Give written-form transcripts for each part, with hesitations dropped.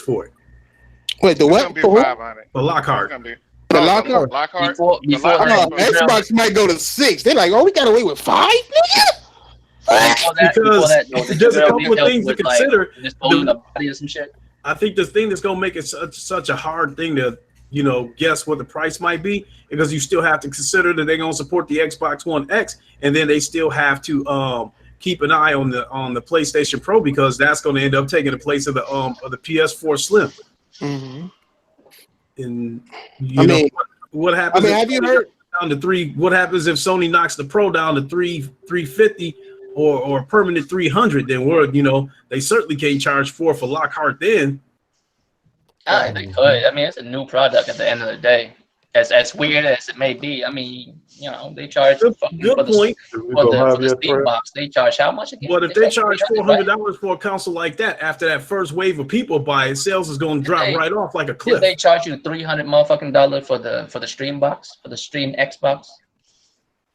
for it. Wait, the It's what? gonna be For who? 500. For It's Lockhart. gonna be The no, Lockhart? Lockhart. The Before Lockhart. that, Xbox might go to 6. They're like, oh, we got away with 5, nigga. before Because that, though, did you there's a really couple of dealt things to with like consider. just holding a body or some shit? I think the thing that's gonna make it such a hard thing to guess what the price might be, because you still have to consider that they're gonna support the Xbox One X, and then they still have to keep an eye on the PlayStation Pro, because that's going to end up taking the place of the PS4 Slim. Mm-hmm. And what I happens? mean, If have you Sony heard? down to 3? What happens if Sony knocks the Pro down to 350 or permanent 300? Then they certainly can't charge 4 for Lockhart then. They could. I mean, it's a new product at the end of the day. As weird as it may be, I mean, they charge Good point. For the Steam box. They charge how much again? But if they charge $400 for a console like that, after that first wave of people buy it, sales is going to drop right off like a cliff. If they charge you $300 motherfucking dollars for the Stream box, for the Stream Xbox.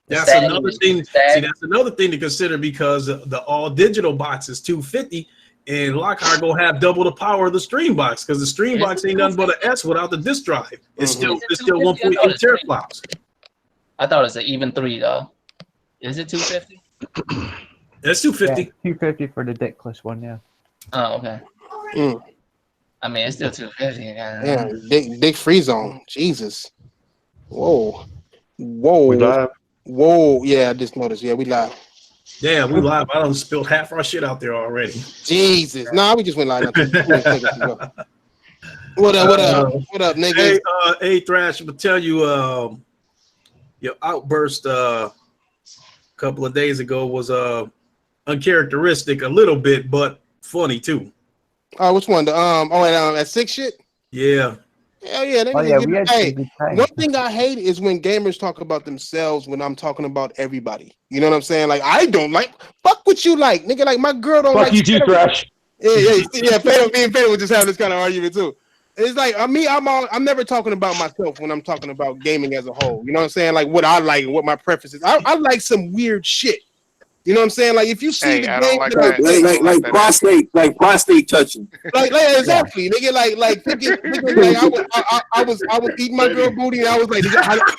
That's another thing. See, that's another thing to consider, because the all digital box is $250. And Lockhart gonna have double the power of the Stream box, because the Stream box ain't nothing but an S without the disk drive. It's still 1.8 teraflops. I thought it was an even 3 though. Is it 250? That's 250. Yeah, 250 for the dickless one, yeah. Oh, okay. I mean, it's still 250. Yeah, big free zone. Jesus. Whoa. We live? Whoa. Yeah, I just noticed. Yeah, we live. Yeah, we live. I done spilled half our shit out there already. Jesus. Nah, we just went live. What up, nigga? Hey, Thrash, I'm gonna tell you, your outburst a couple of days ago was uncharacteristic a little bit, but funny too. Oh, which one? That 6 shit? Yeah. Hell yeah. One thing I hate is when gamers talk about themselves when I'm talking about everybody. You know what I'm saying? Like, I don't like, fuck what you like, nigga. Like, my girl don't fuck like. You too, Thrash. Yeah. Me and Fader would just have this kind of argument too. It's like I'm never talking about myself when I'm talking about gaming as a whole. You know what I'm saying? Like what I like and what my preference is. I like some weird shit. You know what I'm saying? Like if you see the game, like prostate touching. Like exactly, nigga. I was eating my girl booty, and I was like,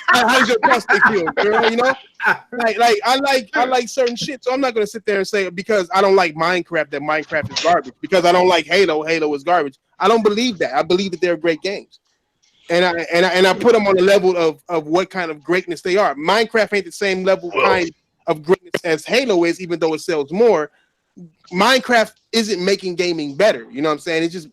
how's your prostate feel, girl? You know, I like certain shit. So I'm not gonna sit there and say because I don't like Minecraft that Minecraft is garbage. Because I don't like Halo is garbage. I don't believe that. I believe that they're great games, and I put them on the level of what kind of greatness they are. Minecraft ain't the same level kind of greatness as Halo is, even though it sells more. Minecraft isn't making gaming better. You know what I'm saying? It's just,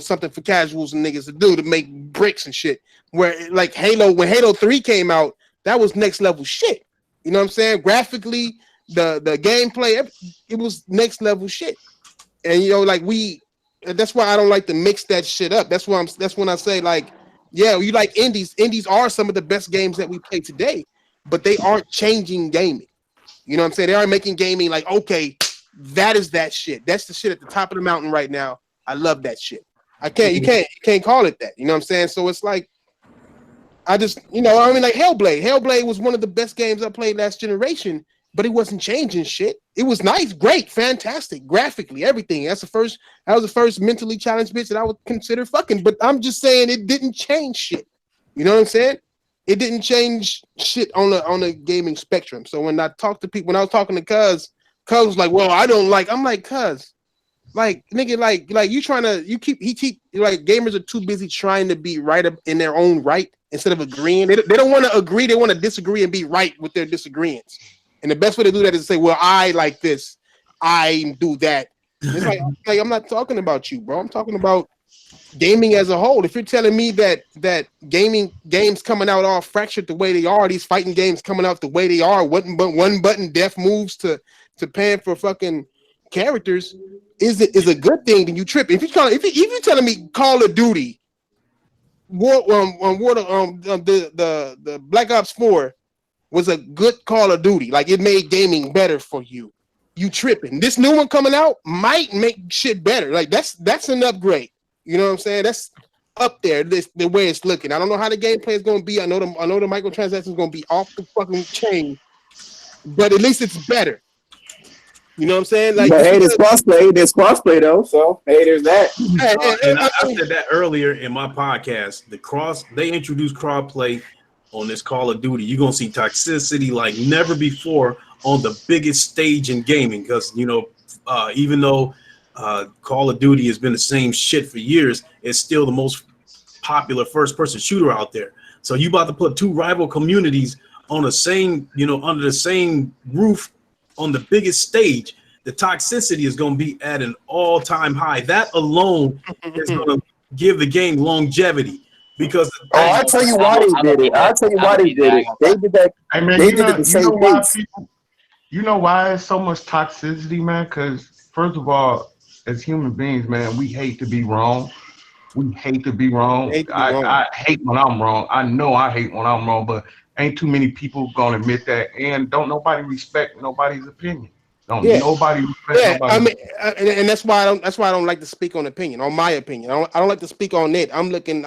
something for casuals and niggas to do to make bricks and shit. Where like Halo, when Halo 3 came out, that was next level shit. You know what I'm saying? Graphically, the gameplay, it was next level shit. And that's why I don't like to mix that shit up. That's when I say like, yeah, you like indies. Indies are some of the best games that we play today, but they aren't changing gaming. You know what I'm saying? They aren't making gaming like, okay, that is that shit. That's the shit at the top of the mountain right now. I love that shit. You can't call it that. You know what I'm saying? So it's like, like Hellblade. Hellblade was one of the best games I played last generation, but it wasn't changing shit. It was nice, great, fantastic, graphically, everything. That was the first mentally challenged bitch that I would consider fucking, but I'm just saying it didn't change shit. You know what I'm saying? It didn't change shit on the gaming spectrum. So when I talk to people, when I was talking to Cuz was like, well, I don't like, I'm like, Cuz, like, nigga, like gamers are too busy trying to be right in their own right instead of agreeing. They don't want to agree. They want to disagree and be right with their disagreements. And the best way to do that is to say, well, I like this. I do that. It's like I'm not talking about you, bro. I'm talking about gaming as a whole. If you're telling me that games coming out all fractured the way they are, these fighting games coming out the way they are, one button death moves to paying for fucking characters is a good thing, then you trip. If you're telling me Call of Duty, the Black Ops 4 was a good Call of Duty, like it made gaming better for you, you tripping. This new one coming out might make shit better. Like that's an upgrade. You know what I'm saying? That's up there. The way it's looking. I don't know how the gameplay is going to be. I know the microtransactions is going to be off the fucking chain, but at least it's better. You know what I'm saying? Like, but hey, there's crossplay. There's crossplay though. So hey, there's that. And I said that earlier in my podcast. They introduced crossplay on this Call of Duty. You're gonna see toxicity like never before on the biggest stage in gaming. Because even though Call of Duty has been the same shit for years, it's still the most popular first-person shooter out there. So you about to put two rival communities on the same, under the same roof on the biggest stage. The toxicity is going to be at an all-time high. That alone is going to give the game longevity because I'll tell you why they did it. I'll tell you why they did it. They did that. Hey man, They did it the same why thing. you know why it's so much toxicity, man? Because first of all, as human beings, man, we hate to be wrong. We hate to be wrong. I hate when I'm wrong. I know I hate when I'm wrong, but ain't too many people gonna admit that, and don't nobody respect nobody's opinion. Nobody respect nobody. I mean, and that's why I don't like to speak on opinion, on my opinion. I don't like to speak on it. I'll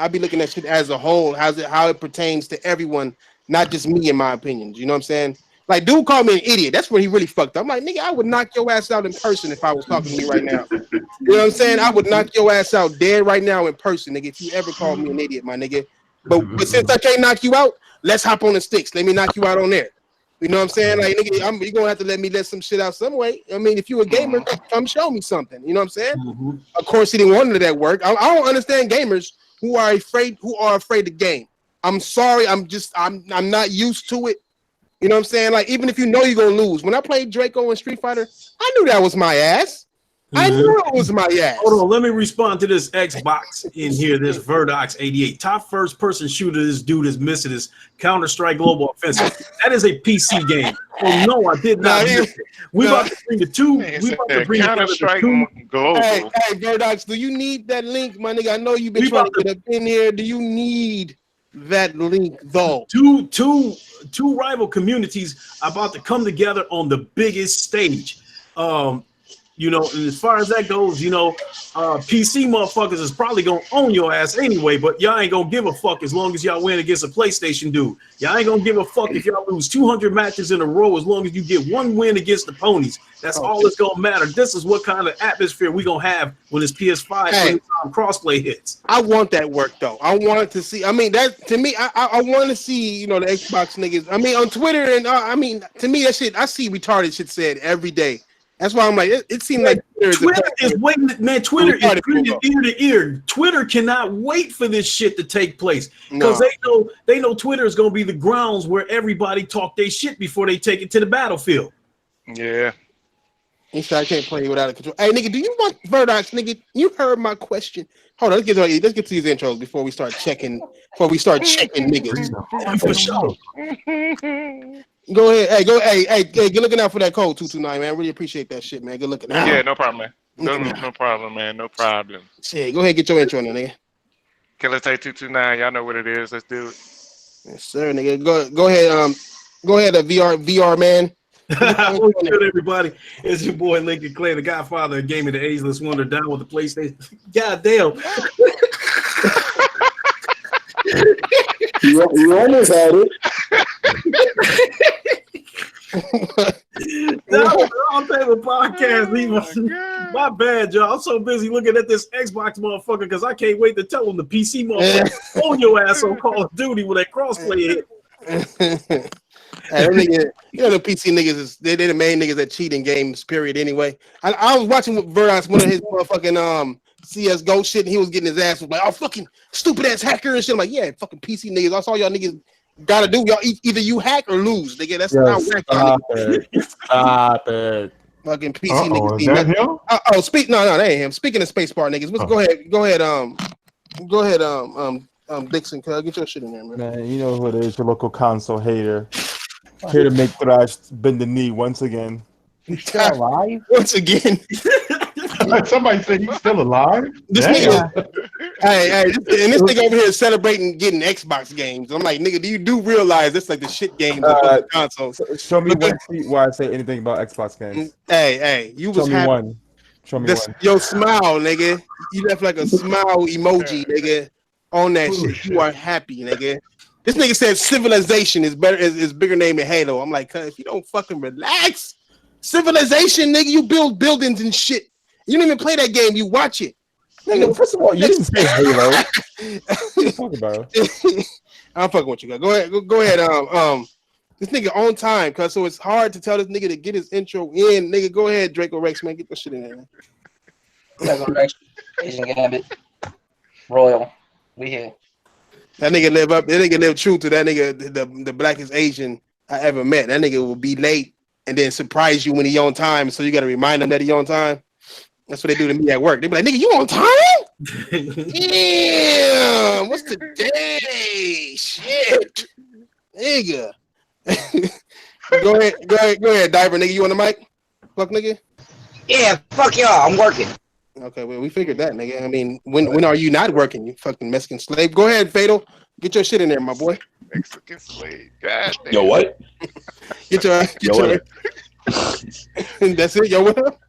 be looking at shit as a whole, how it pertains to everyone, not just me and my opinions. You know what I'm saying? Like, dude called me an idiot. That's when he really fucked up. I'm like, nigga, I would knock your ass out in person if I was talking to you right now. You know what I'm saying? I would knock your ass out dead right now in person, nigga, if you ever called me an idiot, my nigga. But since I can't knock you out, let's hop on the sticks. Let me knock you out on there. You know what I'm saying? Like, nigga, you're going to have to let some shit out some way. I mean, if you a gamer, come show me something. You know what I'm saying? Mm-hmm. Of course, he didn't want none of that work. I don't understand gamers who are afraid to game. I'm sorry. I'm not used to it. You know what I'm saying? Like, even if you know you're going to lose. When I played Draco in Street Fighter, I knew that was my ass. I knew it was my ass. Hold on, let me respond to this Xbox in here, this Verdox 88. Top first-person shooter this dude is missing is Counter-Strike Global Offensive. That is a PC game. Oh, no, I did not. We about to bring the two. We about to bring Counter-Strike Global. Hey, Verdox, do you need that link, my nigga? I know you've been trying to get up in here. Do you need that link, though? Two rival communities about to come together on the biggest stage. And as far as that goes, PC motherfuckers is probably gonna own your ass anyway, but y'all ain't gonna give a fuck as long as y'all win against a PlayStation dude. Y'all ain't gonna give a fuck if y'all lose 200 matches in a row as long as you get one win against the ponies. That's all that's gonna matter. This is what kind of atmosphere we gonna have when this PS5 crossplay hits. I want that work though. I wanted to see. I mean, that to me, I want to see the Xbox niggas. I mean, on Twitter and to me that shit, I see retarded shit said every day. That's why I'm like, it seems like Twitter is waiting, man. Twitter is printed ear to ear. Twitter cannot wait for this shit to take place because they know Twitter is gonna be the grounds where everybody talk their shit before they take it to the battlefield. Yeah. He said I can't play without a control. Hey, nigga, do you want Verdox, nigga? You heard my question. Hold on, let's get to these intros before we start checking. Niggas. For sure. Go ahead. Hey, good looking out for that code 229, man. Really appreciate that shit, man. Good looking out. Yeah, no problem, man. No problem, man. No problem. Shit, go ahead, get your intro in, nigga. Killer Take 229. Y'all know what it is. Let's do it. Yes, sir, nigga. Go ahead. Go ahead, VR man. What's good, everybody? It's your boy Lincoln Clay, the Godfather of gaming, the ageless wonder, down with the PlayStation. God damn. You almost had it. That was our favorite podcast. My bad, y'all. I'm so busy looking at this Xbox motherfucker because I can't wait to tell them the PC motherfucker on your ass on Call of Duty with that crossplay hit. Hey, nigga, the PC niggas they're the main niggas that cheat in games. Period. Anyway, I was watching Verdox, one of his motherfucking CS:GO shit, and he was getting his ass was like, "Oh, fucking stupid ass hacker and shit." I'm like, "Yeah, fucking PC niggas. That's all y'all niggas gotta do. Y'all either you hack or lose. Nigga, that's not whack. Stop it. Fucking PC niggas. Speak. No, that ain't him. Speaking of space bar niggas, go ahead. Dixon, get your shit in there, man. Man, you know who it is, your local console hater. Here to make Thrash bend the knee once again. He's still alive? Once again. Somebody said he's still alive? This nigga, and this nigga over here is celebrating getting Xbox games. I'm like, nigga, do you realize this like the shit games on the consoles? Show me one tweet where I say anything about Xbox games. Hey, you was Show me one. Show me one. Yo, smile, nigga. You left like a smile emoji, nigga, on that shit. You are happy, nigga. This nigga said Civilization is bigger name than Halo. I'm like, if you don't fucking relax, Civilization, nigga, you build buildings and shit. You don't even play that game, you watch it. Nigga, first of all, you didn't say Halo. What are you talking about? I'm fucking with you guys. Go ahead. Go ahead. This nigga on time, cause so it's hard to tell this nigga to get his intro in. Nigga, go ahead, Draco Rex, man. Get that shit in there, man. Draco Rex, Asian Gambit, Royal. We here. That nigga live up. That nigga live true to that nigga, the blackest Asian I ever met. That nigga will be late and then surprise you when he on time. So you gotta remind him that he on time. That's what they do to me at work. They be like, nigga, you on time? Damn, what's the day? Shit. Nigga. go ahead, Diver, nigga. You on the mic? Fuck nigga? Yeah, fuck y'all. I'm working. Okay, well, we figured that, nigga. I mean, when are you not working, you fucking Mexican slave? Go ahead, Fatal. Get your shit in there, my boy. Mexican slave. God damn. Yo, what? Get your That's it, yo, what up?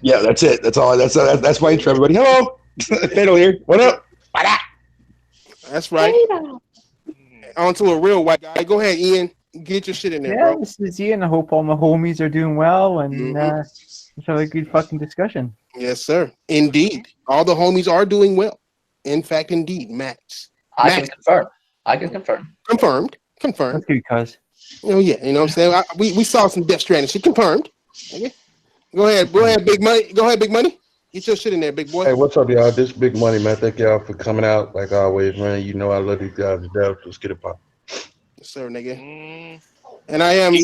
Yeah, that's it. That's all. That's my intro, everybody. Hello. Fatal here. What up? What up? That's right. On to a real white guy. Go ahead, Ian. Get your shit in there, Yeah, bro. this is Ian. I hope all my homies are doing well and let's have a good fucking discussion. Yes, sir. Indeed. All the homies are doing well. In fact, indeed, Max. I can confirm. Confirmed. That's good, cuz. Oh, yeah. You know what I'm saying? We saw some Death Stranding shit. Confirmed. Okay. Go ahead, Big Money. Go ahead, Big Money. Get your shit in there, big boy. Hey, what's up, y'all? This Big Money, man. Thank y'all for coming out like always, man. You know I love these guys to death. Let's get it pop. Yes, sir, nigga. And I am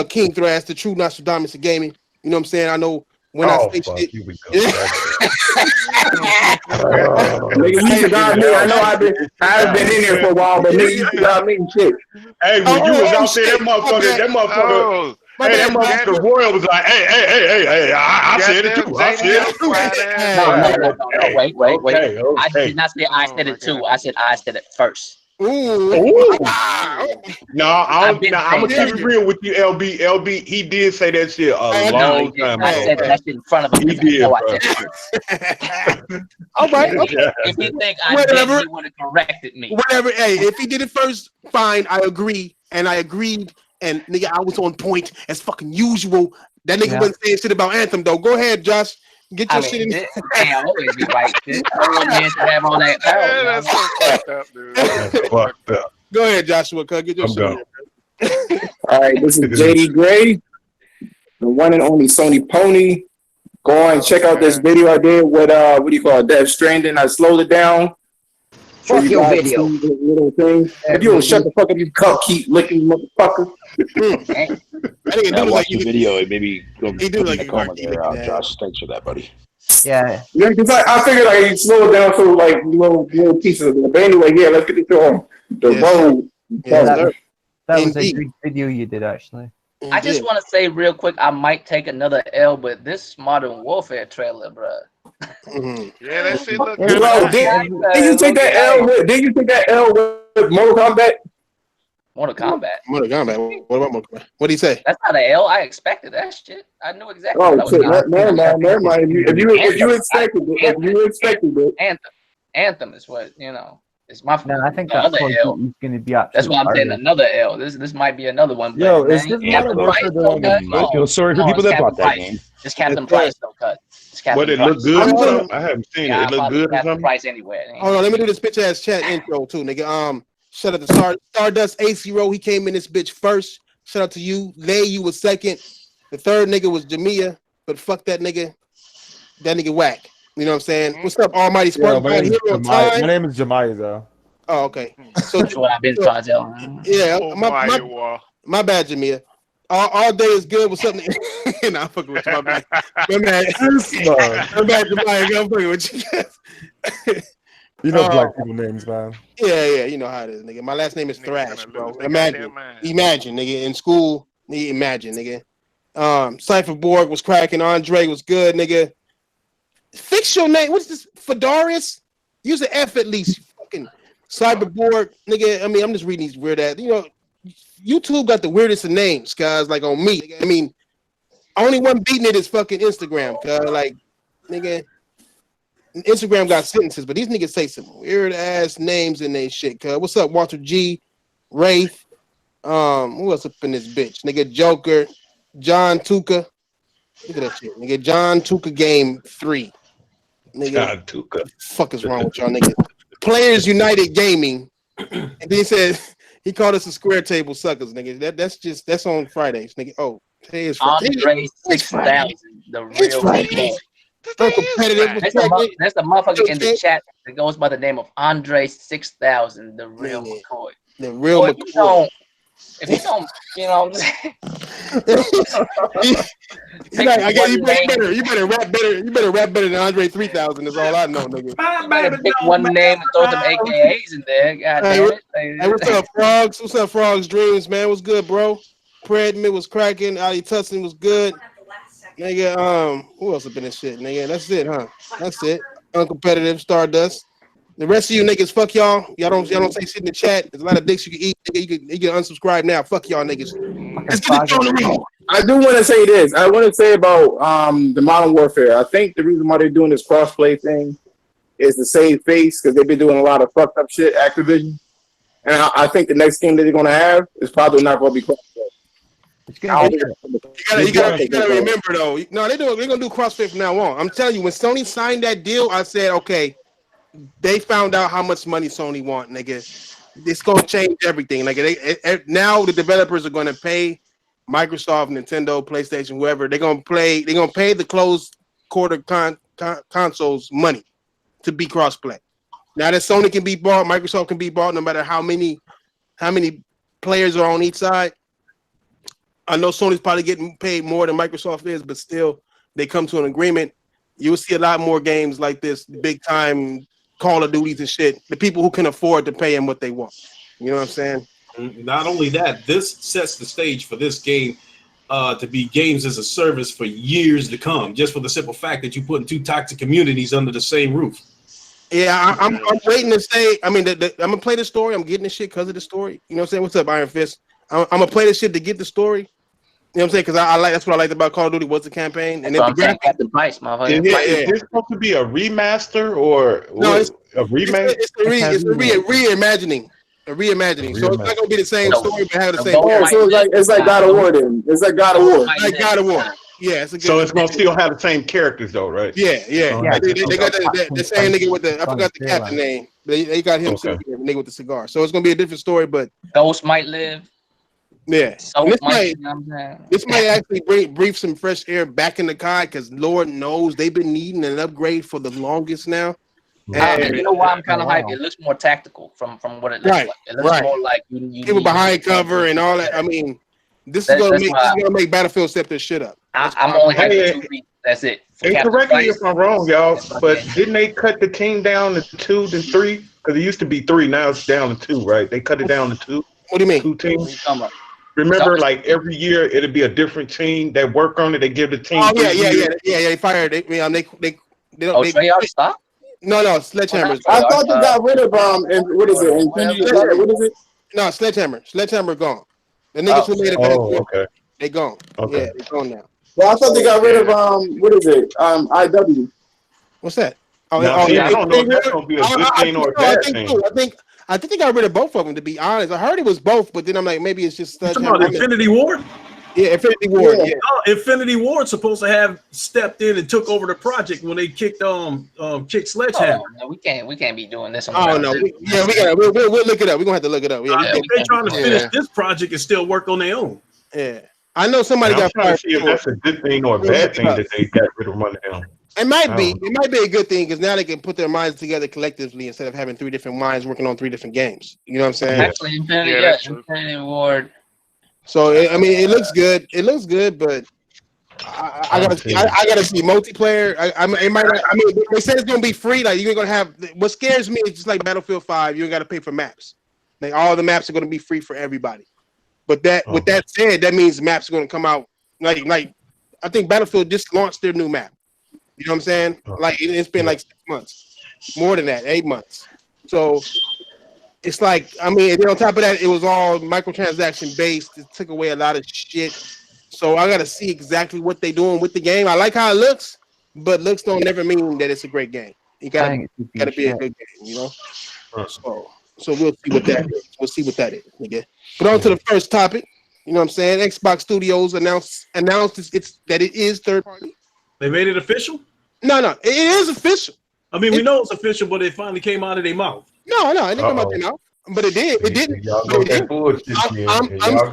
King Thrash, the true Nostradamus of gaming. You know what I'm saying? I know when I say shit. Here we go. Nigga, you forgot me. I know I've been in there for a while, but nigga, you forgot me and shit. Hey, when you was out there, that motherfucker. Hey, that motherfucker Royal was like, hey, I said it too. I said it too. No, wait. Okay. I did not say I said it too. I said I said it first. Ooh. No, I'm gonna keep it real with you, LB. LB, he did say that shit a long time ago. I said that shit in front of him. He did, bro. All right. Okay. If you think I did, he would have corrected me. Whatever. Hey, if he did it first, fine. I agree, and I agreed. And nigga, I was on point as fucking usual. That nigga wasn't saying shit about Anthem though. Go ahead, Josh. Get your shit in there. I always be right. No man should have all that power. That's so fucked up, dude. That's fucked up. Go ahead, Joshua. Get your shit in there. All right, this is JD Gray, the one and only Sony Pony. Go on and check out this video I did with what do you call it? Death Stranding. I slowed it down. Fuck your video. Little things. If you don't shut the fuck up, you keep licking, motherfucker. I watched the video and maybe go he do like in the comment there, Josh. Thanks for that, buddy. Yeah. Yeah, because I figured I slow it down to like little pieces of it. But anyway, yeah, let's get into the road. Yeah, that was a good video you did, actually. I just want to say real quick, I might take another L, but this Modern Warfare trailer, bro. Yeah, that shit look Bro, good. did you take that L with? Did you take that L with Mortal Kombat? Mortal Kombat. What about Mortal Kombat? What did he say? That's not an L. I expected that shit. I knew exactly. Oh, what shit, that was. never mind. If you expected it, Anthem is what It's my. No, I think that's probably going to be up. That's why I'm saying another L. This might be another one. Yo, but, is this Modern Warfare I feel sorry for people that bought that game. It's Captain Price though, cut. What, it look good or something? I haven't seen it. It look good or Captain something? Price anywhere. Hold on, let me do this bitch ass chat intro too, nigga. Shout out to Stardust AC Row. He came in this bitch first. Shout out to you. Lay, you was second. The third nigga was Jamia, but fuck that nigga. That nigga whack. You know what I'm saying? What's up, Almighty Spark? My name is Jemiah, though. Oh, okay. So that's what I've been trying to tell. Yeah, my bad, Jamia. All day is good. What's up? Nah, I'm fucking with you. My bad. My bad, Jemiah. I'm fucking with you. You know black people names, man. Yeah, you know how it is, nigga. My last name is Thrash, bro. Imagine, nigga. In school, nigga, imagine, nigga. Cypher Borg was cracking. Andre was good, nigga. Fix your name. What's this? Fedoris? Use an F at least. You fucking Cyberborg, nigga. I mean, I'm just reading these weird ass. You know, YouTube got the weirdest of names, guys. Like on me. I mean, only one beating it is fucking Instagram, cause like, nigga. Instagram got sentences, but these niggas say some weird ass names in they shit. Cause what's up, Walter G, Wraith? Who else up in this bitch? Nigga, Joker, John Tuca. Look at that shit, nigga. John Tuca game 3. Nigga, John Tuca. fuck is wrong with y'all, nigga? Players United Gaming. And then he said he called us a square table suckers, nigga. That's on Fridays, nigga. Oh, today is Friday. Andre 6000, the real McCoy. That's the motherfucker in the chat that goes by the name of Andre 6000, the real McCoy. The real McCoy. If you don't, you know what I'm saying? You better rap better. You better rap better than Andre 3000. Is all I know, nigga. You better pick one name and throw some AKAs in there. God damn it. Hey, what's up, Frogs? What's up, Frogs Dreams, man? What's good, bro? Predmit was cracking. Ali Tussin was good. Nigga, who else up in this shit, nigga? That's it, huh? That's it. Uncompetitive Stardust. The rest of you niggas, fuck y'all. Y'all don't say shit in the chat. There's a lot of dicks you can eat. Nigga. You can unsubscribe now. Fuck y'all niggas. Let's get it on the road. I do want to say this. I want to say about the Modern Warfare. I think the reason why they're doing this crossplay thing is to save face because they've been doing a lot of fucked up shit, Activision. And I think the next game that they're gonna have is probably not gonna be crossplay. You gotta remember though. No, they're gonna do crossplay from now on. I'm telling you, when Sony signed that deal, I said, okay, they found out how much money Sony want, nigga. It's gonna change everything. Like now, the developers are gonna pay Microsoft, Nintendo, PlayStation, whoever. They're gonna pay the closed quarter consoles money to be crossplay. Now that Sony can be bought, Microsoft can be bought, no matter how many players are on each side. I know Sony's probably getting paid more than Microsoft is, but still, they come to an agreement. You'll see a lot more games like this, big time Call of Duties and shit. The people who can afford to pay them what they want. You know what I'm saying? Not only that, this sets the stage for this game to be games as a service for years to come, just for the simple fact that you put two toxic communities under the same roof. Yeah, I'm waiting to say. I mean, I'm gonna play the story. I'm getting this shit because of the story. You know what I'm saying? What's up, Iron Fist? I'm gonna play this shit to get the story. You know what I'm saying? Because I like that's what I liked about Call of Duty was the campaign. And then the price, motherfucker. Is this supposed to be a remaster or no? It's a remake? It's a reimagining. A reimagining. So it's not gonna be the same story, but have the same. Yeah, so it's like God of War then. It's like God of War. Like God of War. Yeah, it's a good. So it's gonna still have the same characters though, right? Yeah. They got the same nigga with the I forgot the captain name. They got him sitting here, the nigga with the cigar. So it's gonna be a different story, but Ghost might live. Yeah, This might actually breathe some fresh air back in the COD because Lord knows they've been needing an upgrade for the longest now. And you know why I'm kind of hyped? It looks more tactical from what it looks like. It looks more like you people behind cover and all that. I mean, this is gonna make Battlefield step this shit up. I'm only hyped for 2 weeks. That's it. And correct me if I'm wrong, y'all, but didn't they cut the team down to 2 to 3? Because it used to be 3, now it's down to 2, right? They cut it down to 2. What do you mean? 2 teams. Remember, like every year it'd be a different team that work on it. They give the team. Oh yeah. They fired. They don't. Treyarch stop? No, Sledgehammer. I thought they got rid of what is it? Infinity? What is it? No, Sledgehammer gone. The niggas who made it. Okay. They gone. Okay. Yeah, they gone now. Well, I thought they got rid of what is it? IW. What's that? I don't know if that's gonna be a good thing or a bad thing. I think they got rid of both of them, to be honest. I heard it was both, but then I'm like, maybe it's just talking about Infinity Ward? Yeah, Infinity Ward. Yeah. Infinity Ward's supposed to have stepped in and took over the project when they kicked Sledgehammer. No, we can't be doing this. We'll look it up. We're gonna have to look it up. I think they're trying to finish this project and still work on their own. Yeah. I know somebody got fired. See if that's a good thing or a bad thing that they got rid of money down. It might be. It might be a good thing because now they can put their minds together collectively instead of having 3 different minds working on 3 different games. You know what I'm saying? Actually, Infinity Ward. So I mean, it looks good. It looks good, but I gotta see multiplayer. They said it's gonna be free. Like you're gonna have. What scares me is just like Battlefield 5. You ain't gotta pay for maps. Like all the maps are gonna be free for everybody. But with that said, that means maps are gonna come out. Like I think Battlefield just launched their new map. You know what I'm saying? Like it's been like 6 months, more than that, 8 months. So it's like, I mean, and then on top of that, it was all microtransaction based. It took away a lot of shit. So I gotta see exactly what they're doing with the game. I like how it looks, but looks don't never mean that it's a great game. You gotta be a good game, you know. So we'll see what that is. We'll see what that is, nigga. But on to the first topic. You know what I'm saying? Xbox Studios announced that it is third party. They made it official? No, it is official. I mean, we know it's official, but it finally came out of their mouth. No, it didn't come out their mouth. But it did. It didn't. Y'all go that bullshit Y'all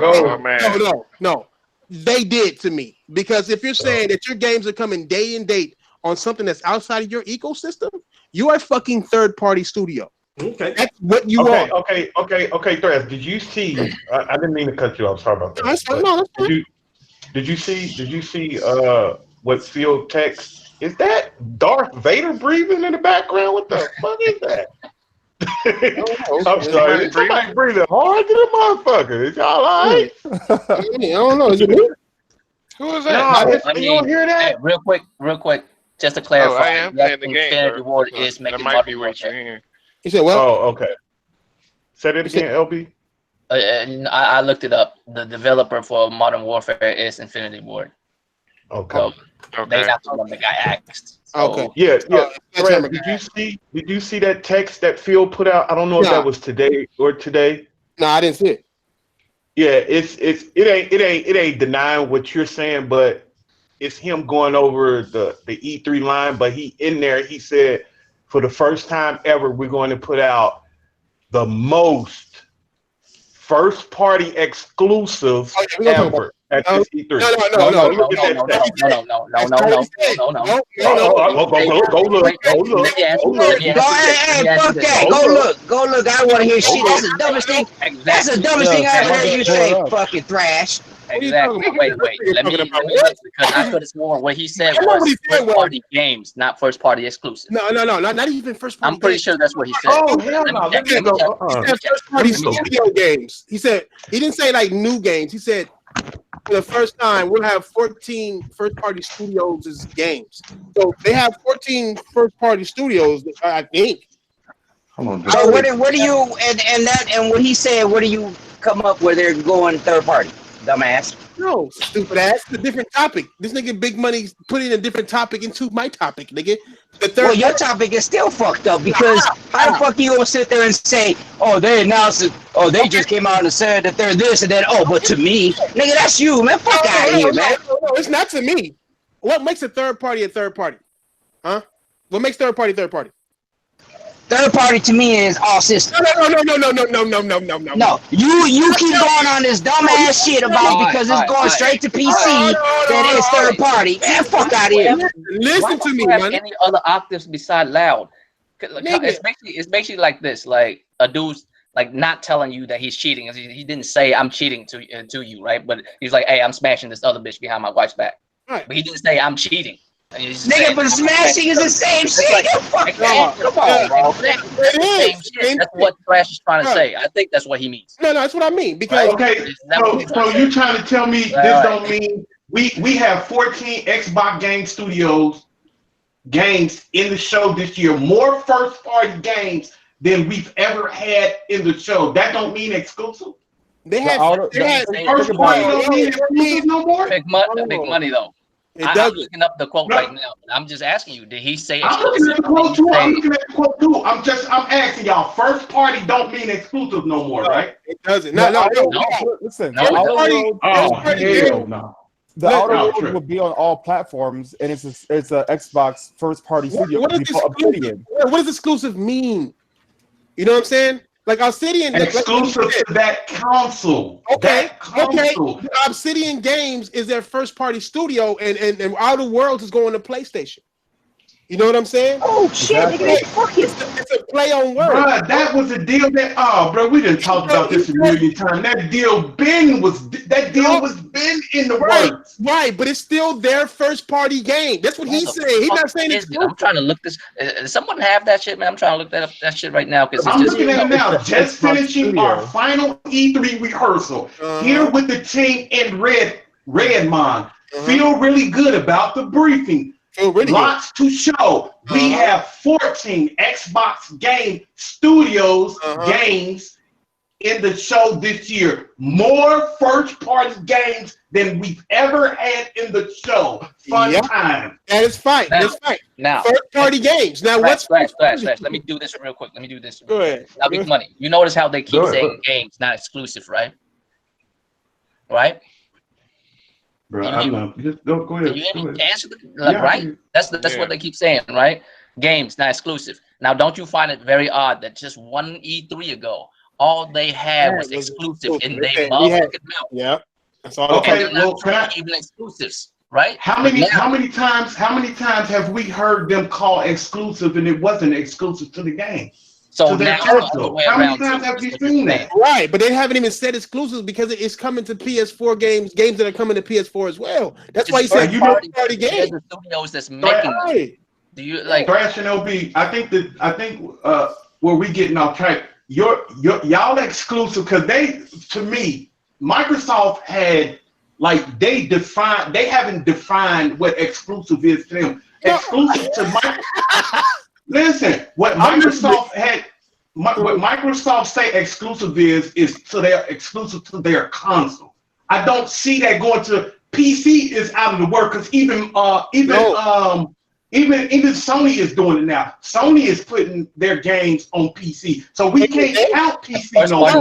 go. No. They did to me. Because if you're saying that your games are coming day and date on something that's outside of your ecosystem, you are fucking third-party studio. Okay. That's what you are. Okay, Threads, did you see I didn't mean to cut you off, sorry about that. That's fine. Did you see what field text? Is that Darth Vader breathing in the background? What the fuck is that? I'm sorry. Somebody breathing hard to the motherfucker. Is y'all all right? I don't know. Is it me? Who is that? No, you don't hear that? Hey, real quick, just to clarify. I am playing the game. Infinity Ward is making that might be Modern what you're Warfare. hearing. He said, well. Oh, okay. Say that again, LB. I looked it up. The developer for Modern Warfare is Infinity Ward. Okay. So they not the one that got axed. So, Okay. Yeah. Did you see that text that Phil put out? I don't know if that was today. No, I didn't see it. Yeah, it ain't denying what you're saying, but it's him going over the E3 line. But he said for the first time ever, we're going to put out the most first party exclusives ever at this E3. No. Go look. I don't want to hear shit. That's the dumbest thing. That's the dumbest thing I ever heard you say. Fucking thrash. Exactly. Wait. Let me because I could have sworn what he said was first party games, not first party exclusive. No, not even first party. I'm pretty sure that's what he said. Oh hell no! Let me go. He said first party studio games. He didn't say like new games. He said for the first time we'll have 14 first party studios as games. So they have 14 first party studios, I think. So what do you and what he said? What do you come up where they're going third party? Dumbass. No, stupid ass. It's a different topic. This nigga Big Money putting a different topic into my topic, nigga. Well, your topic is still fucked up because how the fuck you gonna sit there and say, oh, they announced it, oh, they just came out and said that they're this and then, oh, but to me, nigga, that's you, man. Fuck out of here, man. No, it's not to me. What makes a third party a third party? Huh? What makes third party third party? Third party to me is all systems. No. No, you keep going on this dumbass shit about because it's going straight to PC that it's third party. Man, fuck out of here. Listen to me, man. Any other octaves beside loud? It's basically like this, like a dude's like not telling you that he's cheating. He didn't say I'm cheating to you, right? But he's like, hey, I'm smashing this other bitch behind my wife's back. Right. But he didn't say I'm cheating. Nigga, but smashing is the same shit. Come on, bro. That's what Thrash is trying to say. I think that's what he means. No, that's what I mean. Because so you trying to tell me this don't mean we have 14 Xbox Game Studios games in the show this year, more first party games than we've ever had in the show. That don't mean exclusive. They had first party don't mean exclusive no more. Big money though. I'm looking up the quote right now. I'm just asking you, did he say I'm looking at the quote too. I'm asking y'all, first party don't mean exclusive no more, right? It doesn't. No. Listen, The Outer Worlds will be on all platforms, and it's a Xbox first party studio. What does exclusive mean? You know what I'm saying? Like Obsidian, exclusive to that console. Okay. Obsidian Games is their first party studio, and Outer Worlds is going to PlayStation. You know what I'm saying? Oh shit! It's a play on words. Bruh, that was a deal that we didn't talk about this a million times. That deal was been in the works. Right, but it's still their first party game. That's what he's saying. He's not saying it's. I'm trying to look this. Does someone have that shit, man? I'm trying to look that shit right now because I'm looking at it now. Just finishing our final E3 rehearsal here with the team in Redmond. Feel really good about the briefing. Lots to show. We have 14 Xbox Game Studios games in the show this year. More first-party games than we've ever had in the show. Fun time. That is fine. That's fine. Now, first-party games. Now, Let me do this real quick. Go ahead. Now, Big Money. You notice how they keep saying games, not exclusive, right? right? Bro, I'm not. Just go ahead. You Go ahead. answer right? That's what they keep saying, right? Games not exclusive. Now, don't you find it very odd that just one E3 ago, all they had was exclusive in their motherfucking mouth? Yeah, that's all. Okay, well, even exclusives, right? How many times have we heard them call exclusive and it wasn't exclusive to the game? So to their console? How many times have you seen that? Right, but they haven't even said exclusives because it's coming to PS4 games that are coming to PS4 as well. That's why he said party game. The studios that's making them. Do you like Thrash and LB? I think where we getting off track. Y'all exclusive because to me, Microsoft had they haven't defined what exclusive is to them. Exclusive to Microsoft. Listen, what Microsoft say exclusive is to their exclusive to their console. I don't see that going to PC is out of the work because even Sony is doing it now. Sony is putting their games on PC, so we can't count PC no more.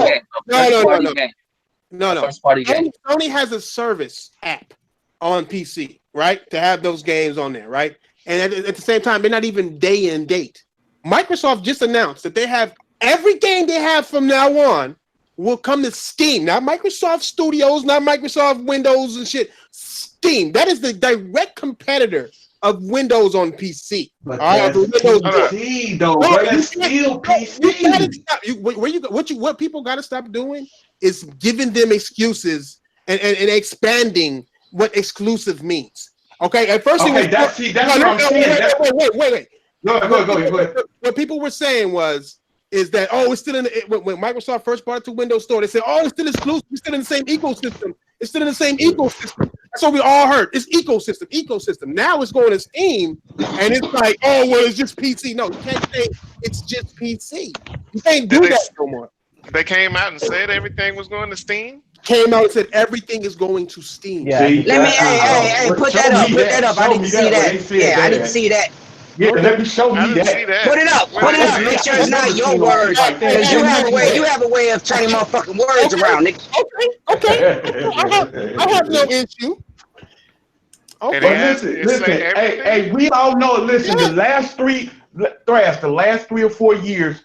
No. Sony has a service app on PC, right? To have those games on there, right? And at the same time, they're not even day and date. Microsoft just announced that they have every game they have from now on will come to Steam, not Microsoft Studios, not Microsoft Windows and shit. Steam. That is the direct competitor of Windows on PC. But that's PC though. That's still PC. What people got to stop doing is giving them excuses and expanding what exclusive means. Okay, at first that's what I'm saying. Wait. Go ahead. What people were saying is that it's still when Microsoft first brought it to Windows Store, they said, it's still exclusive, it's still in the same ecosystem. It's still in the same ecosystem. That's what we all heard. It's ecosystem. Now it's going to Steam, and it's like, it's just PC. No, you can't say it's just PC. You can't do that no more. They came out and said everything was going to Steam? Came out and said everything is going to Steam. Yeah. Hey, put that up. I didn't see that. Yeah, I didn't see that. Yeah, let me show me that. Put it up. Make sure it's not your words. Because you have a way of turning motherfucking words around, nigga. Okay. I have no issue. Okay. Listen. Hey, we all know. Listen, the last 3 or 4 years,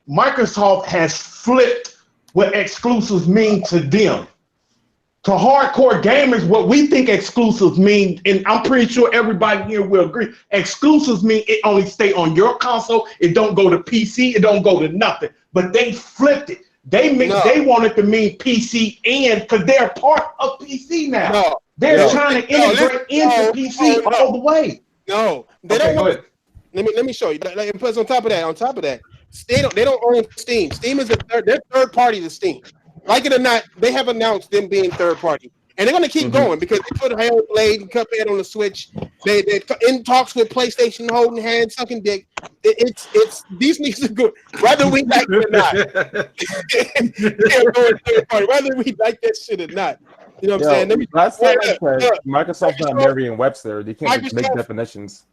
Microsoft has flipped what exclusives mean to them. To hardcore gamers, what we think exclusives mean, and I'm pretty sure everybody here will agree, exclusives mean it only stay on your console. It don't go to PC. It don't go to nothing. But they flipped it. They want it to mean PC because they're part of PC now. They're trying to integrate into PC all the way. No, they don't. Let me show you. Like, plus on top of that, they don't own Steam. Steam is they're third party to Steam. Like it or not, they have announced them being third party, and they're going to keep going because they put Hellblade and Cuphead on the Switch. They're in talks with PlayStation, holding hands, sucking dick. It's these niggas are good, whether we like it or not. They're going third party, whether we like that shit or not. You know what I'm saying? Microsoft's not Merriam-Webster. They can't just make definitions.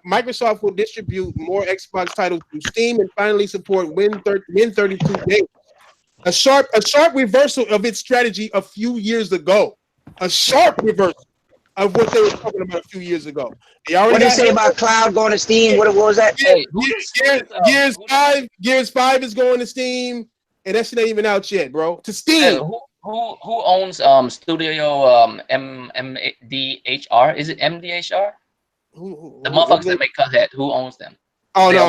Microsoft will distribute more Xbox titles through Steam and finally support Win32 games. A sharp reversal of its strategy a few years ago. A sharp reversal of what they were talking about a few years ago. What did they say about cloud going to Steam? What was that? Gears 5 is going to Steam, and that shit ain't even out yet, bro. To Steam. Who owns Studio MDHR? Is it MDHR? The motherfuckers that make Cuphead. Who owns them? Oh they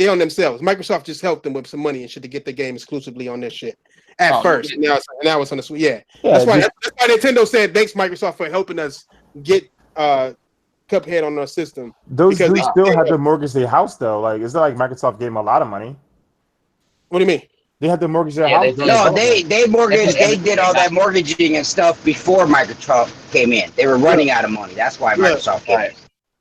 own themselves. Microsoft just helped them with some money and shit to get the game exclusively on their shit at first. Now it's on the Switch. Yeah. That's why Nintendo said thanks Microsoft for helping us get Cuphead on our system. Those dudes still have to mortgage their house though. Like it's not like Microsoft gave them a lot of money. What do you mean? They had to mortgage their house. They mortgaged. They did all that mortgaging and stuff before Microsoft came in. They were running out of money. That's why Microsoft came in.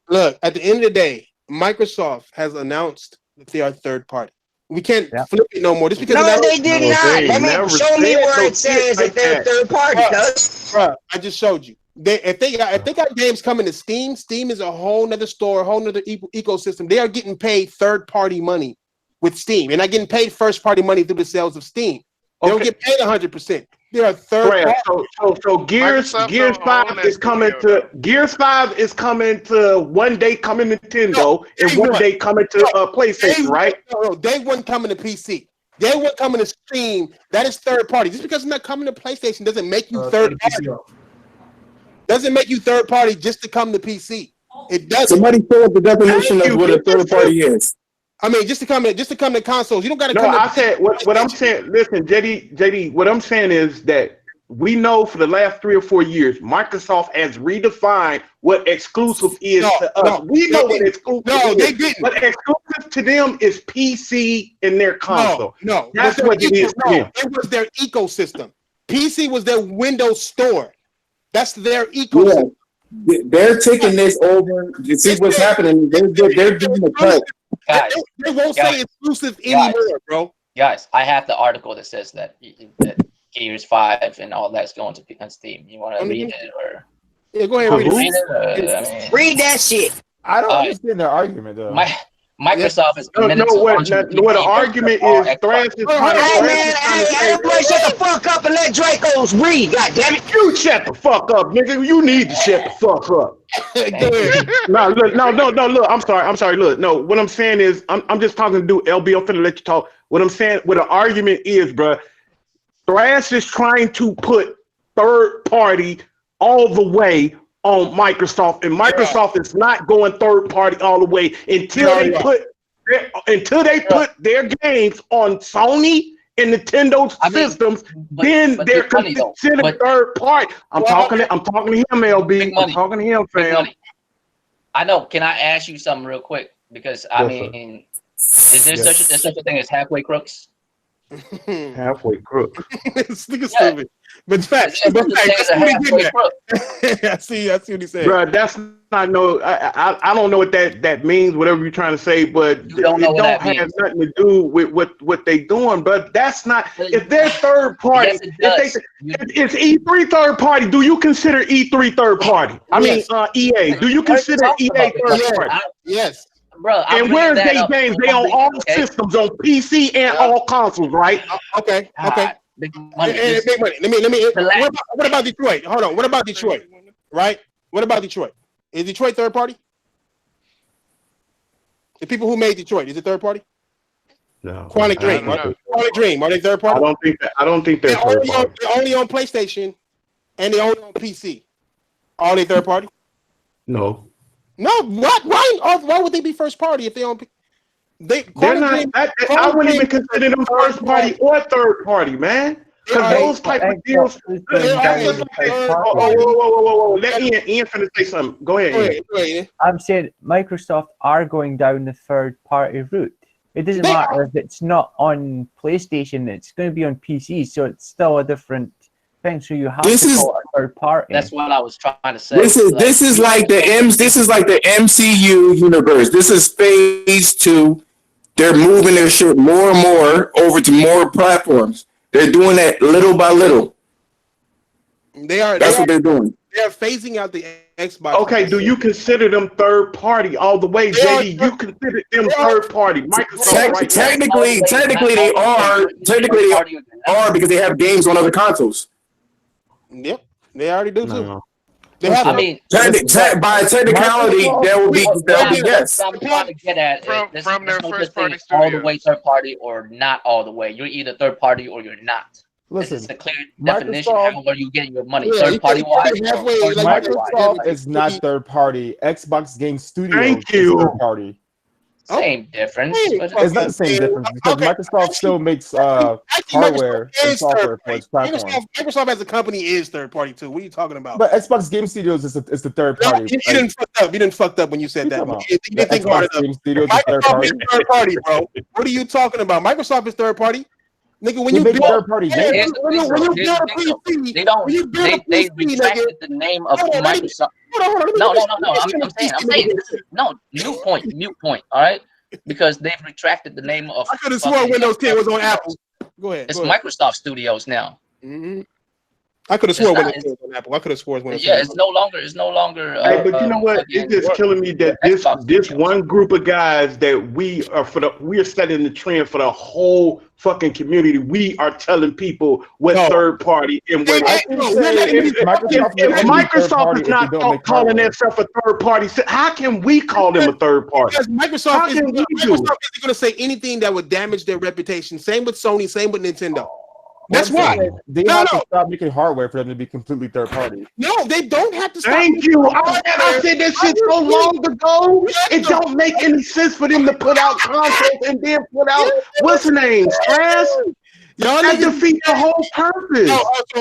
Look, at the end of the day, Microsoft has announced that they are third party. We can't flip it no more. Just because they did not. Show me where it says that they're third party. Bro, I just showed you. If they got games coming to Steam, Steam is a whole nother store, a whole nother ecosystem. They are getting paid third party money with Steam. They're not getting paid first party money through the sales of Steam. They don't get paid 100%. They're a third party. So Gears 5 is coming to Gears 5 is coming to one day coming to Nintendo and one day coming to PlayStation, right? No, day one coming to PC. Day one coming to Steam. That is third party. Just because it's not coming to PlayStation doesn't make you third party. Doesn't make you third party just to come to PC. It doesn't. Somebody fill up the definition of what a third party is. I mean, just to come to consoles. You don't got to No, come. I said what I'm saying. Listen, JD, what I'm saying is that we know for the last 3 or 4 years, Microsoft has redefined what exclusive is to us. We know what exclusive is. No, they didn't. But exclusive to them is PC and their console. No, that's what it is. It was their ecosystem. PC was their Windows store. That's their ecosystem. Yeah. They're taking this over. You see what's happening? They're doing the cut. Guys, they won't say exclusive anymore, bro. Guys, I have the article that says that Gears 5 and all that's going to Steam. You want to read it or? Yeah, go ahead and read it. Read that shit. I don't understand their argument though. Microsoft is committed to what the argument is. Thrash is everybody shut the fuck up and let Dracos read. God damn it! You shut the fuck up, nigga. You need to shut the fuck up. No, look. I'm sorry. Look, no. What I'm saying is, I'm just talking to dude. LB, I'm finna let you talk. What I'm saying, what the argument is, bro. Thrash is trying to put third party all the way on Microsoft, and Microsoft is not going third party all the way until they put their games on Sony and Nintendo systems. Then they're considered third party. I'm talking to him, LB. I'm talking to him, fam. I know. Can I ask you something real quick? Because I mean, is there such a thing as halfway crooks? Halfway crook. This nigga stupid. But facts. That's what he getting at. I see what he said. Bro, that's not I don't know what that means, whatever you're trying to say, but it don't have nothing to do with what they doing. But that's not if they're third party, yes, it's E3 third party. Do you consider E3 third party? I mean EA. Do you consider EA third party? Yes. Bro, and where's they games? They on all systems, on PC and all consoles, right? Okay. Big money. Big money. Let me. What about Detroit? Hold on. What about Detroit? Right? What about Detroit? Is Detroit third party? The people who made Detroit, is it third party? No. Quantic Dream. Quantic Dream. Are they third party? I don't think they're third party. They're only on PlayStation and they're only on PC. Are they third party? No. No. What? Why would they be first party if they on? They're not. I wouldn't even consider them first party or third party, man. Because those type of deals. Whoa. Let Ian finna say something. Go ahead. I'm saying Microsoft are going down the third party route. It doesn't matter if it's not on PlayStation, it's going to be on PC, so it's still a different thing. So you have to call it a third party. That's what I was trying to say. This is like the MCU universe. This is phase 2. They're moving their shit more and more over to more platforms. They're doing that little by little. That's what they're doing. They're phasing out the Xbox. Okay, do you consider them third party all the way, JD? You consider them third party? Microsoft, technically they are. Technically they are because they have games on other consoles. Yep, they already do too. I mean, by technicality, that would be yes. I'm trying to get at from their first party studios. All the way third party or not all the way. You're either third party or you're not. Listen, it's a clear definition. How are you getting your money? Third party wise. Microsoft is not third party. Xbox Game Studios is third party. Same difference. It's not the same difference because Microsoft still makes hardware and software for its platform. Microsoft as a company is third party too. What are you talking about? But Xbox Game Studios is the third party. You didn't fuck up. You didn't fuck up when you said that. You didn't think hard enough. Game Studios is Microsoft is third party, bro. What are you talking about? Microsoft is third party. Nigga, when you build third party games, when you build a PC, they retracted the name of Microsoft. No. I'm saying this is mute point. All right, because they've retracted the name of. I could have sworn Windows 10 was on Apple. Go ahead. It's Microsoft Studios now. Mm-hmm. I could have sworn when it was on Apple. I could have sworn when it was yeah, it's no longer. Hey, but you know what? It's just killing me that this one group of guys that we are setting the trend for the whole fucking community. We are telling people what third party and what. If Microsoft is not calling themselves a third party, how can we call them a third party? Because Microsoft isn't going to say anything that would damage their reputation. Same with Sony. Same with Nintendo. That's why they have to stop making hardware for them to be completely third party. No, they don't have to stop. Thank you. I said that shit so long ago. It don't make any sense for them to put out consoles and then put out what's the name? Stress. That defeats the whole purpose.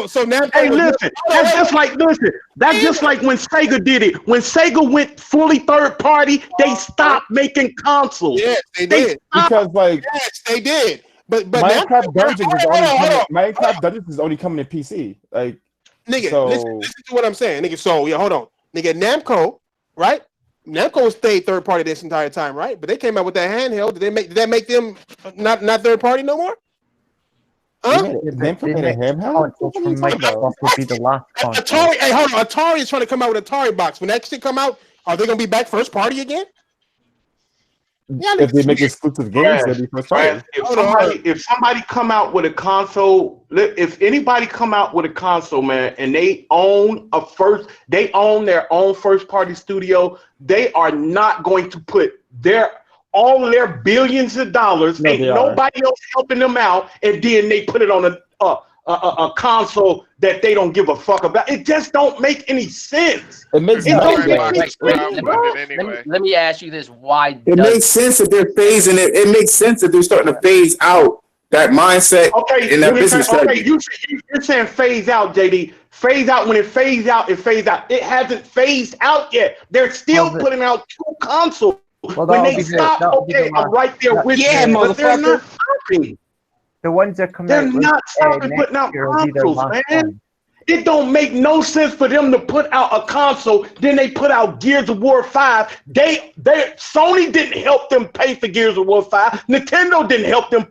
So now, hey, listen. That's just like when Sega did it. When Sega went fully third party, they stopped making consoles. Yes, they did. Because yes, they did. But Minecraft Dungeons is only coming to PC. Like, nigga, listen to what I'm saying, nigga. So yeah, hold on, nigga. Namco, right? Namco stayed third party this entire time, right? But they came out with that handheld. Did that make them not third party no more? Huh? Atari, hey, hold on. Atari is trying to come out with Atari box. When that shit come out, are they gonna be back first party again? Yeah, if they make exclusive games, they'll be first party. If somebody come out with a console, if anybody come out with a console, man, and they own their own first party studio, they are not going to put all their billions of dollars. Ain't nobody else helping them out, and then they put it on a console that they don't give a fuck about. It just don't make any sense. It makes Let me ask you this: why? It makes sense that they're phasing it. It makes sense that they're starting to phase out that mindset in that business strategy. You're saying phase out, JD. Phase out. When it phase out, it phase out. It hasn't phased out yet. They're still putting out 2 consoles. When they stop, I'm right there with you. But they're not stopping. The ones that come They're out not stopping putting out consoles, man. It don't make no sense for them to put out a console, then they put out Gears of War 5. Sony didn't help them pay for Gears of War 5. Nintendo didn't help them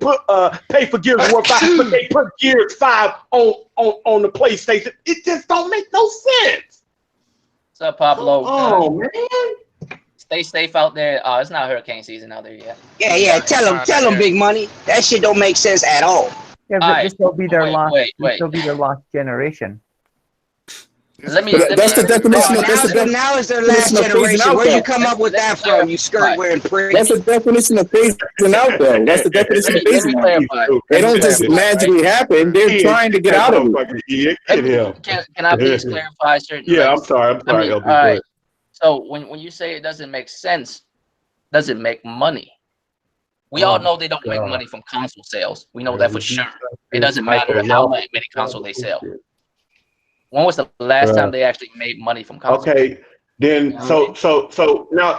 pay for Gears of War 5, but they put Gears 5 on the PlayStation. It just don't make no sense. What's up, Pablo? Oh man. Stay safe out there. It's not hurricane season out there yet. Yeah. Tell them, Big Money. That shit don't make sense at all. Yeah, but this will be their last. This will be their last generation. That's the definition of now is their last generation. Where you come up with that from? You skirt wearing prick. That's the definition of phasing out, though. That's the definition of phasing out. They don't just magically happen. They're trying to get out of it. Can I please clarify certain? Yeah, I'm sorry. All right. So when you say it doesn't make sense, does it make money? We all know they don't make money from console sales. We know that for sure. It doesn't matter how many consoles they sell. When was the last time they actually made money from consoles? Okay, then so now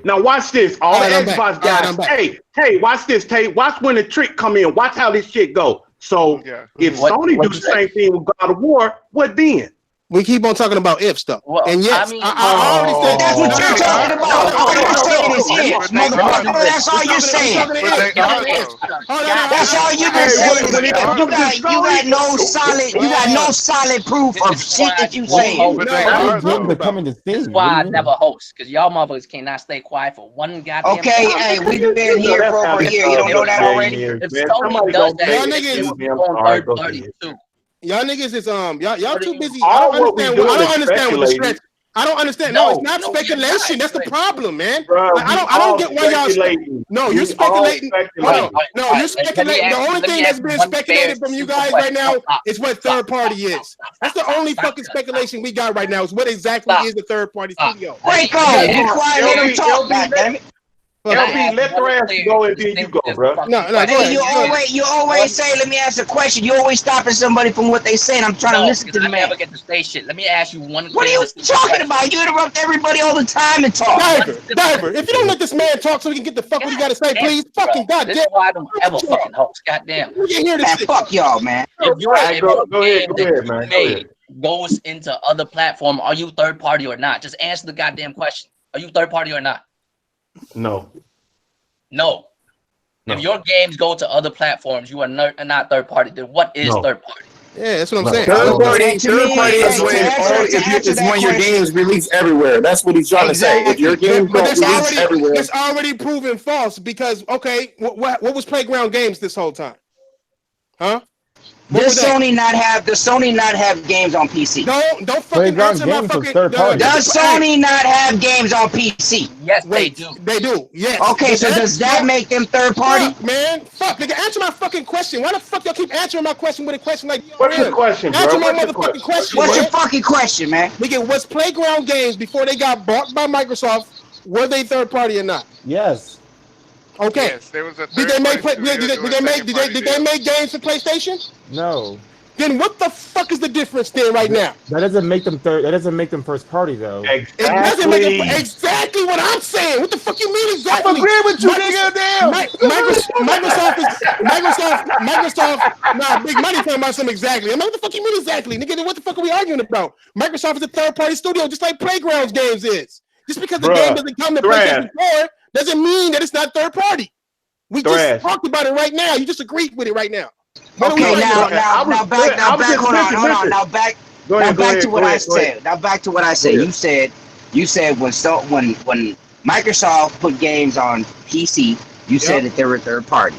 now watch this. All the Xbox guys, hey, watch this. Watch when the trick come in. Watch how this shit go. So if Sony do the same thing with God of War, what then? We keep on talking about if stuff. Well, and yes, I already said that's what you're talking about. All you're saying is ifs, motherfucker. That's all you're saying. That's all you've been saying. You got no solid proof of shit that you saying. This is why I never host, because y'all motherfuckers cannot stay quiet for one goddamn. Okay, hey, we've been here for over a year. You don't know that already? If Sony does that, on third party too. Y'all niggas is y'all too busy. I don't understand what the stretch. I don't understand. No, it's not speculation. That's the problem, man. I don't get why y'all. No, you're speculating. No, you're speculating. The only thing that's being speculated from you guys right now is what third party is. That's the only fucking speculation we got right now. Is what exactly is the third party studio? Break on. Be quiet. Let them talk. Goddammit. LB, let the ass go and then you go, bro. No, you always say, let me ask a question. You always stopping somebody from what they saying. I'm trying to listen to the man. Never get to say shit. Let me ask you one. What are you talking about? You interrupt everybody all the time and talk. Diver, if you don't let this man talk so he can get the fuck what he gotta say, please. Fucking goddamn. This is why I don't ever fucking host. Goddamn. Fuck y'all, man. If your game that you made goes into other platform, are you third party or not? Just answer the goddamn question. Are you third party or not? No. If your games go to other platforms, you are not third party. Then what is third party? Yeah, that's what I'm saying. Third party to me, is when your games release everywhere. That's what he's trying to say. If your games don't release everywhere, that's already proven false because what was Playground Games this whole time? Huh? Does Sony not have games on PC? Don't fucking answer my fucking. Does Sony not have games on PC? Yes, they do. They do. Yes. Okay, so does that make them third party? Fuck, man, fuck, nigga, answer my fucking question. Why the fuck y'all keep answering my question with a question like? What's your question, bro? Answer my motherfucking question. What's your fucking question, man? Nigga, was Playground Games before they got bought by Microsoft? Were they third party or not? Yes. Okay. Yes, there was a Did they make games for PlayStation? No. Then what the fuck is the difference then right now? That doesn't make them third. That doesn't make them first party though. Exactly. It doesn't make them exactly what I'm saying. What the fuck you mean exactly? I'm agreeing with you, nigga. Damn. Microsoft. Nah, Big Money talking about something exactly. I mean, what the fuck you mean exactly, nigga? Then what the fuck are we arguing about? Microsoft is a third party studio, just like Playgrounds Games is. Just because the game doesn't come to PlayStation 4 doesn't mean that it's not third party. We just talked about it right now. You just agreed with it right now. Okay, now back to what I said. Now back to what I said. You said when Microsoft put games on PC, you said that they were third party.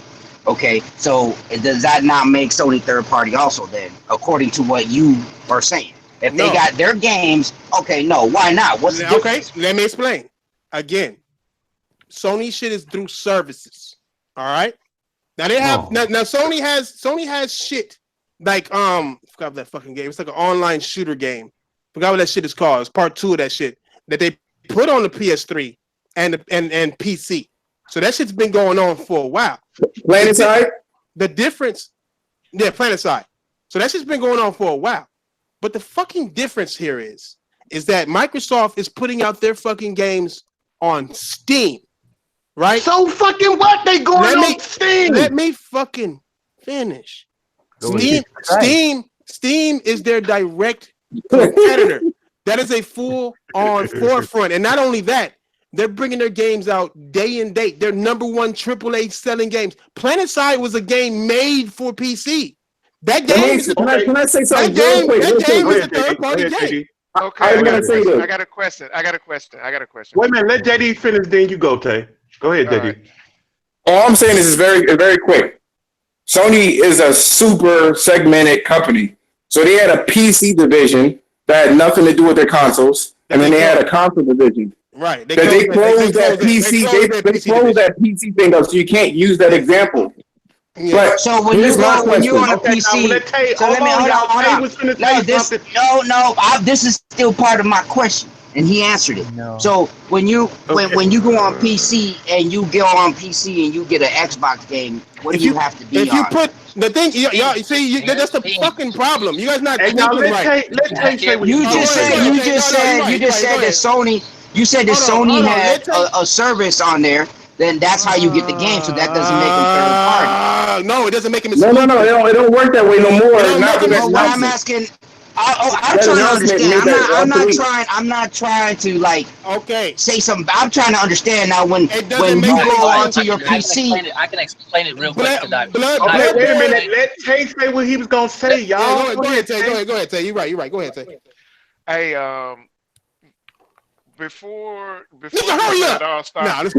Okay, so does that not make Sony third party also then, according to what you are saying? If they got their games, okay, no, why not? What's the difference? Okay, let me explain. Again, Sony shit is through services. All right. Now they have now Sony has shit like forgot that fucking game. It's like an online shooter game. Forgot what that shit is called. It's part 2 of that shit that they put on the PS3 and PC. So that shit's been going on for a while. PlanetSide? The difference, PlanetSide. So that shit's been going on for a while. But the fucking difference here is that Microsoft is putting out their fucking games on Steam. Right? So fucking what? They going on Steam? Let me fucking finish. Steam is their direct competitor. That is a full-on forefront. And not only that, they're bringing their games out day and date. They're number 1 AAA selling games. PlanetSide was a game made for PC. That game. Can I say something? That game is a third-party game. Okay, I got a question. Wait a minute, let JD finish, then you go, Tay. Go ahead, JD. Right. All I'm saying is very, very quick. Sony is a super segmented company. So they had a PC division that had nothing to do with their consoles, and then they had a console division. Right. They closed that PC. They closed that PC thing up, so you can't use that example. Yeah. But so when you're on a PC, this is still part of my question, and he answered it. No. So when you go on PC and you get an Xbox game, what do you have to be on? If you put the thing, y'all see, that's the fucking problem. You guys not thinking right. You just said that Sony. You said that Sony had a service on there. Then that's how you get the game. So that doesn't make them third party. No, it doesn't make them. No, it don't work that way no more. What I'm asking. I'm trying to understand. I'm not trying to like say something. I'm trying to understand now when you go onto your PC. I can explain it real quick. Wait a minute. Let Tay say what he was gonna say, y'all. Go ahead, Tay. You're right. Go ahead, Tay. Hey, before hurry up! It all started.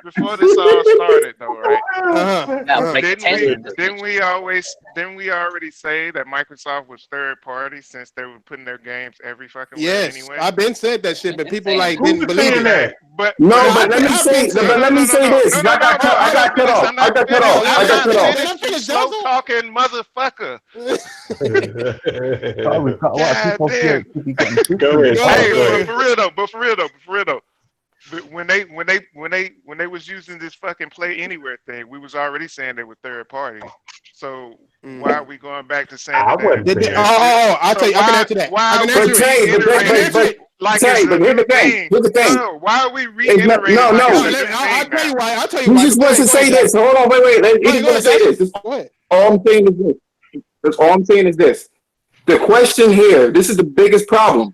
Before this all started, though, right? Didn't we already say that Microsoft was third party since they were putting their games every fucking way anyway? I've been said that shit, but people didn't believe it. But let me say this. I got cut off. Slow talking motherfucker. Hey, for real though. When they was using this fucking Play Anywhere thing, we was already saying they were third party. So why are we going back to saying that? I'll tell you. I can answer that. But here's the thing. Why are we reiterating? No. I'll tell you why. He just wants to say this. Hold on, wait. He just wants to say this. All I'm saying is this. The question here, this is the biggest problem.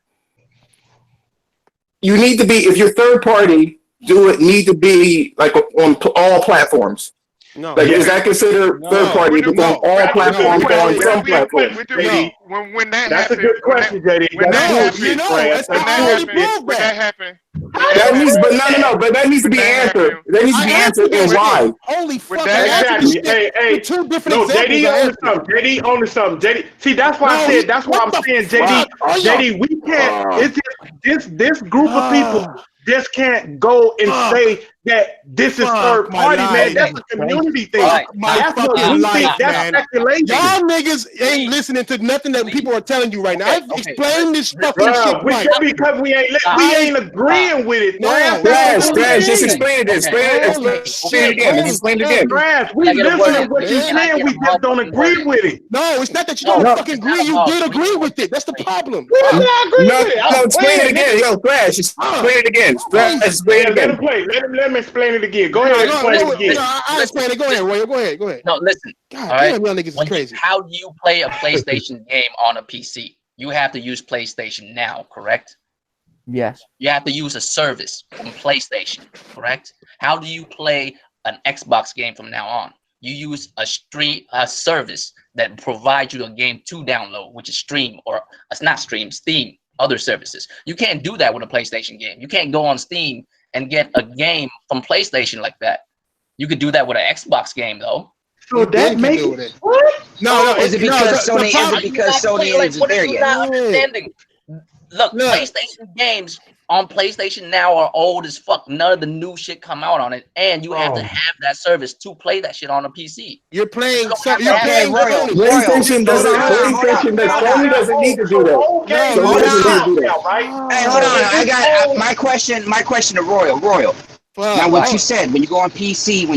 You need to be, if you're third party, need to be like on all platforms. No. Like, is that considered third party? If it's on all platforms or on some platforms? When that That's a happens, good question, JD. when that happens, you know, it's when not that already happens, proved when that. that happens, That needs, but no. But that needs to be answered. That needs to be answered and why. Holy fuck! Exactly. Hey, two different no, examples. JD on to something. JD on to something. JD, see, that's why I said. That's why I'm saying, JD. JD, we can't. It's just this group of people just can't go and say that this is third party, man. That's a community thing. That's what we think. That's speculation. Y'all niggas ain't listening to nothing that people are telling you right now. I've explained this fucking shit right. Because we ain't agreeing with it. Trash, just explain it. Explain it again. Explain it again. Trash, we listening to what you're saying. We just don't agree with it. No, it's not that you don't fucking agree. You did agree with it. That's the problem. No, explain it again. Yo, Trash, explain it again. Explain it again. Let him play. Let him explain it again. Go ahead and explain it again. I'll explain it. Go ahead, Roy. Go ahead. No, listen. God all right? damn, y'all niggas is crazy. How do you play a PlayStation game on a PC? You have to use PlayStation Now, correct? Yes. You have to use a service from PlayStation, correct? How do you play an Xbox game from now on? You use a service that provides you a game to download, which is Stream, or it's not Stream, Steam, other services. You can't do that with a PlayStation game. You can't go on Steam and get a game from PlayStation like that. You could do that with an Xbox game, though. So that makes it. What? No. Is it because Sony? Is it because Sony isn't there yet? Not understanding. Look, PlayStation games on PlayStation Now are old as fuck. None of the new shit come out on it, and you have to have that service to play that shit on a PC. You're playing. PlayStation doesn't need to do that. Hey, hold on. I got my question. My question to Royal. Now, what you said, when you go on PC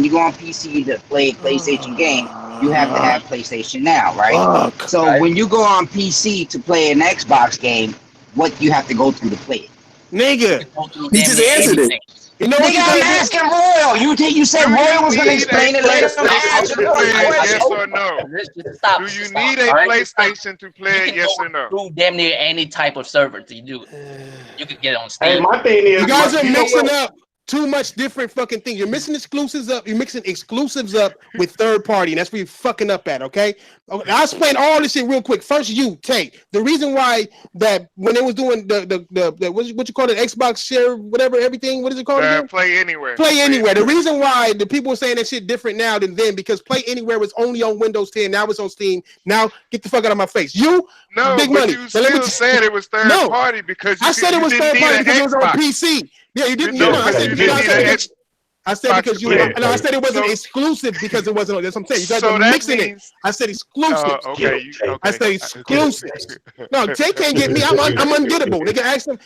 to play a PlayStation game, you have to have PlayStation Now, right? So when you go on PC to play an Xbox game, what you have to go through to play it? Nigga, he just answered it. You know what? I'm asking Royal. You said Royal was going to explain it later. Yes or no? Stop. Do you need a PlayStation to play it? Yes or no? Through damn near any type of server to do it. You could get it on Steam. Hey, my thing is, you guys are mixing up too much different fucking things. You're mixing exclusives up. You're mixing exclusives up with third party, and that's where you're fucking up at. Okay, I'll explain all this shit real quick. First, the reason why that when they was doing the what you call it, Xbox share, whatever, everything. What is it called again? Play Anywhere. Play Anywhere. The reason why the people are saying that shit different now than then because Play Anywhere was only on Windows 10. Now it's on Steam. Now get the fuck out of my face. Big money. You still said it was third party because I said it was third party because it was on PC. Yeah, you didn't. I said because you. No, I said it wasn't exclusive because it wasn't. That's what I'm saying. You guys are mixing it. I said exclusive. I said exclusive. No, Tay can't get me. I'm ungettable. Nigga, ask them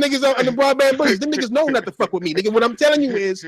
niggas on the broadband bullies. Them niggas know not to fuck with me. Nigga, what I'm telling you is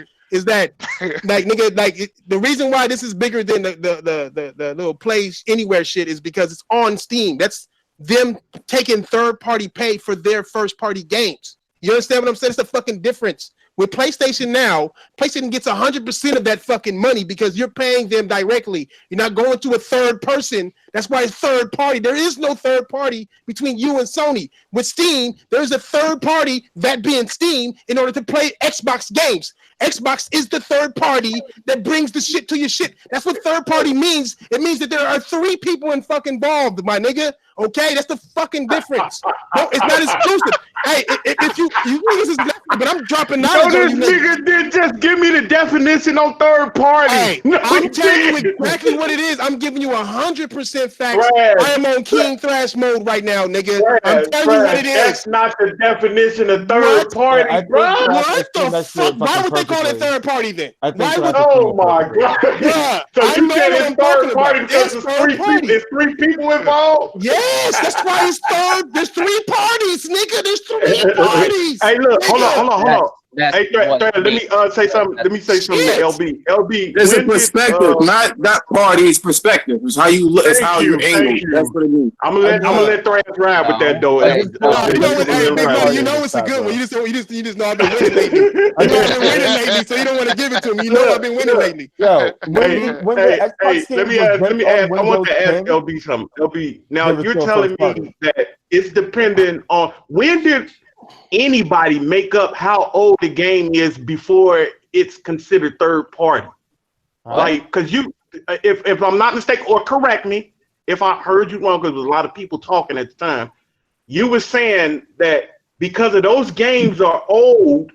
that the reason why this is bigger than the little Play Anywhere shit is because it's on Steam. That's them taking third party pay for their first party games. You understand what I'm saying? It's a fucking difference. With PlayStation Now, PlayStation gets 100% of that fucking money because you're paying them directly. You're not going to a third person. That's why it's third party. There is no third party between you and Sony. With Steam, there's a third party, that being Steam, in order to play Xbox games. Xbox is the third party that brings the shit to your shit. That's what third party means. It means that there are 3 people involved, my nigga. Okay, that's the fucking difference. No, it's not exclusive. Hey, if you niggas is different, but I'm dropping knowledge on you. This nigga did just give me the definition on third party. Hey, I'm telling you exactly what it is. I'm giving you 100% facts. I am on King Thrash mode right now, nigga. I'm telling you what it is. That's not the definition of third party, bro. What the fuck? Why would they call it third party then? Oh my god. Yeah, so you said it's third party because there's 3 people involved? Yes, that's why it's third. There's 3 parties, nigga. There's 3 parties. Hey, look, hold on. That's hey, let me say something. Let me say something to LB. LB, there's a perspective, not party. It's perspective. It's how you look. It's how you angle. That's what it means. I'm gonna let Thrash ride with that though. You know it's a good one. You just know I've been winning lately. I've been winning lately, so you don't want to give it to me. You know I've been winning lately. Yo, let me ask. I want to ask LB something. LB, now you're telling me that it's dependent on when did anybody make up how old the game is before it's considered third party? Like, because you, if I'm not mistaken, or correct me if I heard you wrong, because there was a lot of people talking at the time. You were saying that because of those games are old,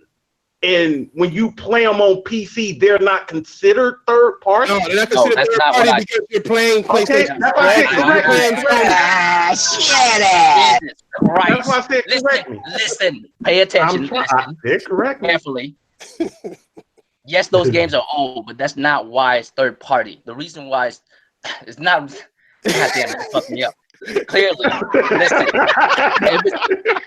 and when you play them on PC, they're not considered third party. No, they're not considered third party because you're playing PlayStation. Okay, that's why I said correct me. That's why I said correct me. Listen, pay attention. They're correct carefully. Yes, those games are old, but that's not why it's third party. The reason why it's not. God damn it, fuck me up. Clearly, listen,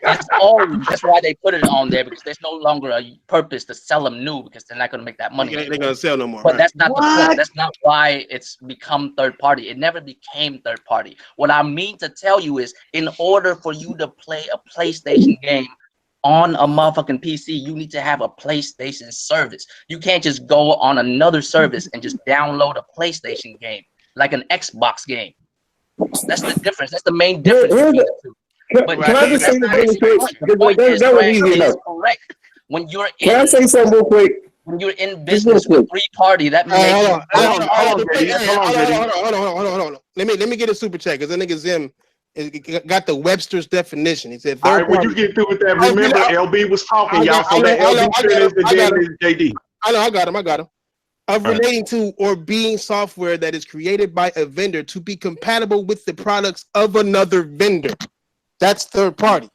it's old. That's why they put it on there, because there's no longer a purpose to sell them new, because they're not going to make that money. They're going to sell no more. But that's not the point. That's not why it's become third party. It never became third party. What I mean to tell you is, in order for you to play a PlayStation game on a motherfucking PC, you need to have a PlayStation service. You can't just go on another service and just download a PlayStation game like an Xbox game. That's the difference. That's the main difference between the two. But can I just say something really quick? That was easy enough. Correct. When you're can I say something real quick? When you're in business with three party, that makes hold on. Let me get a super chat, because the nigga Zim got the Webster's definition. He said, all right, when you get through with that, remember LB was talking, y'all, so let LB finish the JD. I got him. Of relating to or being software that is created by a vendor to be compatible with the products of another vendor. That's third party.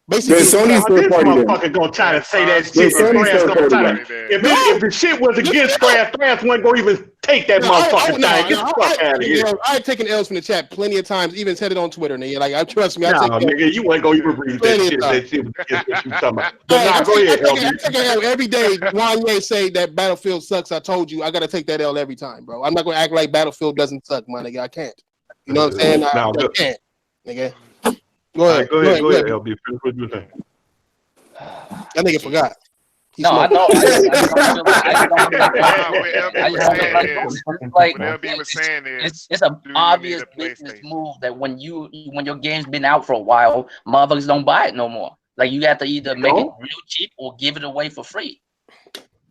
Basically, Sony's third party. This motherfucker gonna try to say that shit. If the shit was against Crash wasn't gonna even take that motherfucking thing. Get the fuck out of here. I've taken L's from the chat plenty of times, even said it on Twitter, nigga. Like, I trust me. Nigga, you wasn't gonna even read that shit. That shit was against what you talking about. But go ahead, I take an L every day. Wanye say that Battlefield sucks. I told you, I gotta take that L every time, bro. I'm not gonna act like Battlefield doesn't suck, my nigga. I can't. You know what I'm saying? I can't, nigga. Go ahead, LB. Finish what you were saying. That nigga forgot. No, I know. It's an obvious business move that when your game's been out for a while, motherfuckers don't buy it no more. Like, you have to either make it real cheap or give it away for free.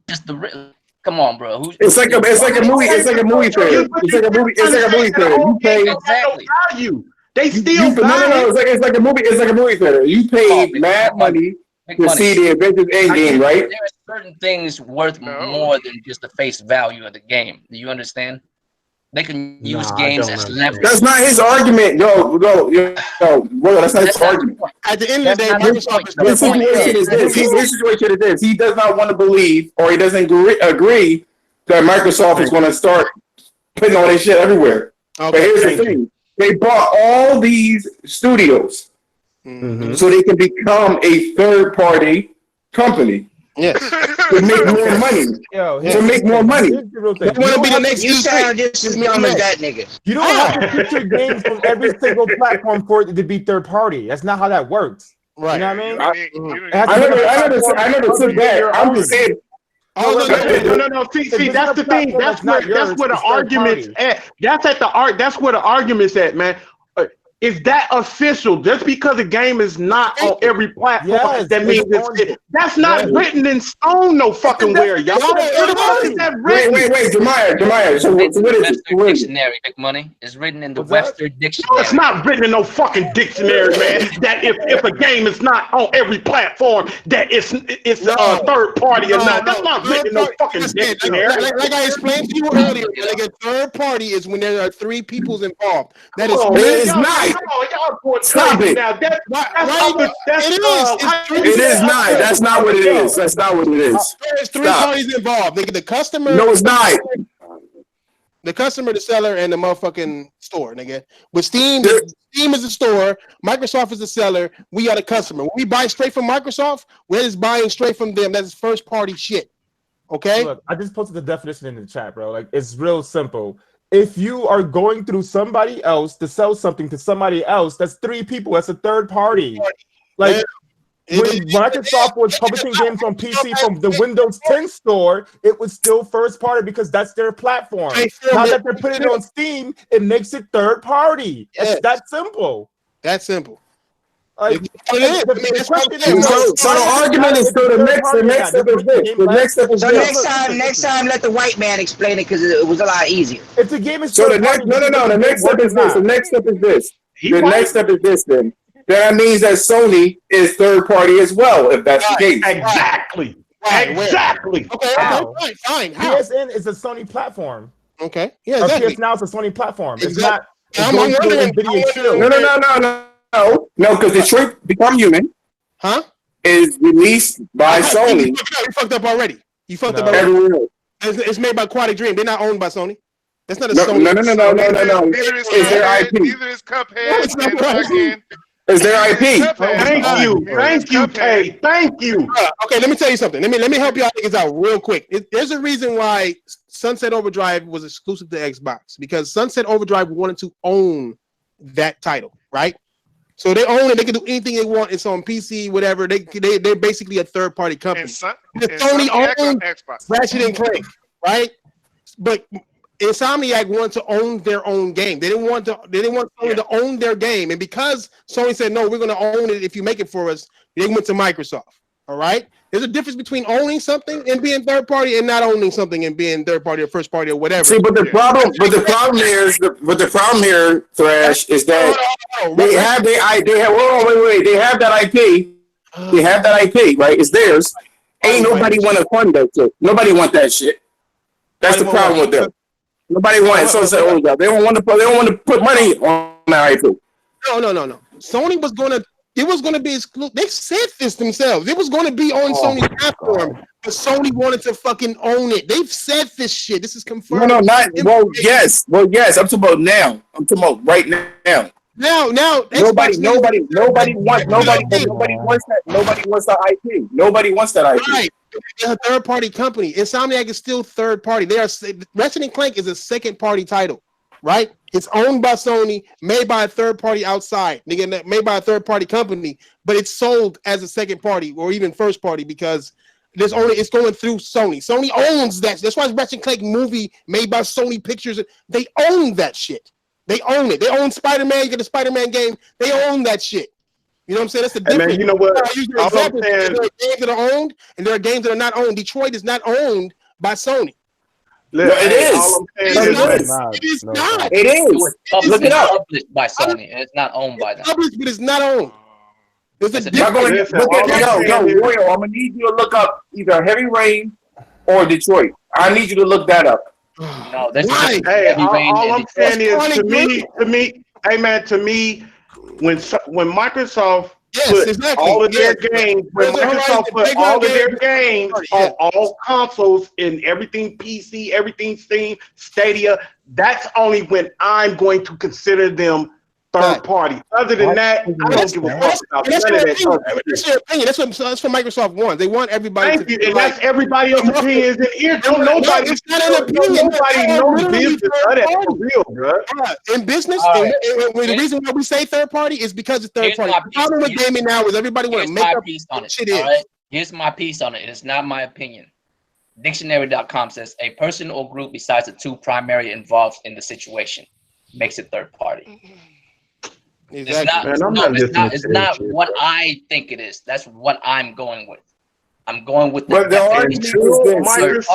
Just the real. Come on, bro. It's like a movie. It's like a movie trailer. It's like a movie trailer. You pay exactly. Value. They still no. It's like a movie. It's like a movie trailer. You paid mad money to see the Avengers Endgame, right? There are certain things worth more than just the face value of the game. Do you understand? They can use games as leverage. That's not his argument, yo. Bro, that's not his argument. At the end of the day, Microsoft his situation is this. His situation is this. He does not want to believe, or he doesn't agree that Microsoft is going to start putting all this shit everywhere. Okay, but here's the thing. They bought all these studios so they can become a third-party company. Yes. To make more money. To make more money. They want to be the next you sound just as dumb as that nigga. You don't have to put your games on every single platform for it to be third party. That's not how that works. Right. You know what I mean? I never took that. I'm just saying. No. See, that's the thing. That's where the argument's at. That's where the argument's at, man. Is that official? Just because a game is not on every platform, that means that's not written in stone, no fucking where, y'all. Wait, Jemiah. So what is it? Dictionary, Big Money, is written in the Webster Dictionary. No, it's not written in no fucking dictionary, man. That if a game is not on every platform, that it's third party or not. That's not written in no fucking dictionary. Like I explained to you earlier, like a third party is when there are three peoples involved. That is not. Stop it. Now, it is not. That's not what it is. That's not what it is. There's three parties involved. The customer. No, it's not. The customer, the seller, and the motherfucking store, nigga. With Steam is the store. Microsoft is the seller. We are the customer. When we buy straight from Microsoft, we're just buying straight from them. That's first party shit. Okay? Look, I just posted the definition in the chat, bro. Like, it's real simple. If you are going through somebody else to sell something to somebody else, that's three people. That's a third party. Like, when Microsoft was publishing games on PC from the Windows 10 store, it was still first party because that's their platform. Now that they're putting it on Steam, it makes it third party. It's that simple. That simple. Like, So the argument is so the next step is this. The next step is So this. next time, let the white man explain it because it was a lot easier. If the game is so the next the next step is this. The next step is this. The next step is this. Then that means that Sony is third party as well. If that's the case, exactly. Exactly. Okay, fine. How? PSN is a Sony platform. Okay. Yeah, exactly. PS Now is a Sony platform. It's Exactly. not. It's going through NVIDIA Shield. No, because Detroit Become Human, is released by Sony. You fucked up already. You fucked up already. It's made by Quantic Dream. They're not owned by Sony. That's not a Sony. No. It's their IP. Neither is Cuphead. It's their IP. Thank you, Kay. Thank you. Okay, let me tell you something. Let me help y'all niggas out real quick. There's a reason why Sunset Overdrive was exclusive to Xbox, because Sunset Overdrive wanted to own that title, right? So they own it. They can do anything they want. It's on PC, whatever. They're basically a third party company. Sony owns Ratchet and Clank, right? But Insomniac wanted to own their own game. They didn't want Sony to own their game, and because Sony said no, we're going to own it if you make it for us, they went to Microsoft. All right. There's a difference between owning something and being third party and not owning something and being third party or first party or whatever. See, but the problem here, Thrash, is that they have that IP. They have that IP, right? It's theirs. Ain't nobody want to fund that shit. Nobody want that shit. That's the problem with them. Nobody wants Sunset Overdrive. They don't want to put money on that IP. No. Sony was going to. It was going to be exclusive. They said this themselves. It was going to be on Sony's platform, but Sony wanted to fucking own it. They've said this shit. This is confirmed. No, not. Well, yes. I'm talking about now. I'm talking about right now. Now. Nobody wants that IP. Nobody wants that IP. Right. They're a third party company. Insomniac is still third party. Ratchet and Clank is a second party title, right? It's owned by Sony, made by a third party outside, made by a third party company, but it's sold as a second party or even first party because it's going through Sony. Sony owns that. That's why it's Ratchet and Clank movie made by Sony Pictures. They own that shit. They own it. They own Spider-Man. You get the Spider-Man game. They own that shit. You know what I'm saying? That's the difference. Man, you know what? There are games that are owned and there are games that are not owned. Detroit is not owned by Sony. No, it is. It is not. It is. Look it up. Published by Sony, and it's not owned by them. Published, but it's not owned. There's a difference. Royal, I'm gonna need you to look up either Heavy Rain or Detroit. I need you to look that up. No, that's all I'm saying is to me, when Microsoft put all of their games, on all consoles and everything PC, everything Steam, Stadia, that's only when I'm going to consider them third party. Other than that, I don't give a fuck about none of that. That's your opinion. That's what Microsoft wants. They want everybody. Thank you. And that's everybody else's opinions in here. Nobody. It's not an opinion. Nobody knows business. That's for real, bro. In business, the reason why we say third party is because it's third party. The problem with gaming now is everybody want to make up on it. Shit is. Here's my piece on it. It's not my opinion. Dictionary.com says a person or group besides the two primary involved in the situation makes it third party. Exactly. It's not what I think it is. That's what I'm going with. I'm going with the Microsoft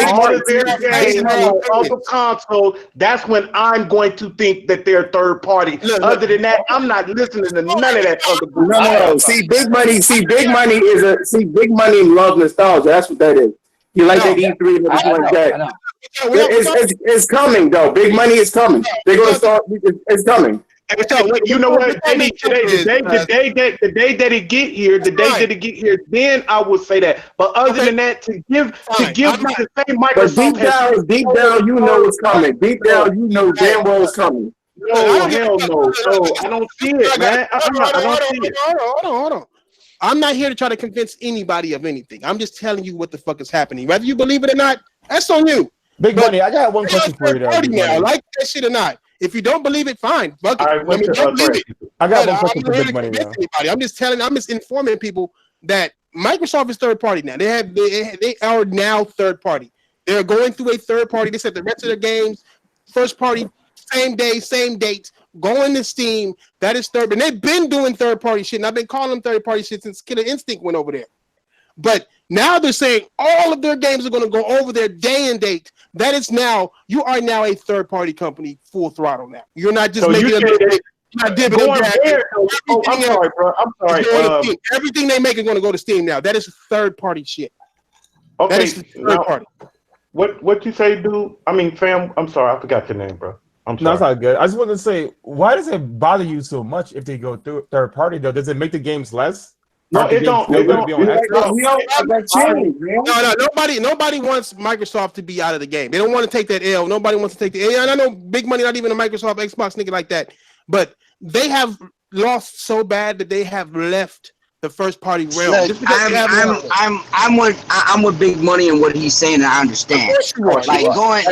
all of their games on other console. That's when I'm going to think that they're third party. Other than that, I'm not listening to none of that other. No. See, big money love nostalgia. That's what that is. You like that E3 and everything like that. It's coming though. Big money is coming. They're gonna start. It's coming. You know what? The day that it get here, then I would say that. But other than that, to give me the same Microsoft. But deep down, you know it's coming. Deep down, you know damn well it's coming. No, hell no. I don't see it, man. I don't see it. Hold on. I'm not here to try to convince anybody of anything. I'm just telling you what the fuck is happening. Whether you believe it or not, that's on you. Big money. I got one question for you, though. Like that shit or not. If you don't believe it, fine. Fuck it. I got one question for Big Money now. I'm just informing people that Microsoft is third party now. They are now third party. They're going through a third party. They said the rest of their games, first party, same day, same dates. Go into Steam. That is third. And they've been doing third party shit. And I've been calling them third party shit since Killer Instinct went over there. But now they're saying all of their games are going to go over there day and date. That is now, you are now a third party company full throttle now. You're not just making I'm sorry, bro. I'm sorry. Everything they make is going to go to Steam now. That is third party shit. Okay. That is third party. What you say, dude? I mean, fam, I'm sorry. I forgot your name, bro. I'm sorry. No, it's not good. I just want to say, why does it bother you so much if they go through third party, though? Does it make the games less? No, it don't. No, nobody wants Microsoft to be out of the game. They don't want to take that L. Nobody wants to take the L. And I know big money, not even a Microsoft Xbox nigga like that. But they have lost so bad that they have left the first party realm. Look, I'm with big money and what he's saying, and I understand. Like going.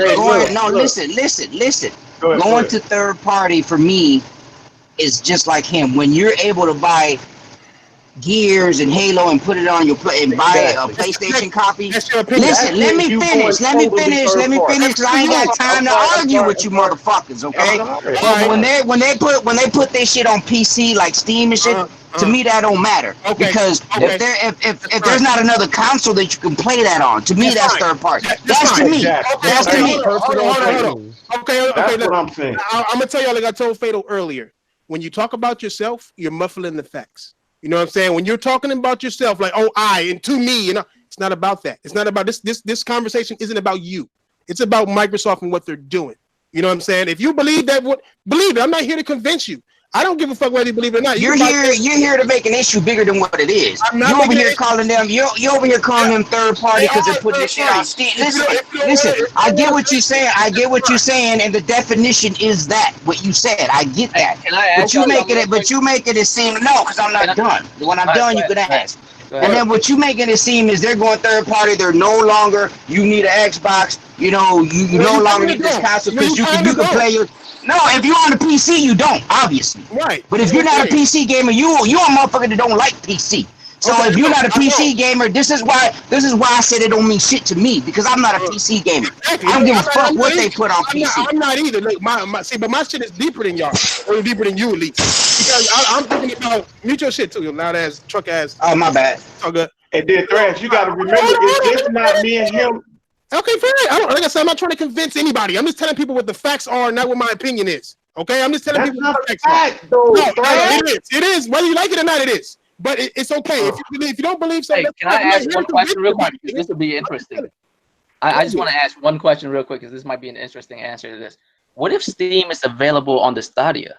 No, listen. Going to third party for me is just like him. When you're able to buy Gears and Halo and put it on your and buy a PlayStation copy. Listen, let me finish because I ain't got time to argue with you motherfuckers, okay? When they put their shit on PC like Steam and shit, to me that don't matter. Because if there's not another console that you can play that on, to me that's third party. That's to me. That's to me. Okay, that's what I'm saying. I'm gonna tell y'all like I told Fatal earlier. When you talk about yourself, you're muffling the facts. You know what I'm saying? When you're talking about yourself, like, oh, and to me, you know, it's not about that. It's not about this conversation isn't about you. It's about Microsoft and what they're doing. You know what I'm saying? If you believe that, believe it. I'm not here to convince you. I don't give a fuck whether you believe it or not. You're here to make an issue bigger than what it is. You over here calling them third party because they put this shit on Steam. Listen. I get what you're saying. And the definition is that what you said. I get that. But you making it seem because I'm not done. When I'm done, you can ask. And then what you making it seem is they're going third party. They're no longer. You need an Xbox. You know you no longer need this console because you can play your. No, if you're on the PC, you don't, obviously. Right. But if you're not a PC gamer, you a motherfucker that don't like PC. So if you're not a PC gamer, this is why I said it don't mean shit to me because I'm not a PC gamer. I don't give a fuck what they put on PC. I'm not either. Look, but my shit is deeper than y'all, or deeper than you at least. Because I'm thinking about mute your shit too, you loud ass truck ass. Oh my bad. So good. And then Thrash, you got to remember, it's just not me and him. Okay, fair. Like I said, I'm not trying to convince anybody. I'm just telling people what the facts are, not what my opinion is. Okay, I'm just telling people what the facts are. It is. Whether you like it or not, it is. But it's okay. If you don't believe so, can I ask one question real quick? This will be interesting. I just want to ask one question real quick because this might be an interesting answer to this. What if Steam is available on the Stadia?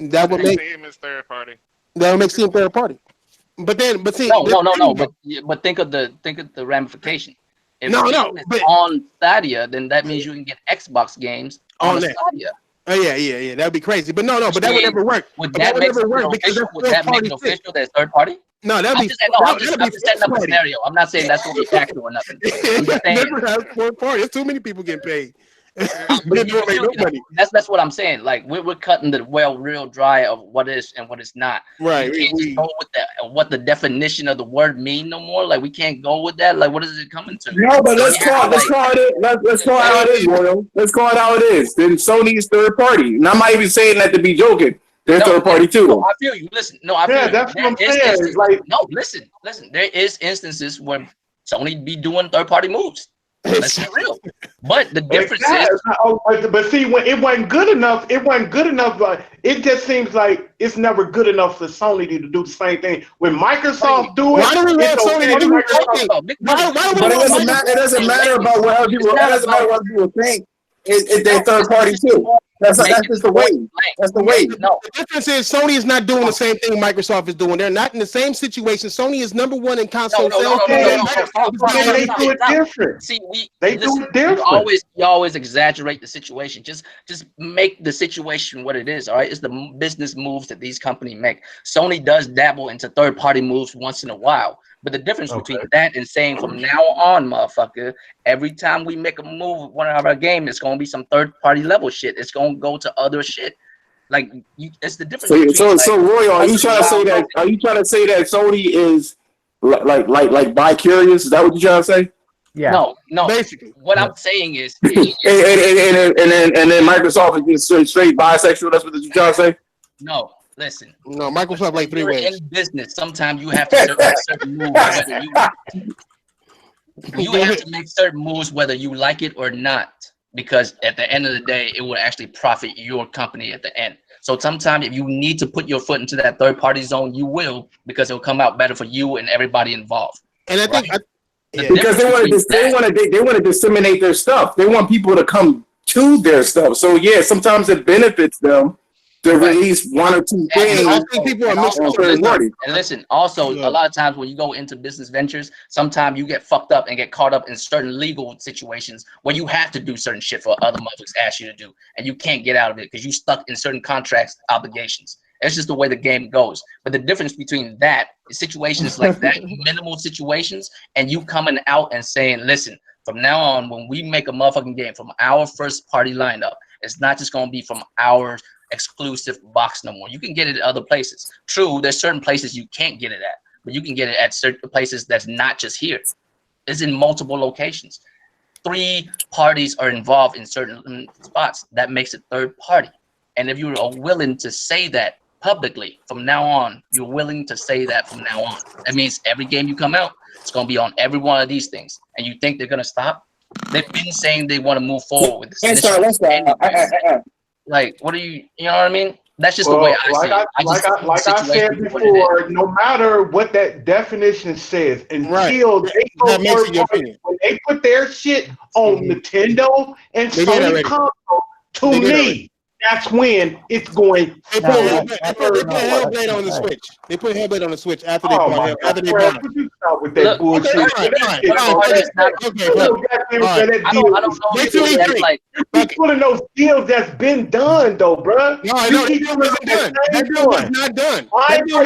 That would make Steam is third party. That would make Steam third party. But see, no. But think of the ramification. If Steam is on Stadia, then that means you can get Xbox games on Stadia. Oh yeah. That'd be crazy. But no, but that would never work. Would that make it official that's third party? No, I'm just setting up a scenario. I'm not saying that's gonna be factual or nothing. I'm just saying, never have third party. There's too many people getting paid. That's what I'm saying. Like we're cutting the well real dry of what is and what is not. Right. We can't just go with what the definition of the word mean no more. Like we can't go with that. Like what is it coming to? No, but let's call it how it is, Royal. Let's call it how it is. Then Sony's third party. And I'm not even saying that to be joking. They're third party too. No, I feel you. Listen, I feel that's what I'm saying. Like, listen. There is instances where Sony be doing third party moves. Let's be real. But the difference is, but see, when it wasn't good enough, Like, it just seems like it's never good enough for Sony to do the same thing. When Microsoft do it, why do we want Sony to do it? But it doesn't matter about what other people. It doesn't matter what people think. It's their third party too. That's just the way. That's the way. No. The difference is Sony is not doing the same thing Microsoft is doing. They're not in the same situation. Sony is number one in console sales. They do it different. See, they do it different. You always exaggerate the situation. Just make the situation what it is. All right, it's the business moves that these companies make. Sony does dabble into third party moves once in a while. But the difference between that and saying from now on, motherfucker, every time we make a move with one of our game, it's gonna be some third-party level shit. It's gonna go to other shit. Like it's the difference. So Roy, are you trying to say that? Are you trying to say that Sony is like vicarious? Is that what you trying to say? No, basically. What I'm saying is, and then Microsoft is just straight bisexual. That's what you're trying to say. no. Listen. No, Microsoft like three ways. In business, sometimes you have to make certain moves, whether you have to make certain moves whether you like it or not, because at the end of the day, it will actually profit your company at the end. So sometimes if you need to put your foot into that third party zone, you will, because it'll come out better for you and everybody involved. And I think because they want to disseminate their stuff. They want people to come to their stuff. So yeah, sometimes it benefits them to release one or two things. I think people are missing and listen, also a lot of times when you go into business ventures, sometimes you get fucked up and get caught up in certain legal situations where you have to do certain shit for other motherfuckers ask you to do, and you can't get out of it because you stuck in certain contracts obligations. It's just the way the game goes. But the difference between that situations like that, minimal situations, and you coming out and saying, listen, from now on, when we make a motherfucking game from our first party lineup, it's not just going to be from our exclusive box no more. You can get it at other places. True, there's certain places you can't get it at, but you can get it at certain places that's not just here. It's in multiple locations. 3 parties are involved in certain spots. That makes it third party. And if you are willing to say that publicly from now on, you're willing to say that from now on. That means every game you come out, it's going to be on every one of these things. And you think they're going to stop? They've been saying they want to move forward with this. Like, what do you know what I mean? That's just the way I see it. I said before, no matter what that definition says, until they go when they put their shit on Nintendo and Sony console, to me, that's when it's going. They put Hellblade on the Switch. They put Hellblade on the Switch after they bought it. After they bought it. You stop with that bullshit. You're pulling those deals that's been done, though, bro. No, I know. That deal was not done.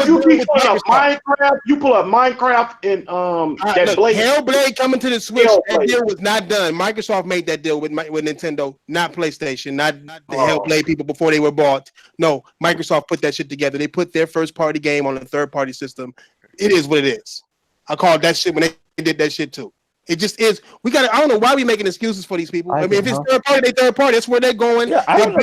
You keep pulling up Minecraft. You pull up Minecraft and that Blade. Hellblade coming to the Switch. That deal was not done. Microsoft made that deal with Nintendo, not PlayStation, not the Hellblade people before they were bought. No, Microsoft put that shit together. They put their first party game on a third party system. It is what it is. I called that shit when they did that shit too. It just is. We got. I don't know why we making excuses for these people. I mean, if it's third party, they third party. That's where they're going. Yeah, I don't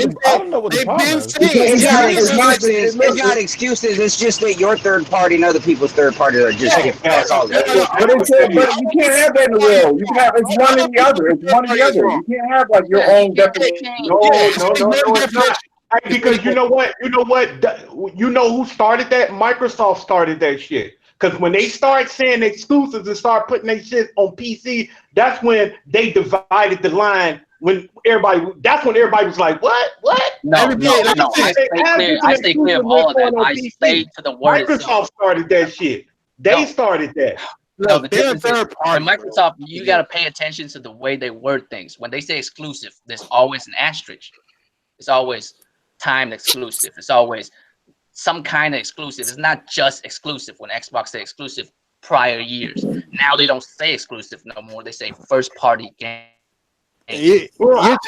know what the problem is. It's not excuses. It's just that your third party and other people's third party are just different. That's all. But you can't have that in the world. You can have it's one or the other. It's one or the other. You can't have like your own definition. No, it's not. Because you know what? You know who started that? Microsoft started that shit. Because when they start saying exclusives and start putting their shit on PC, that's when they divided the line. That's when everybody was like, "What? No. I stay clear of all of that. I stay to the word. Microsoft started that shit. They started that. No, the difference is, in Microsoft, you got to pay attention to the way they word things. When they say exclusive, there's always an asterisk. It's always time exclusive. It's always some kind of exclusive. It's not just exclusive. When Xbox say exclusive prior years, now they don't say exclusive no more. They say first party game. Not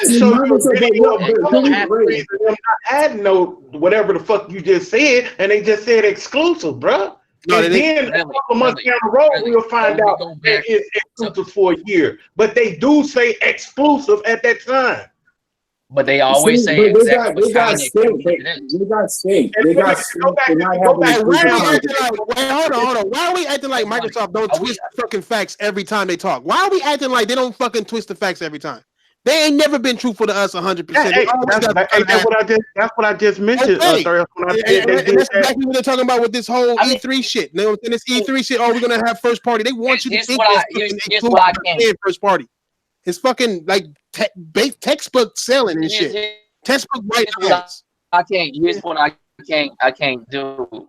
adding no whatever the fuck you just said, and they just said exclusive, bro. And then a couple months down the road, we'll find out it is exclusive for a year. But they do say exclusive at that time. But they always say exactly what kind of exclusive it is. They got stink. Hold on. Why are we acting like Microsoft don't twist fucking facts every time they talk? Why are we acting like they don't fucking twist the facts every time? They ain't never been truthful to us 100%. That's what I just mentioned. That's exactly what they're talking about with this whole E3 shit. You know what I'm saying? This E3 shit, we're going to have first party. They want you to think it's first party. It's fucking like textbook selling and shit. Textbook right Here's what I can't do.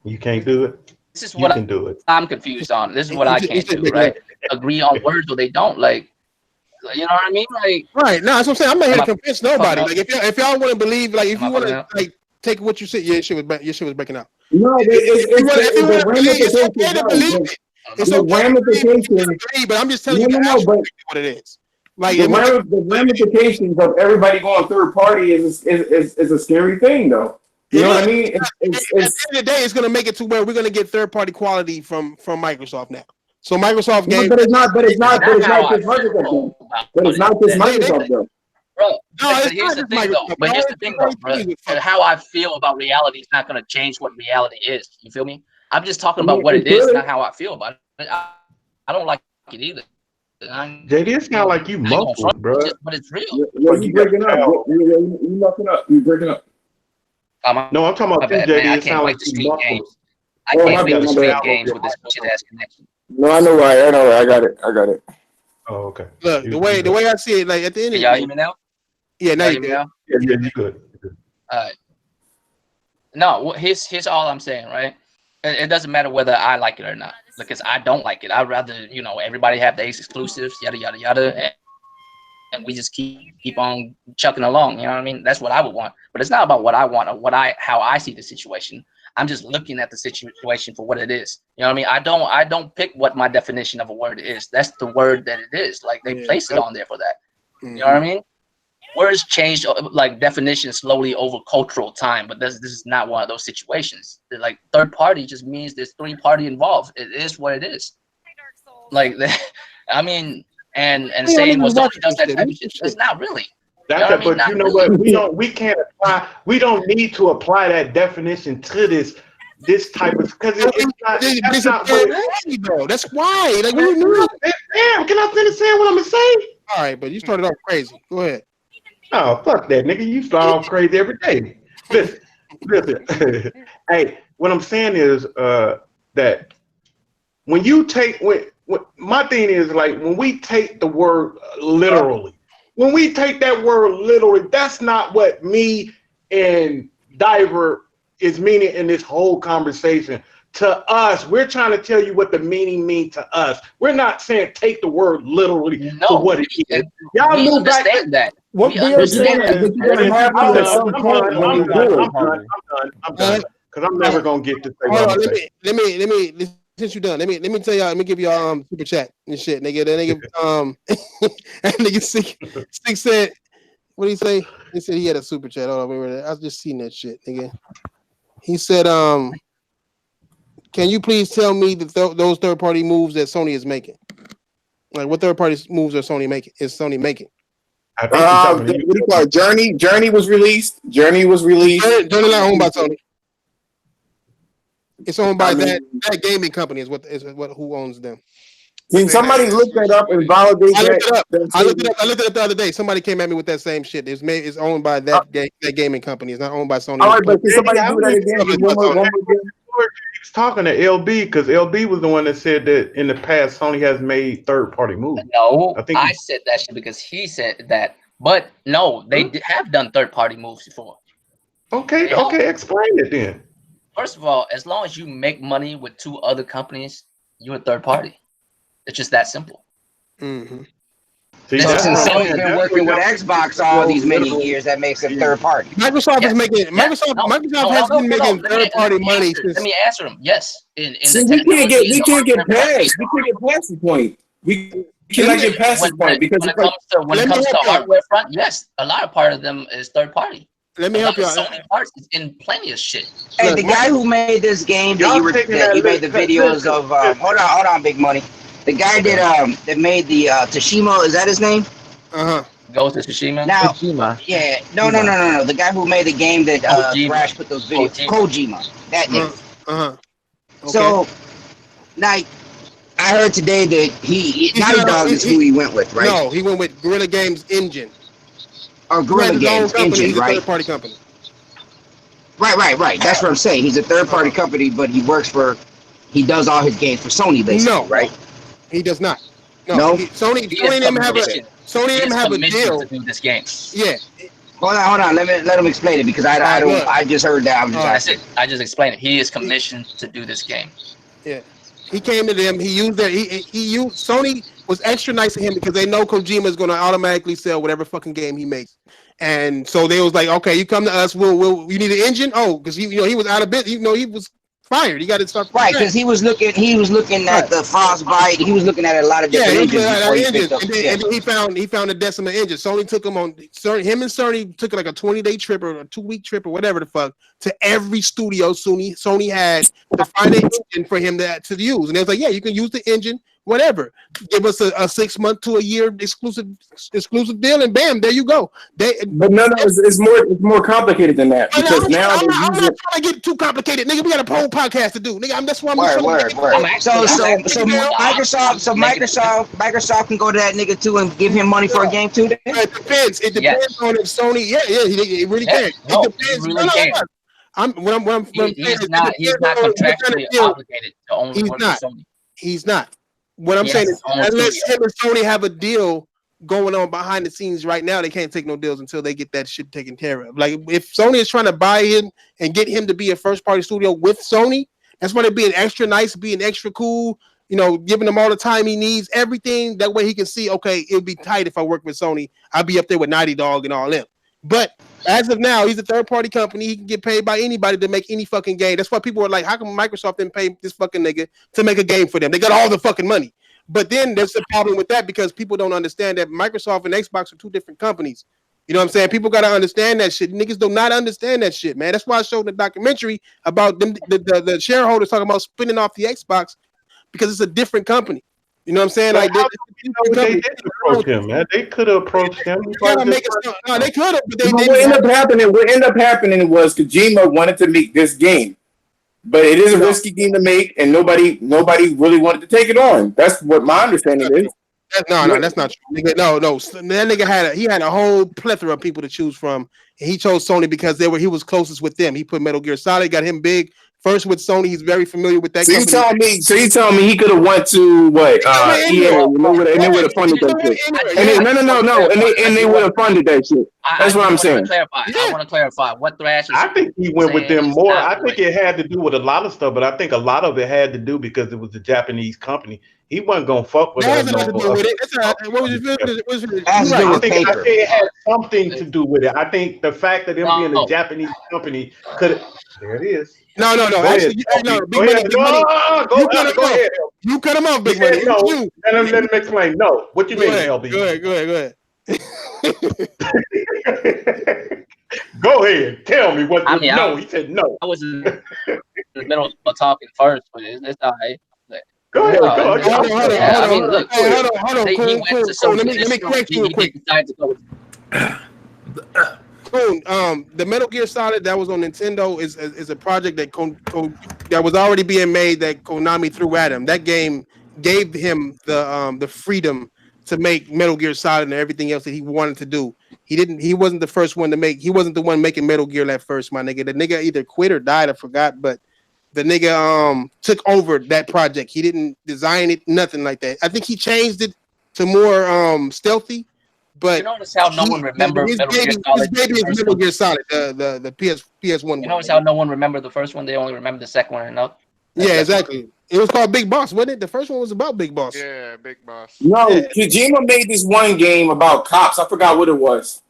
You can't do it. This is what I'm confused on. This is what I can't do, right? Agree on words or they don't. Like, you know what I mean? Like, right. No, that's what I'm saying. I'm not here to convince nobody. Like, if y'all want to believe, like, if you want to like take what you said, your shit was breaking out. No, it's okay to believe it. It's okay, but I'm just telling you what it is. Like the ramifications of everybody going third party is a scary thing, though. You know what I mean? At the end of the day, it's going to make it to where we're going to get third party quality from Microsoft now. So Microsoft gave. But it's not just Microsoft though. But it's not just Microsoft though. Bro, No, but here's the thing though. But here's the thing though, bro. And how I feel about reality is not going to change what reality is. You feel me? I'm just talking about what it is, not how I feel about it. I don't like it either. JD, it sound like you muffled, bro. But it's real. You breaking up. You muffling up. You breaking up. No, I'm talking about you, JD. I It sound like you muffled. I can't wait to stream games with this shit ass connection. No, I know why. I got it. Oh, okay. Look, the way I see it, like at the end of y'all hear me now? Yeah, now you do. Yeah, you good. All right. No, here's all I'm saying, right? It doesn't matter whether I like it or not, because I don't like it. I'd rather, everybody have the exclusives, yada yada yada, and we just keep on chucking along. You know what I mean? That's what I would want. But it's not about what I want or how I see the situation. I'm just looking at the situation for what it is. You know what I mean? I don't pick what my definition of a word is. That's the word that it is. Like they place it on there for that. You know what I mean? Words change like definitions slowly over cultural time, but this is not one of those situations. Like third party just means there's three party involved. It is what it is. Like I mean, and saying well Sony does that type of shit, it's not really. But you know what? We can't apply. We don't need to apply that definition to this type of because it's not bro. That's why. Like, what do you mean? Damn, can I finish saying what I'm gonna say? All right, but you started off crazy. Go ahead. Oh, fuck that, nigga. You start off crazy every day. Listen. Hey, what I'm saying is that when you take my thing is like when we take the word literally. When we take that word literally, that's not what me and Diver is meaning in this whole conversation. To us, we're trying to tell you what the meaning means to us. We're not saying take the word literally for what it is. Y'all we move back to that. What we understand is I'm done because I'm never gonna get to say Hold what on, I'm saying. let me since you're done, let me tell y'all, let me give y'all super chat and shit, nigga. That nigga that nigga Six said, what did he say? He said he had a super chat. Hold on, wait, I was just seeing that shit, nigga. He said, can you please tell me those third party moves that Sony is making? Like what third party moves are Sony making? What do you call it? Journey was released. Journey not owned by Sony. It's owned by that gaming company. Is what who owns them? Can somebody look that up and validate that? I looked it up the other day. Somebody came at me with that same shit. It's owned by that gaming company. It's not owned by Sony. All right, but can somebody do that again? He's talking to LB because LB was the one that said that in the past Sony has made third-party moves. No, I said that shit because he said that. But no, they have done third-party moves before. Okay, explain it then. First of all, as long as you make money with two other companies, you're a third party. It's just that simple. Mm-hmm. Since Sony's been working with Xbox all these many years, that makes it third party. Microsoft is making Microsoft has been making third party money. Let me answer him. Yes. We can't get past the point. We cannot get past this point because when it comes to hardware front, yes, a lot of part of them is third party. Let me help you out. Sony parts is in plenty of shit. Hey, the guy who made this game that you made the videos of, hold on, Big Money. The guy that made the Tsushima, is that his name? Ghost of Tsushima. Now, Kojima. yeah, no. The guy who made the game that Thrash put those videos. Kojima. That nigga. Okay. So, like, I heard today that Naughty Dog is who he went with, right? No, he went with Guerrilla Games Engine. Or Guerrilla Games Engine, he's right? A third-party company. Right. That's what I'm saying. He's a third-party company, but he does all his games for Sony, basically, right? He does not. No. Sony and him have a deal to do this game. Yeah. Hold on. Let him explain it because I just heard that. That's it. I just explained it. He is commissioned to do this game. Yeah. He came to them. He used that. He used Sony was extra nice to him because they know Kojima is going to automatically sell whatever fucking game he makes. And so they was like, okay, you come to us. You need an engine? Oh, because he was out of business. He was fired. You got to start. Right, because he was looking at the Frostbite. He was looking at a lot of different engines before he picked up. And then he found a Decima engine. Sony took him on. Him and Sony took like a 20-day trip or a 2-week trip or whatever the fuck to every studio Sony had to find an engine for him to use. And they was like, yeah, you can use the engine. whatever. Give us a 6 month to a year exclusive deal, and bam, there you go. But no, it's more complicated than that because now I'm not trying to get too complicated, nigga. We got a whole podcast to do, nigga. That's why I'm word. So Microsoft can go to that nigga too and give him money for a game too. Then? It depends. It depends on if Sony. Yeah, it really can. No, it depends. He really can. He's not contractually obligated to only work with Sony. He's not. What I'm saying is, unless him and Sony have a deal going on behind the scenes right now, they can't take no deals until they get that shit taken care of. Like if Sony is trying to buy him and get him to be a first party studio with Sony, that's why they're being extra nice, being extra cool, giving him all the time he needs, everything. That way he can see, okay, it'd be tight if I work with Sony. I'll be up there with Naughty Dog and all them. But as of now, he's a third party company. He can get paid by anybody to make any fucking game. That's why people are like, how come Microsoft didn't pay this fucking nigga to make a game for them? They got all the fucking money. But then there's a problem with that because people don't understand that Microsoft and Xbox are two different companies. You know what I'm saying? People got to understand that shit. Niggas do not understand that shit, man. That's why I showed the documentary about them, the shareholders talking about spinning off the Xbox because it's a different company. You know what I'm saying? Like they did approach him, man. They could have approached him. They could have, but what ended up happening was Kojima wanted to make this game, but it is a risky game to make, and nobody really wanted to take it on. That's what my understanding is. No, that's not true. No. That nigga had a whole plethora of people to choose from, and he chose Sony because he was closest with them. He put Metal Gear Solid, got him big. First with Sony, he's very familiar with that. So you telling me he could have went to what? EA, and they would have funded that shit. And they would have funded that shit. That's what I'm saying. I want to clarify what Thrash is. I think he went with them more. I think it had to do with a lot of stuff, but I think a lot of it had to do because it was a Japanese company. He wasn't gonna fuck with us. I think it had something to do with it. I think the fact that them being a Japanese company could. There it is. No. Actually, Big Money. You cut him off, Big Money. No, let him explain. No, what you mean, LB? Go ahead. Go ahead. Tell me what. No, he said no. I was in the middle of talking first, but it's all right. Go ahead. Hold on. Let me correct you real quick. The Metal Gear Solid that was on Nintendo is a project that that was already being made that Konami threw at him. That game gave him the freedom to make Metal Gear Solid and everything else that he wanted to do. He wasn't the first one to make. He wasn't the one making Metal Gear at first, my nigga. The nigga either quit or died. I forgot, but the nigga took over that project. He didn't design it, nothing like that. I think he changed it to more stealthy. But you notice how no one remembers Metal Gear Solid. His baby is Metal Gear Solid, the PS1. You notice how no one remembered the first one? They only remember the second one. No. Yeah, exactly. It was called Big Boss, wasn't it? The first one was about Big Boss. Yeah, Big Boss. No, Kojima made this one game about cops. I forgot what it was.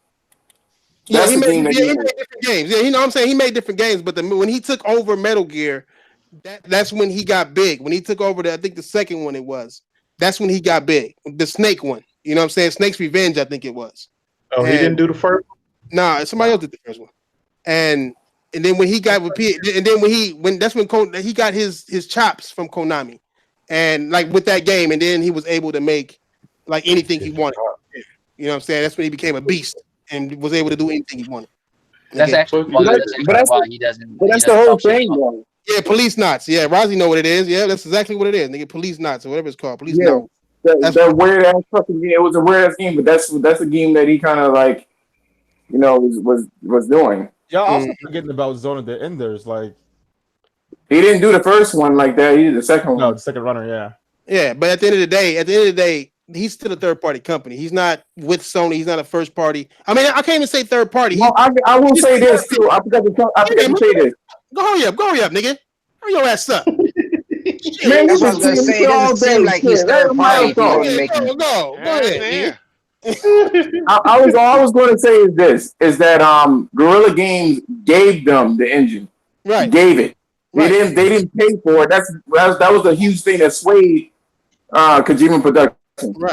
He made different games. Yeah, you know what I'm saying? He made different games, but when he took over Metal Gear, that's when he got big. When he took over I think the second one it was. That's when he got big. The Snake one. You know what I'm saying? Snake's Revenge, I think it was. Oh, he didn't do the first one? Nah, somebody else did the first one. And then when he got that's when he got his chops from Konami. And like with that game, and then he was able to make like anything he wanted. You know what I'm saying? That's when he became a beast and was able to do anything he wanted. That's actually why he doesn't. But that's the whole thing, though. Yeah, police knots. Yeah, Rozzy know what it is. Yeah, that's exactly what it is. Nigga, police knots or whatever it's called. Police knots. That weird ass fucking game. It was a weird ass game, but that's a game that he kind of like, was doing. Y'all also forgetting about Zone of the Enders. Like, he didn't do the first one like that. He did the second one. No, the second runner. Yeah. Yeah, but at the end of the day, he's still a third party company. He's not with Sony. He's not a first party. I mean, I can't even say third party. Well, I will say this too. I forgot to say this. Go hurry up, nigga. Hurry your ass up. Man, that's what I was gonna say. It doesn't seem like he's third party. Go ahead. I was going to say is that Guerrilla Games gave them the engine. Right. Gave it. They didn't pay for it. That was a huge thing that swayed Kojima Productions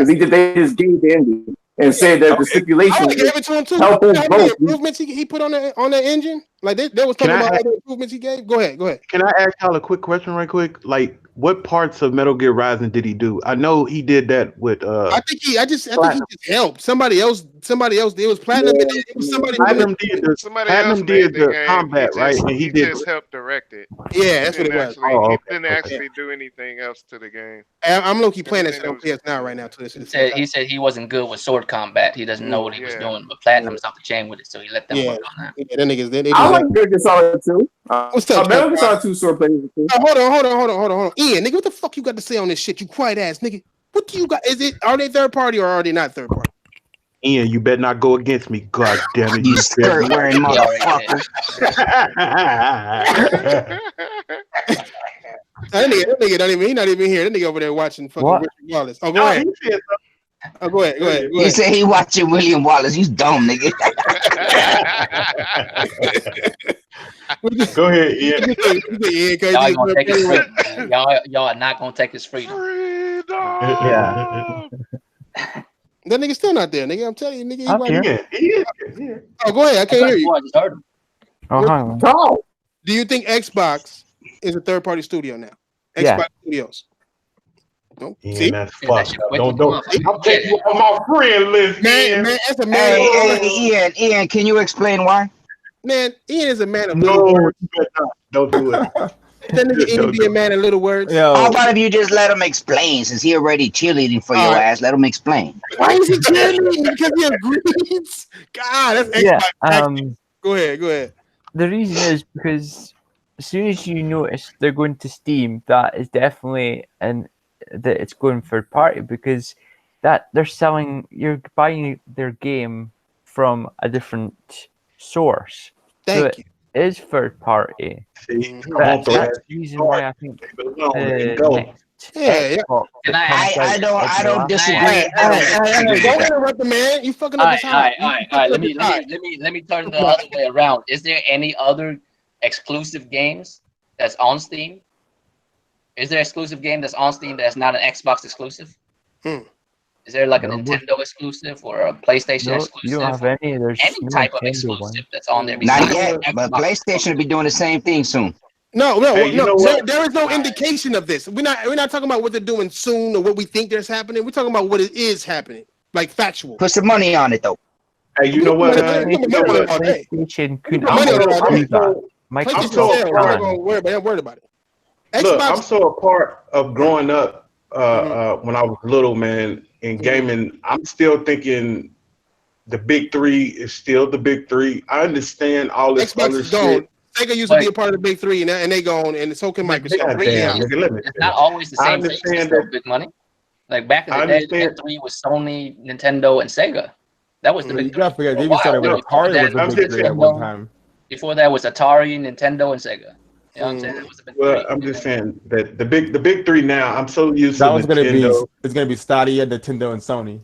because they just gave the engine and said that the stipulation gave it to him too. Help both. Improvements he put on the engine. Like they was talking about other improvements he gave. Go ahead. Can I ask y'all a quick question right quick? Like, what parts of Metal Gear Rising did he do? I know he did that with I think he just helped. Somebody else it was Platinum and it was somebody Platinum did the combat, right? And he just helped direct it. Yeah, that's what it was. He didn't actually do anything else to the game. I'm low-key playing that shit on PS now right now. He said he wasn't good with sword combat. He doesn't know what he was doing, but Platinum's off the chain with it, so he let them work on that. Yeah, them niggas, they I like Metal Gear Solid 2. What's up, Metal Gear Solid 2 sword players too. Hold on. Ian, nigga, what the fuck you got to say on this shit? You quiet ass nigga. What do you got? Are they third party or are they not third party? Ian, you better not go against me. God damn it. You skirt wearing motherfucker. That nigga not even here. That nigga over there watching fucking Richard Wallace. Oh, go ahead. Go ahead. He said he watching William Wallace. You dumb nigga. Go ahead, Ian. Y'all are not gonna take his freedom. Yeah. That nigga still not there, nigga. I'm telling you, nigga. He is. Oh, go ahead. I can't hear you. Oh, hi. Do you think Xbox is a third-party studio now? Yeah. Xbox Studios. No. Ian, See? that's fuck. Don't. I'm taking you on my friend list, man. That's a man. Hey, Ian, can you explain why? Man, Ian is a man of little words. Don't do it. That nigga Ian be a man of little words. How about if you just let him explain, since he already cheerleading for your ass? Let him explain. Why is he cheerleading? Because he agrees. God, that's Xbox. Go ahead. The reason is because as soon as you notice they're going to Steam, that is definitely that it's going third party, because that you're buying their game from a different source. Thank you. It is third party. That's the reason why I think I don't disagree. Don't interrupt the man. You fucking up his house. All right. Let me turn the other way around. Is there any other exclusive games that's on Steam? Is there an exclusive game that's on Steam that's not an Xbox exclusive? Is there like a Nintendo exclusive or a PlayStation exclusive? You don't have any. There's any type of exclusive that's on there. Not yet, but PlayStation will be doing the same thing soon. No. There is no indication of this. We're not talking about what they're doing soon or what we think there's happening. We're talking about what it is happening, like factual. Put some money on it though. Hey, you know what? PlayStation couldn't. I'm so worried about it. Look, I'm so a part of growing up when I was little, man, in gaming. I'm still thinking the big three is still the big three. I understand all this Xbox other is gone. shit. Sega used to be a part of the big three, and they gone, and so can Microsoft. It's not always the same thing. It's big money. Like back in the day, the big three was Sony, Nintendo, and Sega. That was the big three. You gotta forget, they even started with Atari was a big three at one time. Before that was Atari, Nintendo, and Sega. You know what I'm saying? That was the big three. I'm just saying that the big three now. I'm so used that to was Nintendo. It's gonna be Stadia, Nintendo, and Sony.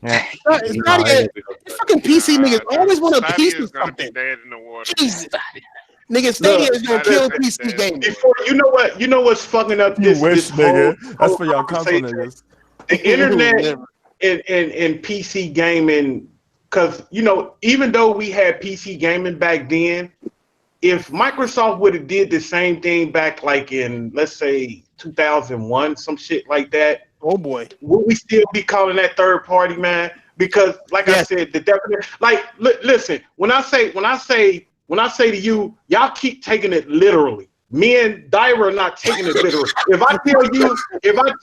Yeah. It's not fucking PC niggas always want a piece of something. Jesus. Nigga, Stadia is gonna kill PC gaming. Before you know what's fucking up this nigga. That's for y'all console niggas. The internet and PC gaming, because even though we had PC gaming back then, if Microsoft would have did the same thing back like in, let's say, 2001, some shit like that, oh boy, would we still be calling that third party, man? Because like I said, the definition, like listen, when I say to you, y'all keep taking it literally. Me and Dyra are not taking it literally. If I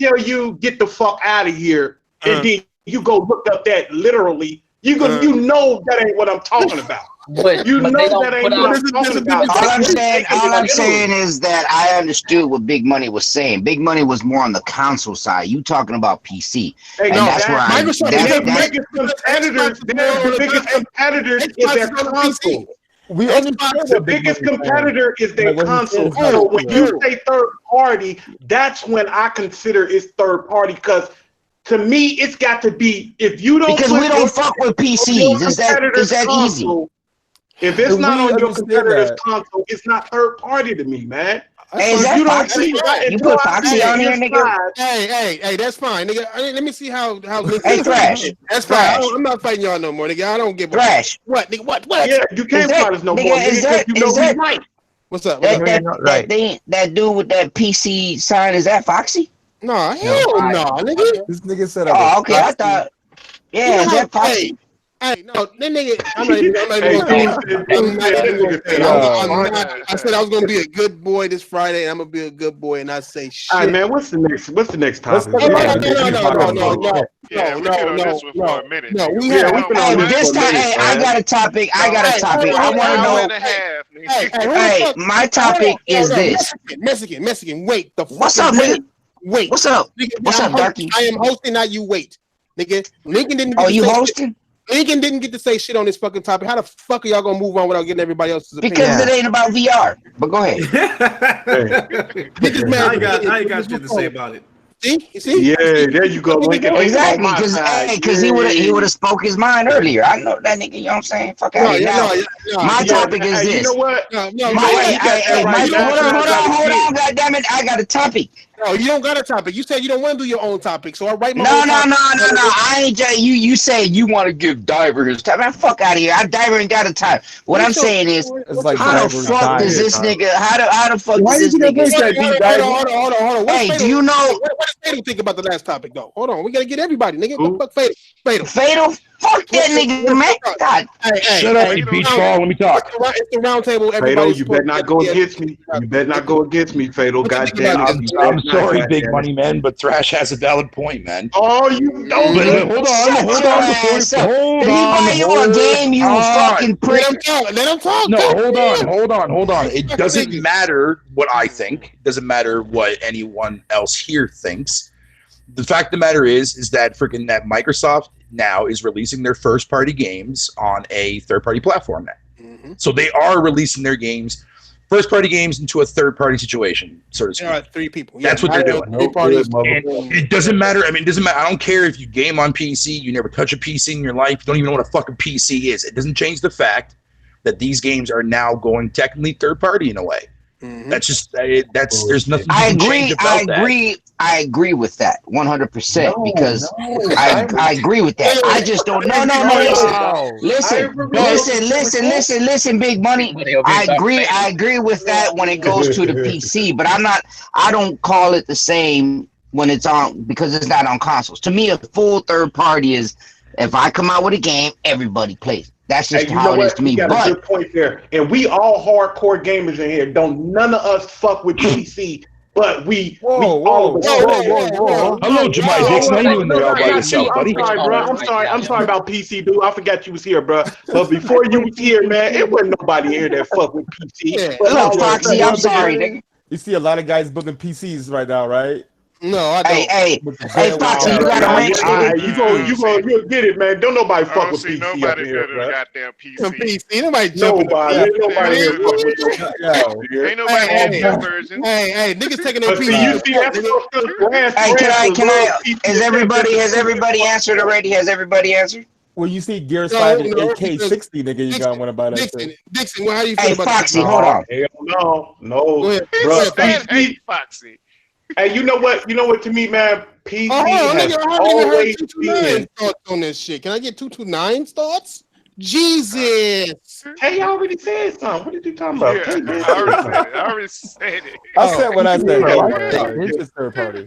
tell you get the fuck out of here, and then you go look up that literally, you know that ain't what I'm talking about. But that ain't what I'm talking about. All I'm saying is that I understood what Big Money was saying. Big Money was more on the console side. You talking about PC. Hey, and that's where the biggest competitor is their console. The biggest competitor is their console. So when you say third party, that's when I consider it's third party, because to me it's got to be, if you don't, because we don't fuck with PCs. Is that easy? If it's not on your competitor's console, it's not third party to me, man. Hey, is that Foxy? You put Foxy on here, nigga? Hey, that's fine, nigga. Let me see how Hey, Thrash. That's fine. I'm not fighting y'all no more, nigga. I don't give a Thrash. What, nigga? What? Yeah, you can't fight us no more, nigga, because you know we right. What's up? That dude with that PC sign, is that Foxy? No, hell no, nigga. This nigga said. Oh, okay. I thought. Yeah, is that Foxy? Hey, no, that nigga. I'm not even I said I was gonna be a good boy this Friday, and I'm gonna be a good boy, and I say shit. All right, man. What's the next topic? No. Yeah, we been on this one for a minute. No, we Hey, this time, hey, I got a topic. I want to know. Hey, my topic is this. Mexican. Wait, what's up, nigga? Wait. What's up? What's up, Darky? I am hosting, not you. Wait, nigga. Lincoln didn't. Oh, you hosting? Lincoln didn't get to say shit on this fucking topic. How the fuck are y'all gonna move on without getting everybody else's opinion? Because it ain't about VR. But go ahead. I ain't got shit to say about it. See? Yeah, there you go, Lincoln. Exactly, because he would have spoke his mind earlier. I know that nigga. You know what I'm saying? Fuck out of here. My topic is this. You know what? Hold on, goddammit! I got a topic. No, you don't got a topic. You said you don't want to do your own topic, so I write my own topic. No. I ain't just you say you want to give Diver his time. Man, fuck out of here. Diver ain't got a time. What I'm saying is, how the fuck does this nigga? How the fuck does this nigga? Hold on. Hey, do you know? What does Fatal think about the last topic, though? Hold on, we gotta get everybody, nigga. Fuck Fatal. Fuck that nigga, man. God. Shut up, you beach ball. Let me talk. It's the round table. Fatal, you better not go against me. You better not go against me, Fatal. Goddamn. I'm sorry, big money man, but Thrash has a valid point, man. Oh, you don't. Hold on. Did he buy you a game, you fucking prick? Let him talk. No, hold on. It doesn't matter what I think. It doesn't matter what anyone else here thinks. The fact of the matter is that that Microsoft now is releasing their first party games on a third party platform now. Mm-hmm. So they are releasing their games, first party games, into a third party situation, so to speak. There are 3 people. That's what they're doing. And it doesn't matter. I mean, it doesn't matter. I don't care if you game on PC, you never touch a PC in your life, you don't even know what a fucking PC is. It doesn't change the fact that these games are now going technically third party in a way. Mm-hmm. That's just there's nothing. I agree with that 100% because I agree with that. I just don't. No. Listen, big money. I agree with that when it goes to the PC, but I don't call it the same when it's on because it's not on consoles. To me, a full third party is if I come out with a game, everybody plays. That's just how it is to me. You got a good point there. And we all hardcore gamers in here. Don't none of us fuck with PC, but we. Whoa. Hello, Jemai Dixon. How you doing there all by yourself, buddy? I'm sorry, bro. I'm sorry about PC, dude. I forgot you was here, bro. But before you was here, man, it wasn't nobody here that fuck with PC. Hello, Foxy. I'm sorry, nigga. You see a lot of guys building PCs right now, right? No, I don't. Hey, Foxy, you got a wrench? You'll get it, man. Don't nobody fuck with PC. Nobody building a goddamn PC. Nobody jumping. Ain't nobody on that version. Hey, niggas taking their PC. You see that? Hey, can I? Has everybody answered already? Has everybody answered? When you see Gears 5 and AK60, nigga, you gotta want to buy that shit. Dixon, how do you feel about Foxy, hold on. Hell no, bro. Foxy. Hey, you know what? To me, man, PC has always been thoughts on this shit. Can I get 229's thoughts? Jesus. Hey, I already said something. What did you talking about? Yeah, I already said it. I said what I said. It's just third party.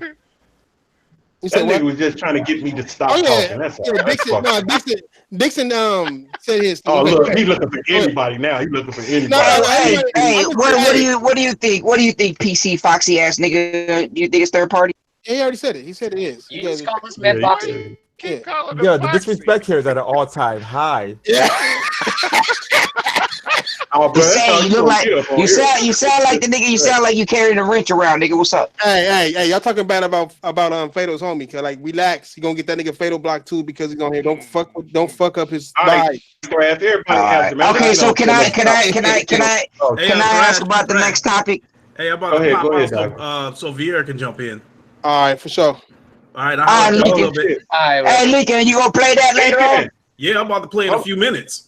That nigga was just trying to get me to stop talking. That's all. Dixon said his. Oh, look, he's looking for anybody now. He's looking for anybody. Hey, what do you think? What do you think, PC Foxy ass nigga? Do you think it's third party? Yeah, he already said it. He said it is. You just call this man Foxy. Yeah, the disrespect here is at an all-time high. Yeah. Oh, bro, you sound like the nigga. You sound like you carrying a wrench around, nigga. What's up? Hey, y'all talking bad about Fatal's homie? Cause like, relax. You gonna get that nigga Fatal blocked too because he's gonna don't fuck up his vibe. Okay, so can I ask about the next topic? Hey, I'm about to pop out so Vieira can jump in. All right, for sure. All right, I'll a little bit. Hey, Lincoln, you gonna play that later on? Yeah, I'm about to play in a few minutes.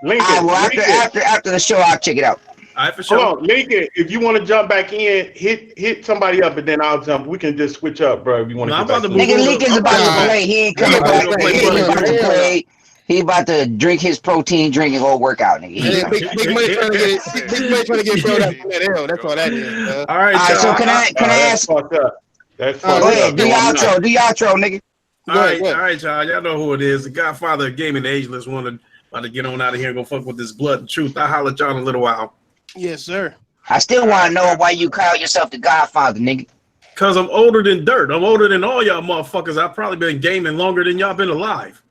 Lincoln, after the show, I'll check it out. All right, for sure. Hold on, Lincoln. If you want to jump back in, hit somebody up, and then I'll jump. We can just switch up, bro. If you want to. I'm about to move Nigga, on. Lincoln's about to play. He ain't coming back. He about to play. He about to drink his protein drink and go work out, nigga. Big money trying to get big money trying to get brought up from that L. That's all that is. All right, so can I ask? That's go ahead. Do your outro. Do your outro, nigga. All right, y'all. Y'all know who it is. The Godfather of Gaming, the Ageless, about to get on out of here and go fuck with this blood and truth. I'll holler at y'all in a little while. Yes, sir. I still want to know why you call yourself the Godfather, nigga. Cause I'm older than dirt. I'm older than all y'all motherfuckers. I've probably been gaming longer than y'all been alive.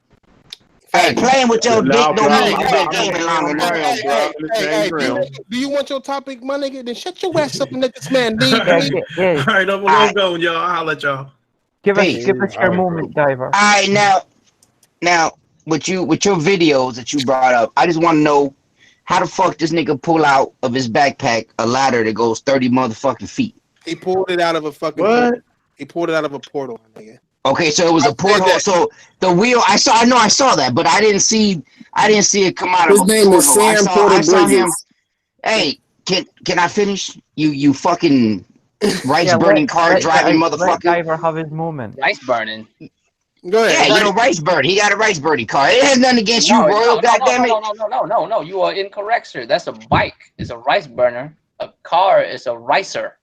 Hey, playing with your dick don't mean you been gaming long enough. Hey, do you want your topic, my nigga? Then shut your ass up and let this man leave. All right, I'm going, y'all. I'll let y'all. Give us your moment, Diver. All right, now with your videos that you brought up, I just want to know how the fuck this nigga pull out of his backpack a ladder that goes 30 motherfucking feet. He pulled it out of a fucking portal. He pulled it out of a portal, nigga. Okay, so it was a porthole. So the wheel, I saw that, but I didn't see it come out of a porthole. His name is Sam Porter Bridges. Hey, can I finish? You fucking rice burning car driving motherfucker. Let Diver have his moment. Rice burning. Go ahead. Yeah, rice burn. He got a rice burning car. It has nothing against you, Royal. Goddammit. No. You are incorrect, sir. That's a bike. It's a rice burner. A car is a ricer.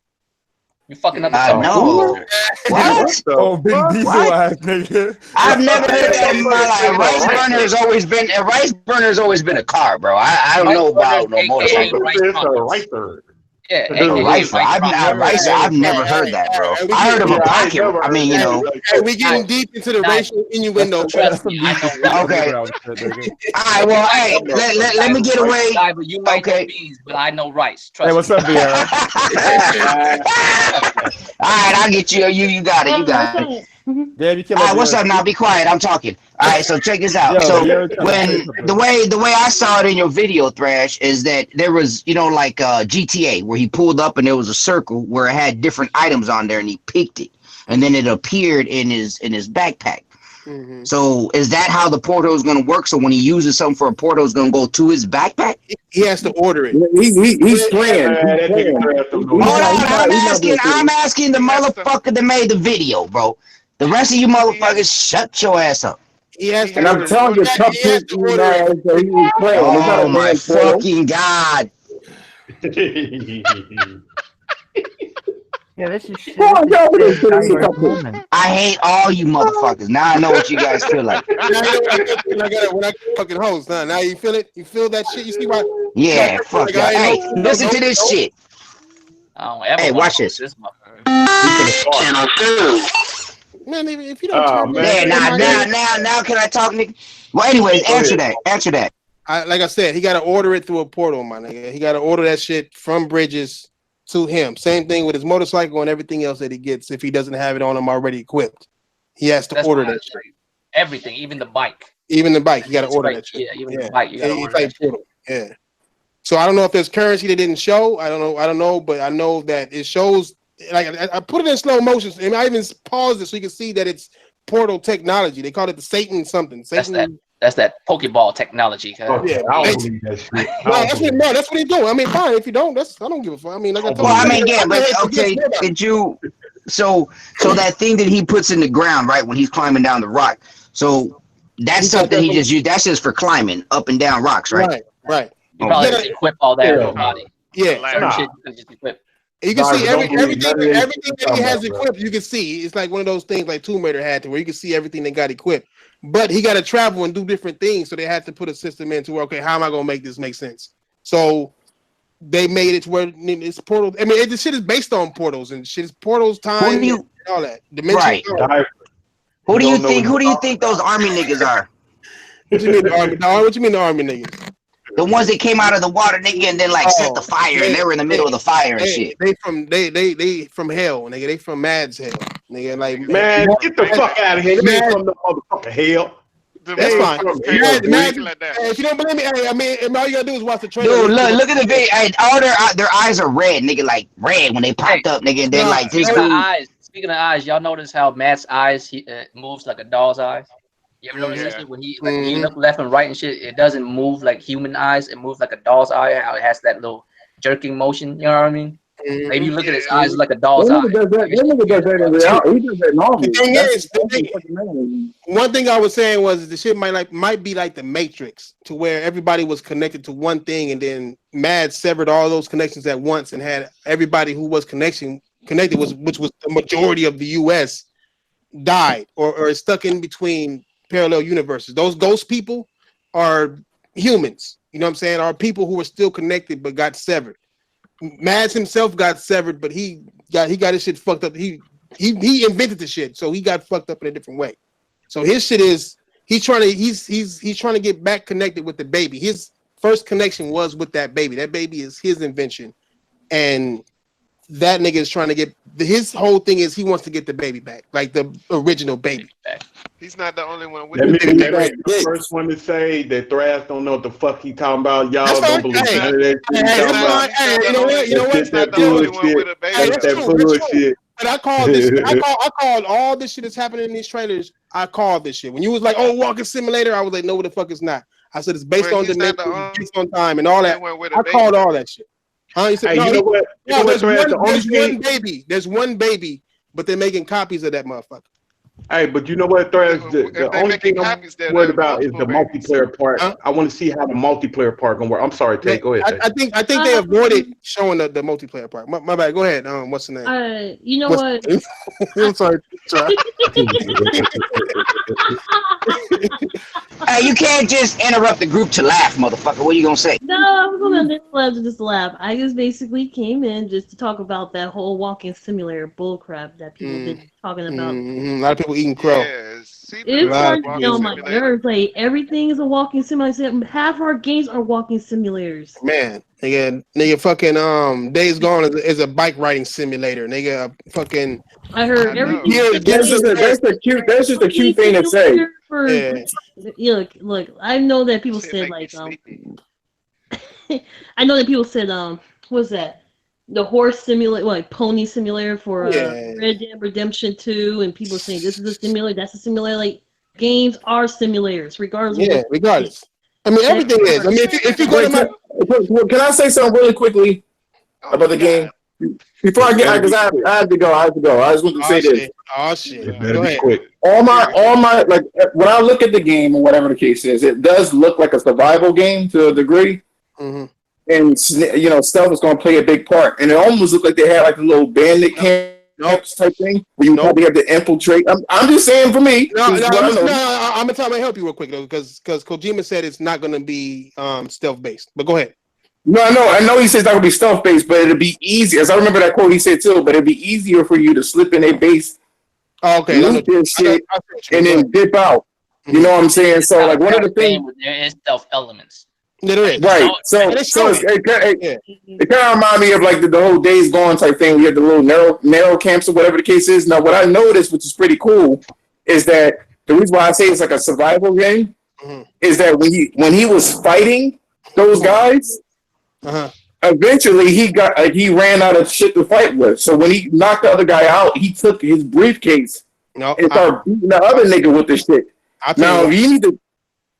You fucking up the car. No. What? Oh, big diesel ass nigga. I've never heard that in my life. Rice burner has always been a car, bro. I don't know about no motorcycle. Yeah, I've never heard that, bro. I heard of a pocket. I mean, you know. Hey, we getting deep into the racial innuendo. Trust me, I know. Okay. All right. Well, hey, let me get away. You might know beans, but I know rice. Trust hey, what's up, Vieira? All right, I'll get you. You got it. You got it. All right, what's up now? Be quiet. I'm talking. All right, so check this out. So when the way I saw it in your video, Thrash, is that there was, like GTA, where he pulled up and there was a circle where it had different items on there, and he picked it, and then it appeared in his backpack. Mm-hmm. So is that how the portal is going to work? So when he uses something for a portal, it's going to go to his backpack? He has to order it. He's playing. I'm asking the motherfucker that made the video, bro. The rest of you motherfuckers, shut your ass up. And I'm telling you, tough shit, he was playing. Oh my fucking God. Yeah, this is I hate all you motherfuckers. Now I know what you guys feel like. When I fucking host, now you feel it? You feel that shit? You see why? Yeah, fuck yeah. Hey, listen to this shit. Hey, watch this. Channel 2. Man, if you don't turn now can I talk, nigga? Well, anyways, answer that. Like I said, he got to order it through a portal, my nigga. He got to order that shit from Bridges to him. Same thing with his motorcycle and everything else that he gets if he doesn't have it on him already equipped. He has to order that shit. Everything, even the bike. Even the bike, you got to order that shit. Yeah, even the bike, you got to order that shit. Yeah. So I don't know if there's currency that didn't show. I don't know, but I know that it shows. Like I put it in slow motion, and I even paused it so you can see that it's portal technology. They call it the Satan something. Satan. That's that Pokeball technology. Yeah, I don't believe that shit. That's what he's doing. I mean, fine. If you don't, I don't give a fuck. I mean, like I told did you? So that thing that he puts in the ground, right, when he's climbing down the rock. So that's something he just used. That's just for climbing up and down rocks, right? Right. You probably just equip all that in your body. Yeah. Certain shit you can just equip. You can see everything that he has equipped. You can see it's like one of those things like Tomb Raider had to, where you can see everything they got equipped. But he got to travel and do different things, so they had to put a system into where, okay, how am I gonna make this make sense? So they made it to where it's portal. I mean, this shit is based on portals and shit is portals, time, and all that. Right. Who do you think those army niggas are? What you mean the army? What you mean the army niggas? The ones that came out of the water, nigga, and then set the fire, and they were in the middle of the fire and shit. They from hell, nigga. They from Mad's hell, nigga. Like man, get the fuck out of here. They ain't from the motherfucking hell. That's fine. If you don't believe me, I mean, all you gotta do is watch the trailer. Dude, look at the video. All their eyes are red, nigga, like red when they popped up, nigga, and then like this dude. Speaking of eyes, y'all notice how Matt's eyes moves like a doll's eyes? You ever notice this? When he look left and right and shit, it doesn't move like human eyes. It moves like a doll's eye. How it has that little jerking motion. You know what I mean? Mm-hmm. If you look at his eyes, it's like a doll's eye. That nigga does that in reality. He does that normally. The thing is, one thing I was saying was the shit might be like the Matrix, to where everybody was connected to one thing, and then Mad severed all those connections at once and had everybody who was connected which was the majority of the U.S. died or is stuck in between parallel universes. Those ghost people are humans. You know what I'm saying? Are people who were still connected but got severed. Mads himself got severed, but he got his shit fucked up. He invented the shit, so he got fucked up in a different way. So his shit is he's trying to get back connected with the baby. His first connection was with that baby. That baby is his invention, and that nigga is trying to get his whole thing is he wants to get the baby back, like the original baby. He's not the only one with That it. means the first one to say that Thrash don't know what the fuck he talking about. Y'all don't believe none of that shit. Hey, you know what? That bullshit. That's that bullshit. But I called this. I called all this shit that's happening in these trailers. I called this shit. When you was like, "Oh, walking simulator," I was like, "No, what the fuck it's not." I said it's based on dimension, based on time, and all that. I called all that shit. He said, hey, you know what? No, there's one baby. There's one baby, but they're making copies of that motherfucker. Hey, but you know what, Thrash? The only thing I'm worried about is the multiplayer part. I want to see how the multiplayer part gonna work. I'm sorry, Tay. Go ahead. I think they avoided showing the multiplayer part. My bad. Go ahead. What's the name? You know what? I'm sorry. Hey, you can't just interrupt the group to laugh, motherfucker. What are you gonna say? No, I was gonna just laugh. I just basically came in just to talk about that whole walking simulator bullcrap that people been talking about. A lot of people eating crow. It's starting to get on my nerves. Like everything is a walking simulator. Half our games are walking simulators. Man, nigga, fucking Days Gone is a bike riding simulator. Nigga, fucking. I heard everything. That's just a cute thing to say. Look. I know that people said like I know that people said what's that? The horse simulator, like pony simulator for Red Dead Redemption 2, and people saying this is a simulator, that's a simulator. Like games are simulators, regardless. Yeah, regardless. I mean, everything is. I mean, if you go to my, can I say something really quickly about the game before I get? Because I have to go. I just want to say this. Oh shit! Go ahead. Quick. All my like when I look at the game or whatever the case is, it does look like a survival game to a degree. Mm-hmm. And stealth is going to play a big part. And it almost looked like they had like a little bandit camps type thing where you probably have to infiltrate. I'm just saying for me. I'm gonna try to help you real quick though, because Kojima said it's not going to be stealth based. But go ahead. No, I know he says it's not going to be stealth based, but it'll be easier. As I remember that quote he said too. But it'll be easier for you to slip in a base, loot this shit, and then dip out. You know what I'm saying? So like one of the things there is stealth elements. Right. So it kind of reminds me of like the whole Days Gone type thing. We had the little narrow camps or whatever the case is. Now, what I noticed, which is pretty cool, is that the reason why I say it's like a survival game is that when he was fighting those guys, eventually he ran out of shit to fight with. So when he knocked the other guy out, he took his briefcase and started beating the other nigga with the shit. Now you need to.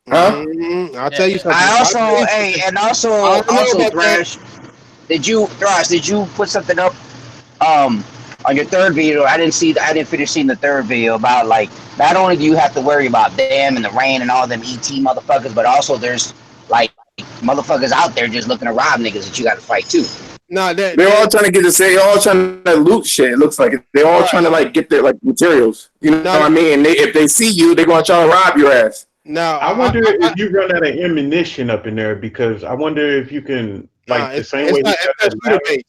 I'll tell you something. Also, Thrash, did you put something up on your third video? I didn't finish seeing the third video about like not only do you have to worry about them and the rain and all them ET motherfuckers, but also there's like motherfuckers out there just looking to rob niggas that you got to fight too. No, they're all trying to get to say, all trying to loot shit. It looks like they're all trying to like get their like materials. You know what I mean? And if they see you, they're gonna try to rob your ass. Now I wonder if you run out of ammunition up in there, because I wonder if you can the same way.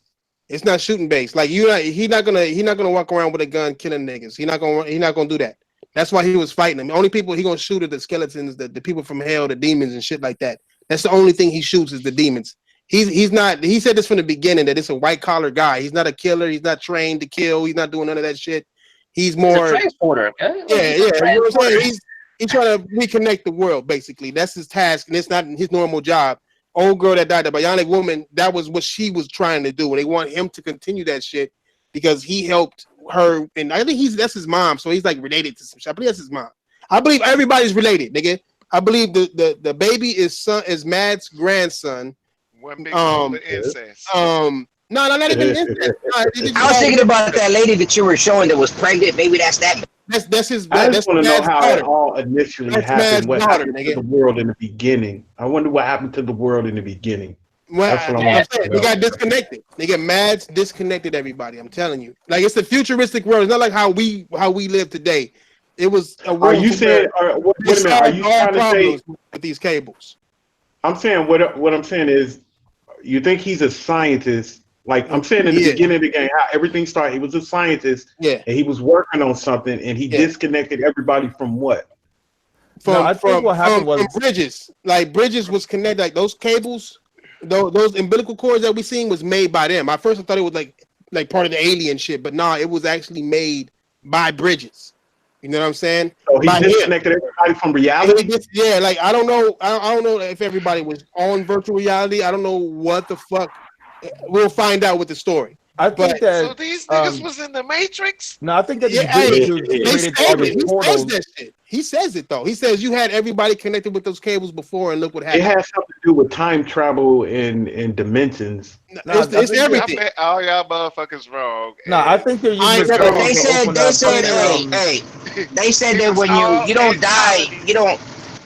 It's not shooting based. Like he's not gonna walk around with a gun killing niggas. He's not gonna do that. That's why he was fighting them. The only people he gonna shoot are the skeletons, the people from hell, the demons and shit like that. That's the only thing he shoots is the demons. He's not. He said this from the beginning that it's a white collar guy. He's not a killer. He's not trained to kill. He's not doing none of that shit. He's more a transporter. Okay? Yeah. You know what I'm saying? He's trying to reconnect the world. Basically, that's his task, and it's not his normal job. Old girl that died, the bionic woman, that was what she was trying to do, and they want him to continue that shit because he helped her. And I think that's his mom, so he's like related to some shit. I believe that's his mom. I believe everybody's related, nigga. I believe the baby is Mad's grandson. One big bowl of incest. No, not even incest. I was thinking about that lady that you were showing that was pregnant. Maybe that's that. That's his. I That's just want to know Mad's how daughter. it all initially That's happened. Mad's What daughter, happened to nigga. the world in the beginning? I wonder what happened to the world in the beginning. Well, That's what I'm saying they got disconnected. They get Mads disconnected everybody. I'm telling you, like it's a futuristic world. It's not like how we live today. It was a world. Are you saying? Wait a minute. Are you trying to say with these cables? I'm saying what I'm saying is, you think he's a scientist? Like I'm saying in the beginning of the game, how everything started. He was a scientist. Yeah. And he was working on something, and he disconnected everybody from what? From Bridges. Like Bridges was connected. Like those cables, those umbilical cords that we seen was made by them. At first I thought it was like part of the alien shit, but nah, it was actually made by Bridges. You know what I'm saying? So he disconnected everybody from reality. Yeah, like I don't know if everybody was on virtual reality. I don't know what the fuck. We'll find out with the story. I think that so these niggas was in the Matrix. No, I think that He says it though. He says you had everybody connected with those cables before, and look what happened. It has something to do with time travel and dimensions. It's everything. I bet all y'all motherfuckers wrong. No, I think that they said that when you don't die,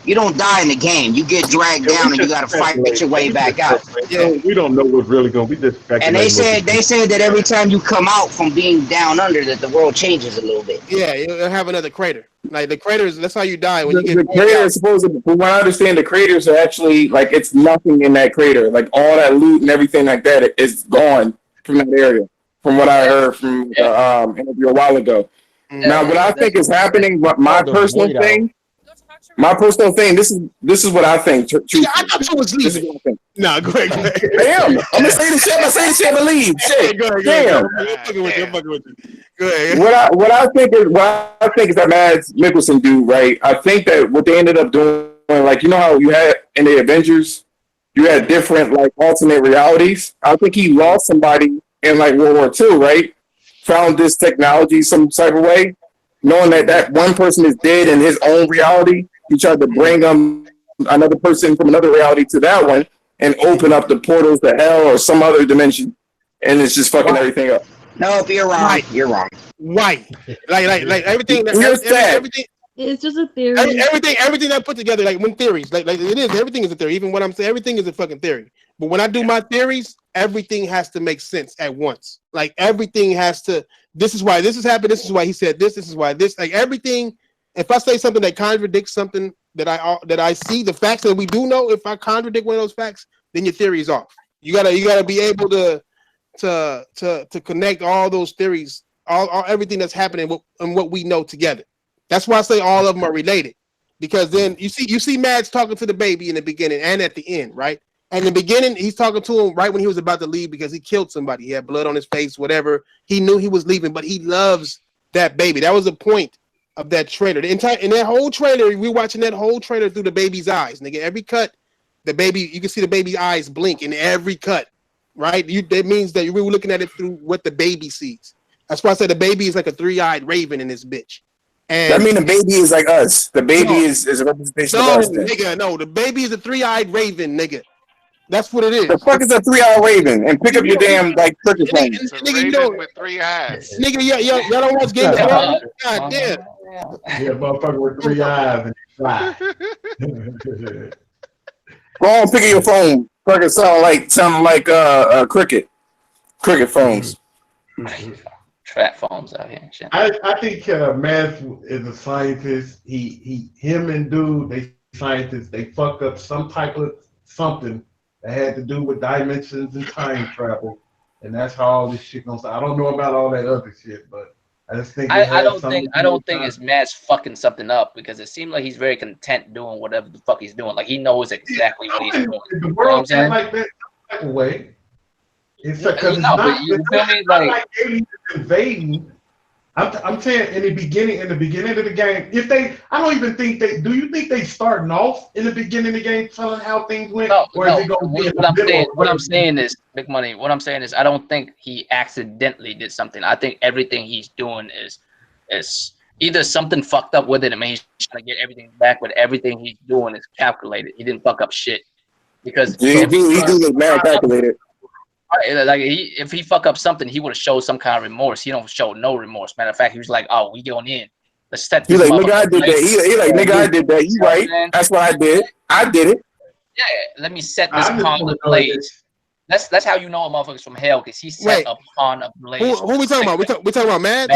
you don't die in the game. You get dragged down and you got to fight your way back out. Yeah, we don't know what's really going. We just speculate. And they said that every time you come out from being down under, that the world changes a little bit. Yeah, you'll have another crater. Like the craters, that's how you die when you get. The crater is supposed to. From what I understand, the craters are actually like it's nothing in that crater. Like all that loot and everything like that is gone from that area. From what I heard from interview a while ago. Now, what I think is happening, my personal thing. This is what I think. Yeah, I thought you was leaving. Nah, go ahead. I am. I'm gonna say the shit. I'm gonna say the shit. And leave. Shit. Go ahead. I'm fucking with you. Go ahead. What I think is that Mads Mikkelsen do right. I think that what they ended up doing, like you know how you had in the Avengers, you had different like alternate realities. I think he lost somebody in like World War II, right? Found this technology some type of way, knowing that one person is dead in his own reality. He tried to bring another person from another reality to that one and open up the portals to hell or some other dimension, and it's just fucking everything up. No, you're wrong. Right. You're wrong. Right. Like everything. Everything. It's just a theory. Everything I put together, like when theories, like it is. Everything is a theory. Even what I'm saying, everything is a fucking theory. But when I do my theories, everything has to make sense at once. Like everything has to. This is why this has happened. This is why he said this. This is why this. Like everything. If I say something that contradicts something that I see, the facts that we do know, if I contradict one of those facts, then your theory is off. You gotta be able to connect all those theories, all everything that's happening and what we know together. That's why I say all of them are related, because then you see Mads talking to the baby in the beginning and at the end, right? And in the beginning, he's talking to him right when he was about to leave because he killed somebody. He had blood on his face, whatever. He knew he was leaving, but he loves that baby. That was the point of that trailer. In that whole trailer, we're watching that whole trailer through the baby's eyes. Nigga, every cut, the baby, you can see the baby's eyes blink in every cut, right? That means that we were looking at it through what the baby sees. That's why I said the baby is like a three-eyed raven in this bitch. And that mean the baby is like us. The baby is a representation of us. Nigga, no, the baby is a three-eyed raven, nigga. That's what it is. The fuck is a three-eyed raven? And pick up your damn like cricket phone. Nigga, with 3 eyes. Nigga, y'all don't watch Game of Thrones? God damn. Yeah, motherfucker with 3 eyes and fly. Go on, pick up your phone. Fucking sound like cricket phones. Trap phones out here and shit. I think Mads is a scientist. Him and dude, they scientists. They fucked up some type of something that had to do with dimensions and time travel, and that's how all this shit goes. I don't know about all that other shit, but I just think I don't think it's Mads fucking something up, because it seemed like he's very content doing whatever the fuck he's doing. Like he knows exactly what he's doing. The world you know like that type of way. It's because but you feel me? Like aliens invading. I'm saying in the beginning of the game, I don't even think do you think they starting off in the beginning of the game telling how things went? No. What I'm saying is, Big Money, what I'm saying is I don't think he accidentally did something. I think everything he's doing is either something fucked up with it. I mean, he's trying to get everything back, but everything he's doing is calculated. He didn't fuck up shit. because he do look mad calculated. like if he fuck up something, he would have showed some kind of remorse. He don't show no remorse. Matter of fact, he was like, "Oh, we going in. Let's set He this." like, nigga, I did that. He like, nigga, I did that. You right? That's what I did. I did it. Yeah, let me set this upon the blaze. That's how you know a motherfucker's from hell, because he set upon a blaze. Who we talking about? We talking about Mads?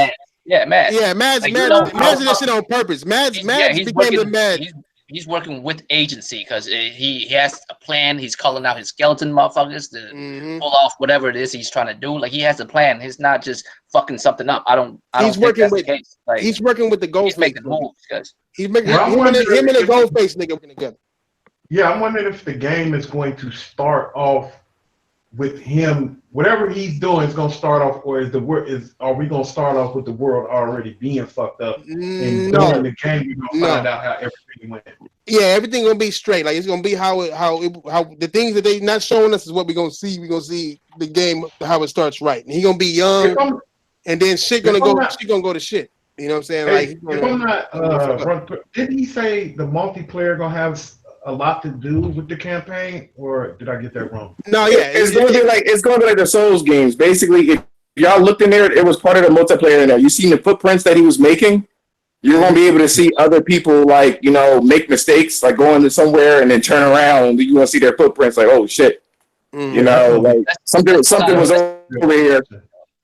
Yeah, Mads. Yeah, Mads. Like, Mads did that shit on purpose. Mads became the Mads. He's working with agency because he has a plan. He's calling out his skeleton motherfuckers to pull off whatever it is he's trying to do. Like, he has a plan. He's not just fucking something up. I don't think that's the case. Like, he's working with the gold. He's making moves, guys. He's making him and the gold face nigga working together. Yeah, I'm wondering if the game is going to start off with him, whatever he's doing is going to start off, or are we going to start off with the world already being fucked up? And during the game, we're going to find out how everything went. Yeah, everything going to be straight. Like, it's going to be how the things that they not showing us is what we're going to see. We're going to see the game, how it starts right. And he's going to be young, and then shit going to go to shit. You know what I'm saying? Hey, like, if I'm not, didn't he say the multiplayer going to have a lot to do with the campaign, or did I get that wrong? No, yeah, it's going to be like the Souls games. Basically, if y'all looked in there, it was part of the multiplayer in there. You seen the footprints that he was making. You're going to be able to see other people, like, you know, make mistakes, like going to somewhere and then turn around, and you're going to see their footprints, like, oh shit, you know, like something was over here.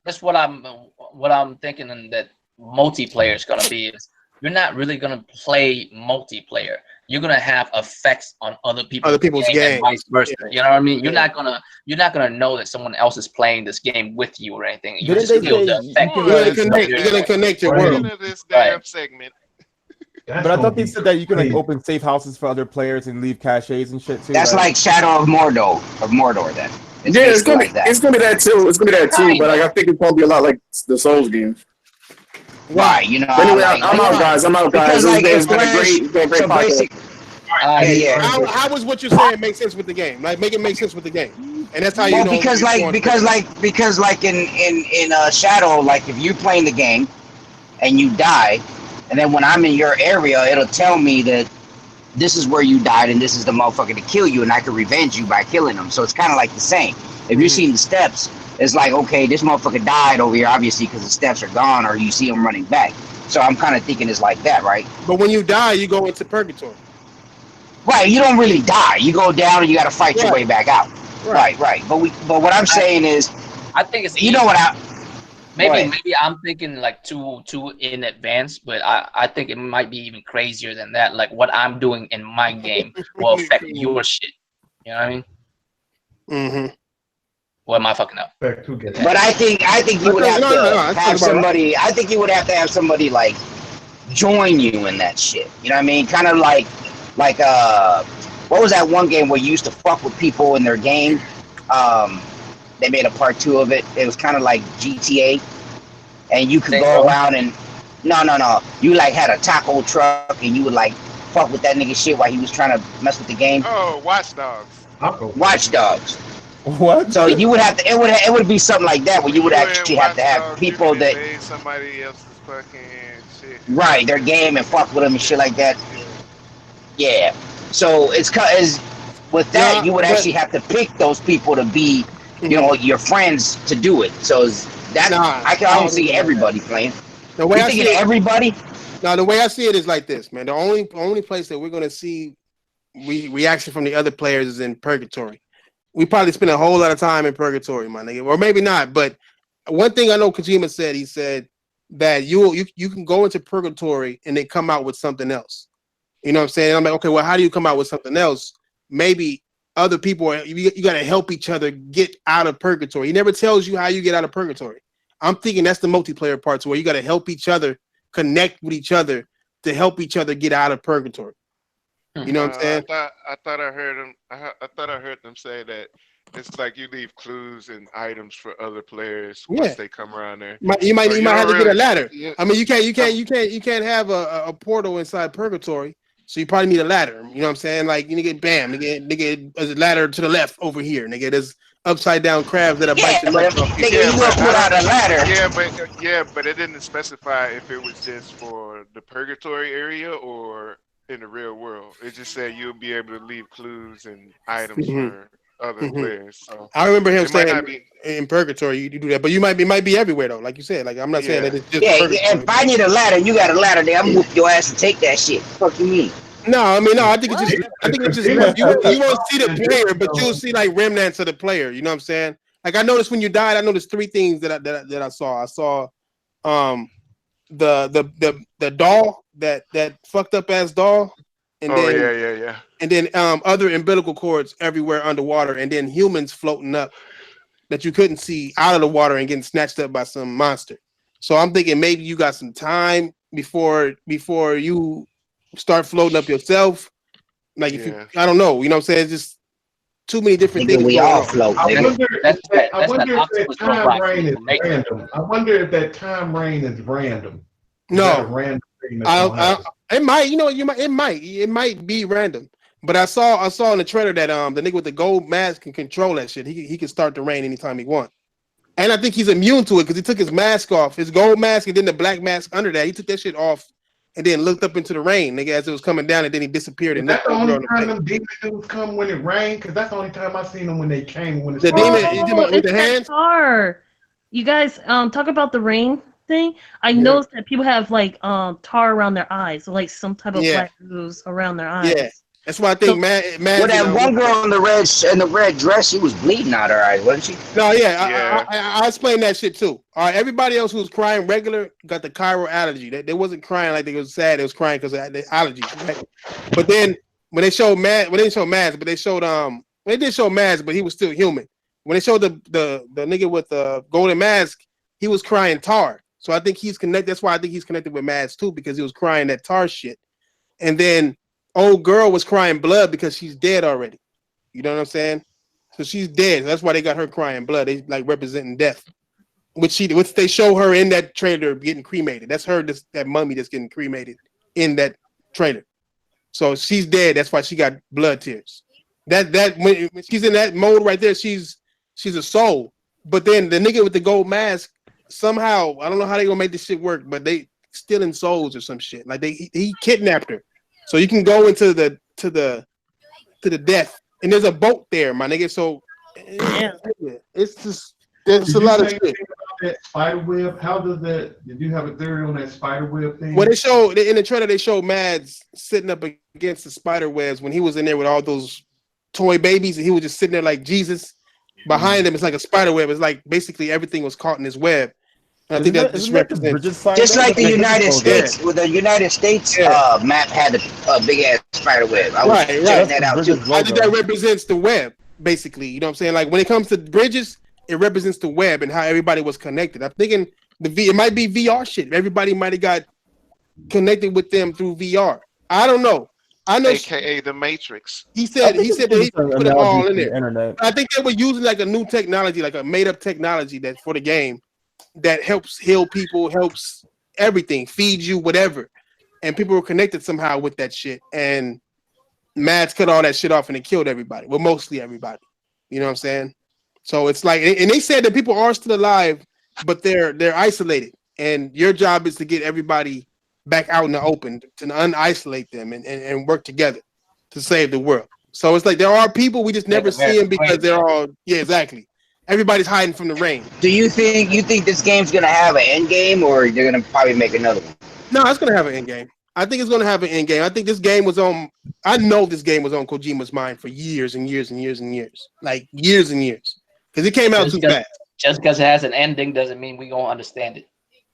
That's what I'm thinking, and that multiplayer is going to be is you're not really going to play multiplayer. You're gonna have effects on other people's game, and vice versa. You know what I mean? You're not gonna know that someone else is playing this game with you or anything. You just feel the effect. You're gonna connect your world. This damn segment. But I thought they said that you can like open safe houses for other players and leave caches and shit too. That's like Shadow of Mordor. Then. It's gonna be that too. It's gonna be that too. But like, I think it's gonna be a lot like the Souls games. Right, you know. Anyway, I'm out, guys. Because, like, it's been a great podcast. How was what you're saying make sense with the game? Like, make it make sense with the game, and that's how you know. Because in Shadow, like, if you're playing the game and you die, and then when I'm in your area, it'll tell me that this is where you died and this is the motherfucker to kill you, and I can revenge you by killing them. So it's kind of like the same. If you're seeing the steps, it's like, okay, this motherfucker died over here, obviously, because the steps are gone, or you see him running back. So I'm kind of thinking it's like that, right? But when you die, you go into purgatory. Right, you don't really die. You go down and you got to fight your way back out. Right. But what I'm saying is, I think it's you know what maybe I'm thinking like too in advance, but I think it might be even crazier than that. Like, what I'm doing in my game will affect your shit. You know what I mean? Mm-hmm. What am I fucking up? But I think you would have to have somebody. I think you would have to have somebody like join you in that shit. You know what I mean? Kind of like what was that one game where you used to fuck with people in their game? They made a part 2 of it. It was kind of like GTA, and you could go around and no. You like had a taco truck and you would like fuck with that nigga shit while he was trying to mess with the game. Oh, Watch Dogs. Watch Dogs. What? So you would have to. It would be something like that where you would actually have to have people that somebody else's fucking shit. Right, their game and fuck with them and shit like that. Yeah. So it's with that you would actually have to pick those people to be, you know, your friends to do it. So that's I don't see everybody playing. The way I see it, everybody. No, the way I see it is like this, man. The only place that we're gonna see reaction from the other players is in purgatory. We probably spend a whole lot of time in purgatory, my nigga, or maybe not. But one thing I know Kojima said, he said that you can go into purgatory and then come out with something else. You know what I'm saying? And I'm like, okay, well, how do you come out with something else? Maybe other people, you got to help each other get out of purgatory. He never tells you how you get out of purgatory. I'm thinking that's the multiplayer parts where you got to help each other, connect with each other to help each other get out of purgatory. You know what I'm saying? I thought I heard them. I thought I heard them say that it's like you leave clues and items for other players once they come around there. You might have to get a ladder. Yeah. I mean, you can't have a portal inside purgatory. So you probably need a ladder. You know what I'm saying? Like, you get nigga, there's a ladder to the left over here. Nigga, there's upside down crabs that are biting the left. Put out a ladder. But it didn't specify if it was just for the purgatory area or in the real world. It just said you'll be able to leave clues and items Mhm. for other Mhm. players. So I remember him it might saying not be. in purgatory you do that, but it might be everywhere though. Like you said, like I'm not saying Yeah. that it's just Yeah, purgatory. if I need a ladder, you got a ladder there. I'm whoop your ass and take that shit. Fuck you mean? No, I mean no. What? I think it's just Demon left. You won't see the Souls player, is, but you'll see like remnants of the player. You know what I'm saying? Like I noticed when you died, I noticed three things that I saw. I saw um the doll that fucked up ass doll, and Oh then yeah, yeah, yeah. other umbilical cords everywhere underwater, and then humans floating up that you couldn't see out of the water and getting snatched up by some monster. So I'm thinking maybe you got some time before you start floating up yourself. Like if you, Yeah. I don't know, you know what I'm saying? It's just too many different Nigga, things we going all on. float, I nigga. wonder, That's that. I That's that wonder if that octopus time roadblock rain from is from Matrix. random. I wonder if that time rain is random. Is that a No, random thing that's gonna happen? it might, it might be random. But I saw in the trailer that the nigga with the gold mask can control that shit. He can start the rain anytime he wants. And I think he's immune to it because he took his mask off, his gold mask, and then the black mask under that. He took that shit off and then looked up into the rain, nigga, as it was coming down, and then he disappeared Is and that looked the at the girl only in the time face. them demon dudes come when it rained? Because that's the only time I seen them when they came when it The started demon raining. with It's the that hands. tar. You guys talk about the rain thing. I Yeah, noticed that people have like tar around their eyes, like some type of yeah, black ooze around their yeah. eyes. That's why I So think Well, Mads and that one what's girl in the red dress, she was bleeding out her eyes, wasn't she? no, yeah, Yeah. I explained that shit too. All right, everybody else who was crying regular got the Cairo allergy. They wasn't crying like they was sad. They was crying because of the allergies, right? But then when they showed Mad, when they didn't show Mads, but they showed they did show Mads, but he was still human. When they showed the nigga with the golden mask, he was crying tar. So I think he's connected. That's why I think he's connected with Mads too, because he was crying that tar shit. And then old girl was crying blood because she's dead already. You know what I'm saying? So she's dead. That's why they got her crying blood. They like representing death, which they show her in that trailer getting cremated. That's her, that mummy that's getting cremated in that trailer. So she's dead. That's why she got blood tears. That when she's in that mode right there, she's a soul. But then the nigga with the gold mask, somehow I don't know how they gonna make this shit work, but they stealing souls or some shit. Like he kidnapped her, so you can go into the death, and there's a boat there, my nigga. So it's just there's Did a you lot of say shit. anything about that spider web? How does that? Did you have a theory on that spider web thing? Well, they showed in the trailer, they showed Mads sitting up against the spider webs when he was in there with all those toy babies, and he was just sitting there like Jesus. Behind him, it's like a spider web. It's like basically everything was caught in his web. And I think that just represents Just like the United Yeah. States, with the United States Yeah. map had a big ass spider web. I was Right. checking that out too. I think that represents the web, basically. You know what I'm saying? Like when it comes to bridges, it represents the web and how everybody was connected. I'm thinking it might be VR shit. Everybody might have got connected with them through VR. I don't know. I know AKA the Matrix. he said that he put it all in there. Internet. I think they were using like a new technology, like a made up technology that for the game that helps heal people, helps everything, feeds you, whatever. And people were connected somehow with that shit. And Mads cut all that shit off and it killed everybody. Well, mostly everybody. You know what I'm saying? So it's like, and they said that people are still alive, but they're isolated. And your job is to get everybody back out in the open, to un-isolate them and work together to save the world. So it's like there are people we just never see them because they're all exactly. Everybody's hiding from the rain. Do you think this game's gonna have an end game, or they're gonna probably make another one? No, it's gonna have an end game. I think it's gonna have an end game. I think this game was on. I know this game was on Kojima's mind for years and years and years and years, like years and years, because it came out too fast. Just because it has an ending doesn't mean we gonna understand it.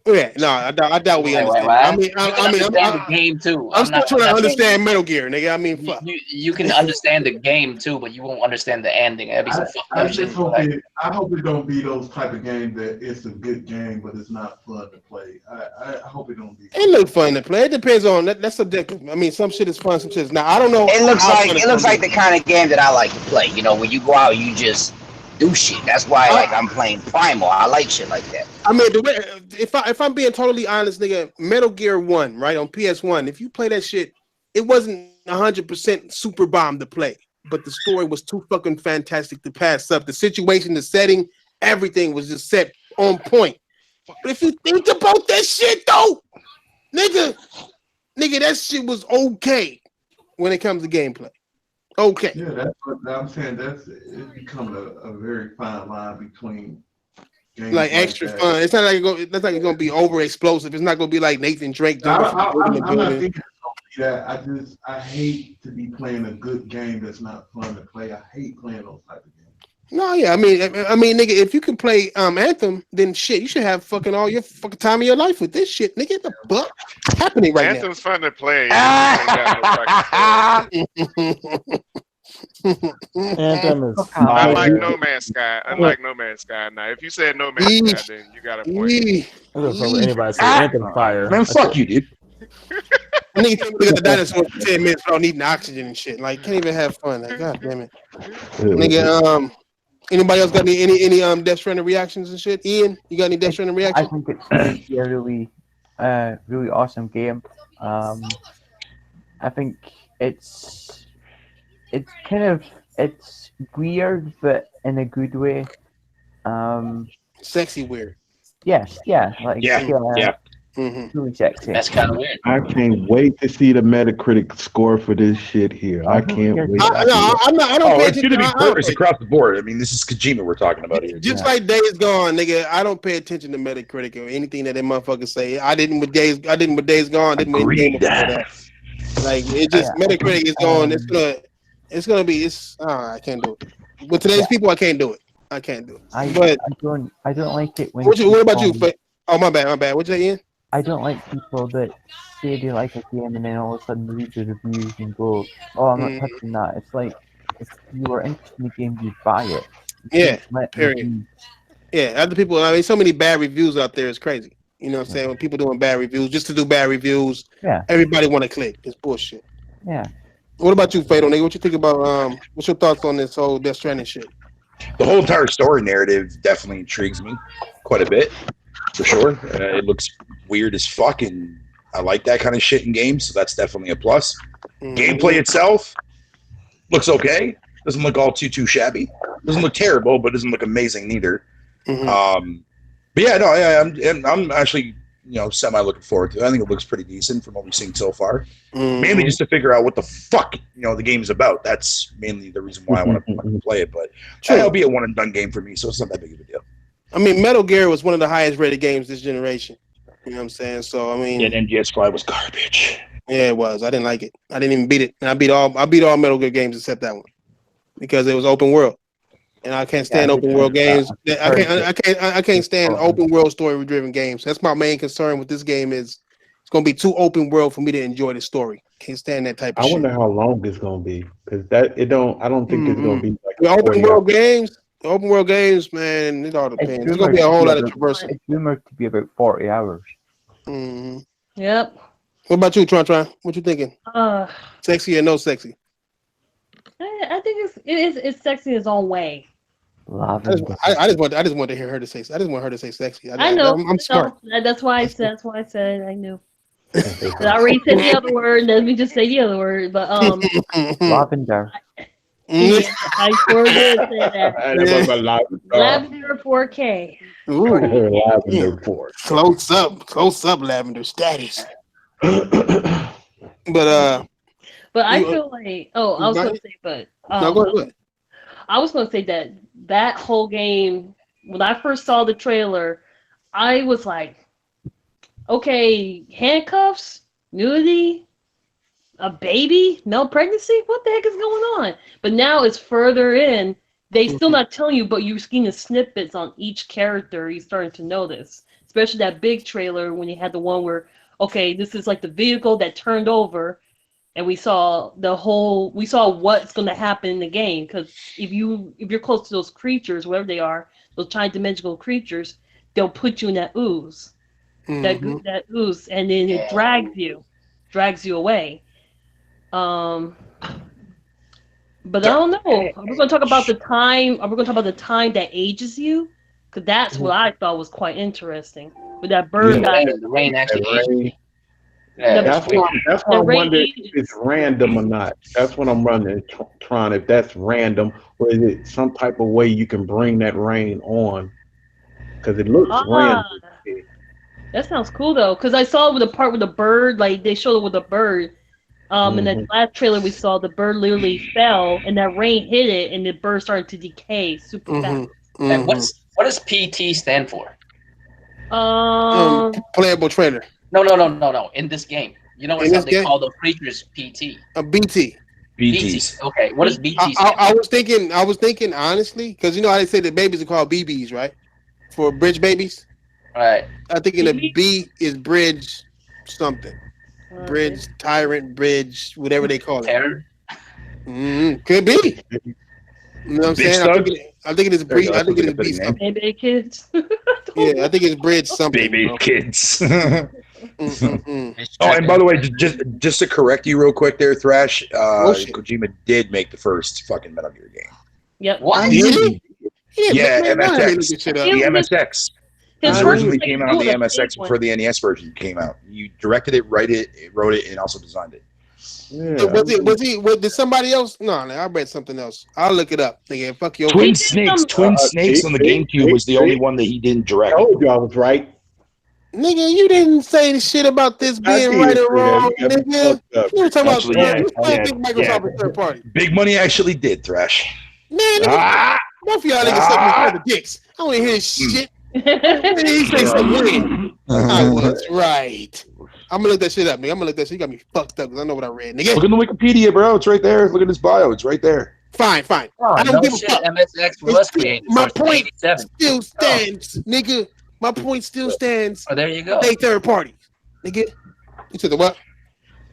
Yeah, no, I doubt we understand. Understand the game too. I'm still trying to understand Metal Gear, nigga. I mean, fuck. You can understand the game too, but you won't understand the ending. That'd be some fucked up shit. I hope it don't be those type of games that it's a good game, but it's not fun to play. I hope it don't be. It looks fun to play. It depends on that's subjective. I mean, some shit is fun, some shit is not. I don't know. It looks like the kind of game that I like to play. You know, when you go out, you just do shit. That's why I'm playing Primal. I like shit like that. I mean, the way if I'm being totally honest, nigga, Metal Gear 1, right, on PS1, if you play that shit, it wasn't 100% super bomb to play, but the story was too fucking fantastic to pass up. The situation, the setting, everything was just set on point. But if you think about that shit though, nigga, that shit was okay. when it comes to gameplay. Okay. Yeah, that's what I'm saying. It's becoming a very fine line between games like extra that. fun. It's not like it's gonna be over explosive. It's not gonna be like Nathan Drake jumping from building to I'm not building. thinking it's gonna be that. I hate to be playing a good game that's not fun to play. I hate playing those type of games. No, yeah, I mean, nigga, if you can play Anthem, then shit, you should have fucking all your fucking time of your life with this shit, nigga. The fuck happening right Anthem's fun to play. Anthem is Unlike No Man's Sky. Now, if you said No Man's Sky, then you got a point. I don't know if anybody say Anthem fire. Man, fuck you, dude. Nigga can't look at the dinosaurs for 10 minutes without needing oxygen and shit. Like, can't even have fun. Like, god damn it. Nigga, anybody else got any Death Stranding reactions and shit? Ian, you got any Death Stranding reactions? I think it's going to be a really awesome game. I think it's weird, but in a good way. Sexy weird. Yes, yeah, really sexy. That's kind of weird. I can't wait to see the Metacritic score for this shit here. I can't wait. I don't pay it's going to be attention. perfect across the board. I mean, this is Kojima we're talking about here. Just like Days Gone, nigga. I don't pay attention to Metacritic or anything that motherfuckers say. I didn't with Days Gone. Didn't with any game before that. Like it just Metacritic is going. I can't do it. With today's people, I can't do it. I can't do it. I don't like it when. What about you? Oh my bad. What you say, Ian? I don't like people that say they like a game and then all of a sudden read the reviews and go, "Oh, I'm not touching that." It's like if you are interested in the game, you buy it. Period. Yeah, other people. I mean, so many bad reviews out there. It's crazy. You know what I'm saying? When people doing bad reviews just to do bad reviews, everybody want to click. It's bullshit. Yeah. What about you, Fatal nigga? What you think about? What's your thoughts on this whole Death Stranding shit? The whole entire story narrative definitely intrigues me quite a bit, for sure. It looks weird as fuck, and I like that kind of shit in games, so that's definitely a plus. Gameplay itself looks okay. Doesn't look all too shabby. Doesn't look terrible, but doesn't look amazing neither. But yeah, no, I'm actually semi looking forward to it. I think it looks pretty decent from what we've seen so far. Mainly just to figure out what the fuck the game is about. That's mainly the reason why I want to play it. But it'll be a one and done game for me, so it's not that big of a deal. I mean, Metal Gear was one of the highest rated games this generation. You know what I'm saying? So I mean, and MGS5 was garbage. Yeah, it was. I didn't like it. I didn't even beat it. And I beat all Metal Gear games except that one because it was open world, and I can't stand open world games. I can't stand open world story driven games. That's my main concern with this game is it's going to be too open world for me to enjoy the story. Can't stand that type of shit. I wonder how long it's going to be because I don't think it's going to be like the open world games, man. It all depends. There's going to be a whole lot of traversal. It's rumored to be about 40 hours. Yep. What about you, Tron? What you thinking? Sexy or no sexy? I think it's sexy in its own way. I just want to hear her to say. I just want her to say sexy. I know. I'm smart. That's why I said. I knew. I already said the other word. Let me just say the other word. But lavender. I sure did say that. Lavender 4K. Ooh, lavender 4. Close up, lavender status. But I feel like I was gonna say, but no, go ahead. I was gonna say that whole game. When I first saw the trailer, I was like, okay, handcuffs, nudity, a baby, no pregnancy. What the heck is going on? But now it's further in. They still not telling you, but you're seeing the snippets on each character. You're starting to notice, especially that big trailer when you had the one where, okay, this is like the vehicle that turned over, and we saw what's going to happen in the game. Because if you're close to those creatures, whatever they are, those tri-dimensional creatures, they'll put you in that ooze, that ooze, and then it drags you away. But I don't know. We're going to talk about the time. We're going to talk about the time that ages you, because that's what I thought was quite interesting. With that bird, the rain actually ages. Yeah, that's why I wonder if it's random or not. That's what I'm running, trying if that's random or is it some type of way you can bring that rain on? Because it looks random. That sounds cool though, because I saw it with the part with the bird, like they showed it with the bird. In that last trailer we saw, the bird literally fell, and that rain hit it, and the bird started to decay super fast. And what does PT stand for? Playable trailer. No. In this game, you know what they call those creatures? PT. A BT. BTs. Okay, what does BT stand for? I was thinking honestly, because you know how they say that babies are called BBs, right? For bridge babies. Right. I'm thinking the B is bridge something. Bridge, tyrant, bridge, whatever they call it. Terror? Could be. You know what I'm saying? I think it is bridge. I think it is B something. Baby kids. Yeah, I think it's bridge something. Baby kids. Oh, and by the way, just to correct you real quick there, Thrash, Kojima did make the first fucking Metal Gear game. Yep. What? Yeah, MSX. The MSX. It originally came out on the MSX before the NES version came out. You directed it, wrote it, and also designed it. Yeah. Did somebody else? No, I read something else. I'll look it up. Nigga, fuck your Twin Snakes on the GameCube was the only one that he didn't direct. I told you I was right. Nigga, you didn't say the shit about this being right or wrong, nigga. You were talking about Microsoft is third party. Big Money actually did, Thrash. Man, nigga, both of y'all niggas suck me for the dicks. I don't hear shit. He say something weird. I was right. I'm gonna look that shit up, nigga. I'm gonna look that shit. You got me fucked up because I know what I read, nigga. Look in the Wikipedia, bro. It's right there. Look at his bio. It's right there. Fine. Oh, I don't give a fuck. MSX was created. My point still stands, nigga. My point still stands. Oh, there you go. They third party, nigga. You said the what?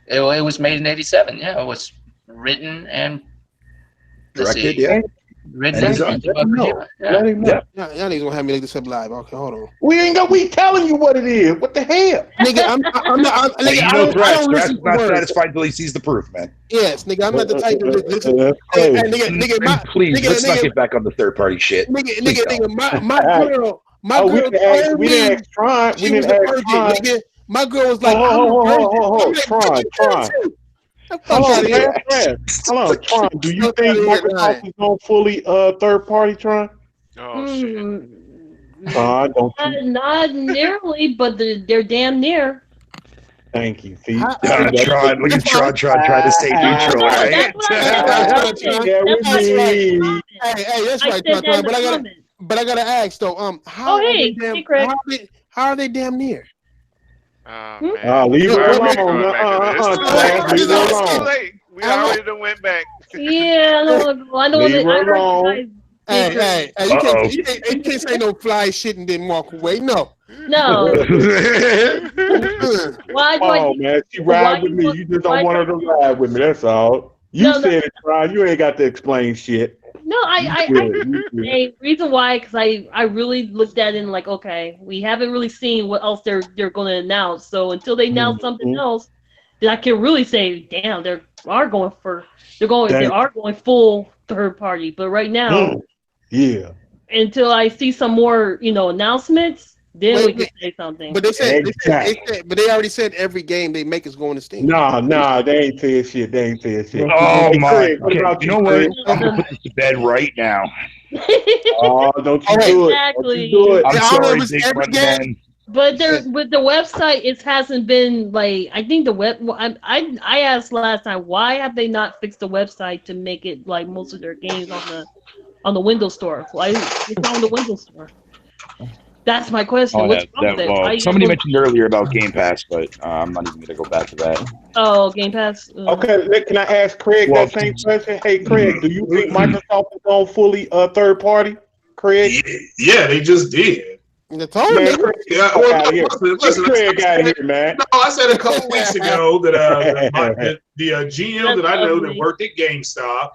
It was made in '87. Yeah, it was written and directed. Yeah. Written and directed by Kojima. Y'all niggas gonna have me look this up live. Okay, hold on. We telling you what it is. What the hell, nigga? I'm not. Nigga, I don't listen to not satisfied until he sees the proof, man. Yes, nigga. I'm not the type to listen. Nigga, please, let's not get back on the third party shit. Nigga, my girl. We didn't ask Tron. We didn't ask Tron. Nigga. My girl was like, Tron. Hold on, Tron. Do you think Microsoft is on fully third party, Tron? Oh shit. Not nearly, but they're damn near. Thank you. See, Tron, look at Tron trying to stay neutral, right? Hey, that's right, Tron. But I gotta ask though, how are they damn near? Leave it alone. Leave it alone. We already done went back. Yeah, I know. Leave her alone. Hey, you can't say no fly shit and then walk away. No. Why do man, she ride with me. You just don't want her to ride with me. That's all. You said it, Tron. You ain't got to explain shit. No, I reason why, because I really looked at it and like, okay, we haven't really seen what else they're going to announce. So until they announce something else, then I can really say, damn, they are going full third party. But right now, until I see some more, announcements, then we can say something. But they already said every game they make is going to Steam. Nah, they ain't saying shit. Oh my! You know what? I'm gonna put this to bed right now. Oh, don't you do it? Exactly. I'm sorry, big man. But with the website, it hasn't been like, I think the web. I asked last time, why have they not fixed the website to make it like most of their games on the Windows Store? Why it's on the Windows Store? That's my question. What's wrong with it? Somebody mentioned earlier about Game Pass, but I'm not even going to go back to that. Oh, Game Pass. Okay, can I ask Craig that same question? Hey, Craig, do you think Microsoft is on fully third party? Craig? Yeah, they just did. Listen, Craig out here, man. No, I said a couple weeks ago that the GM that I know that worked at GameStop,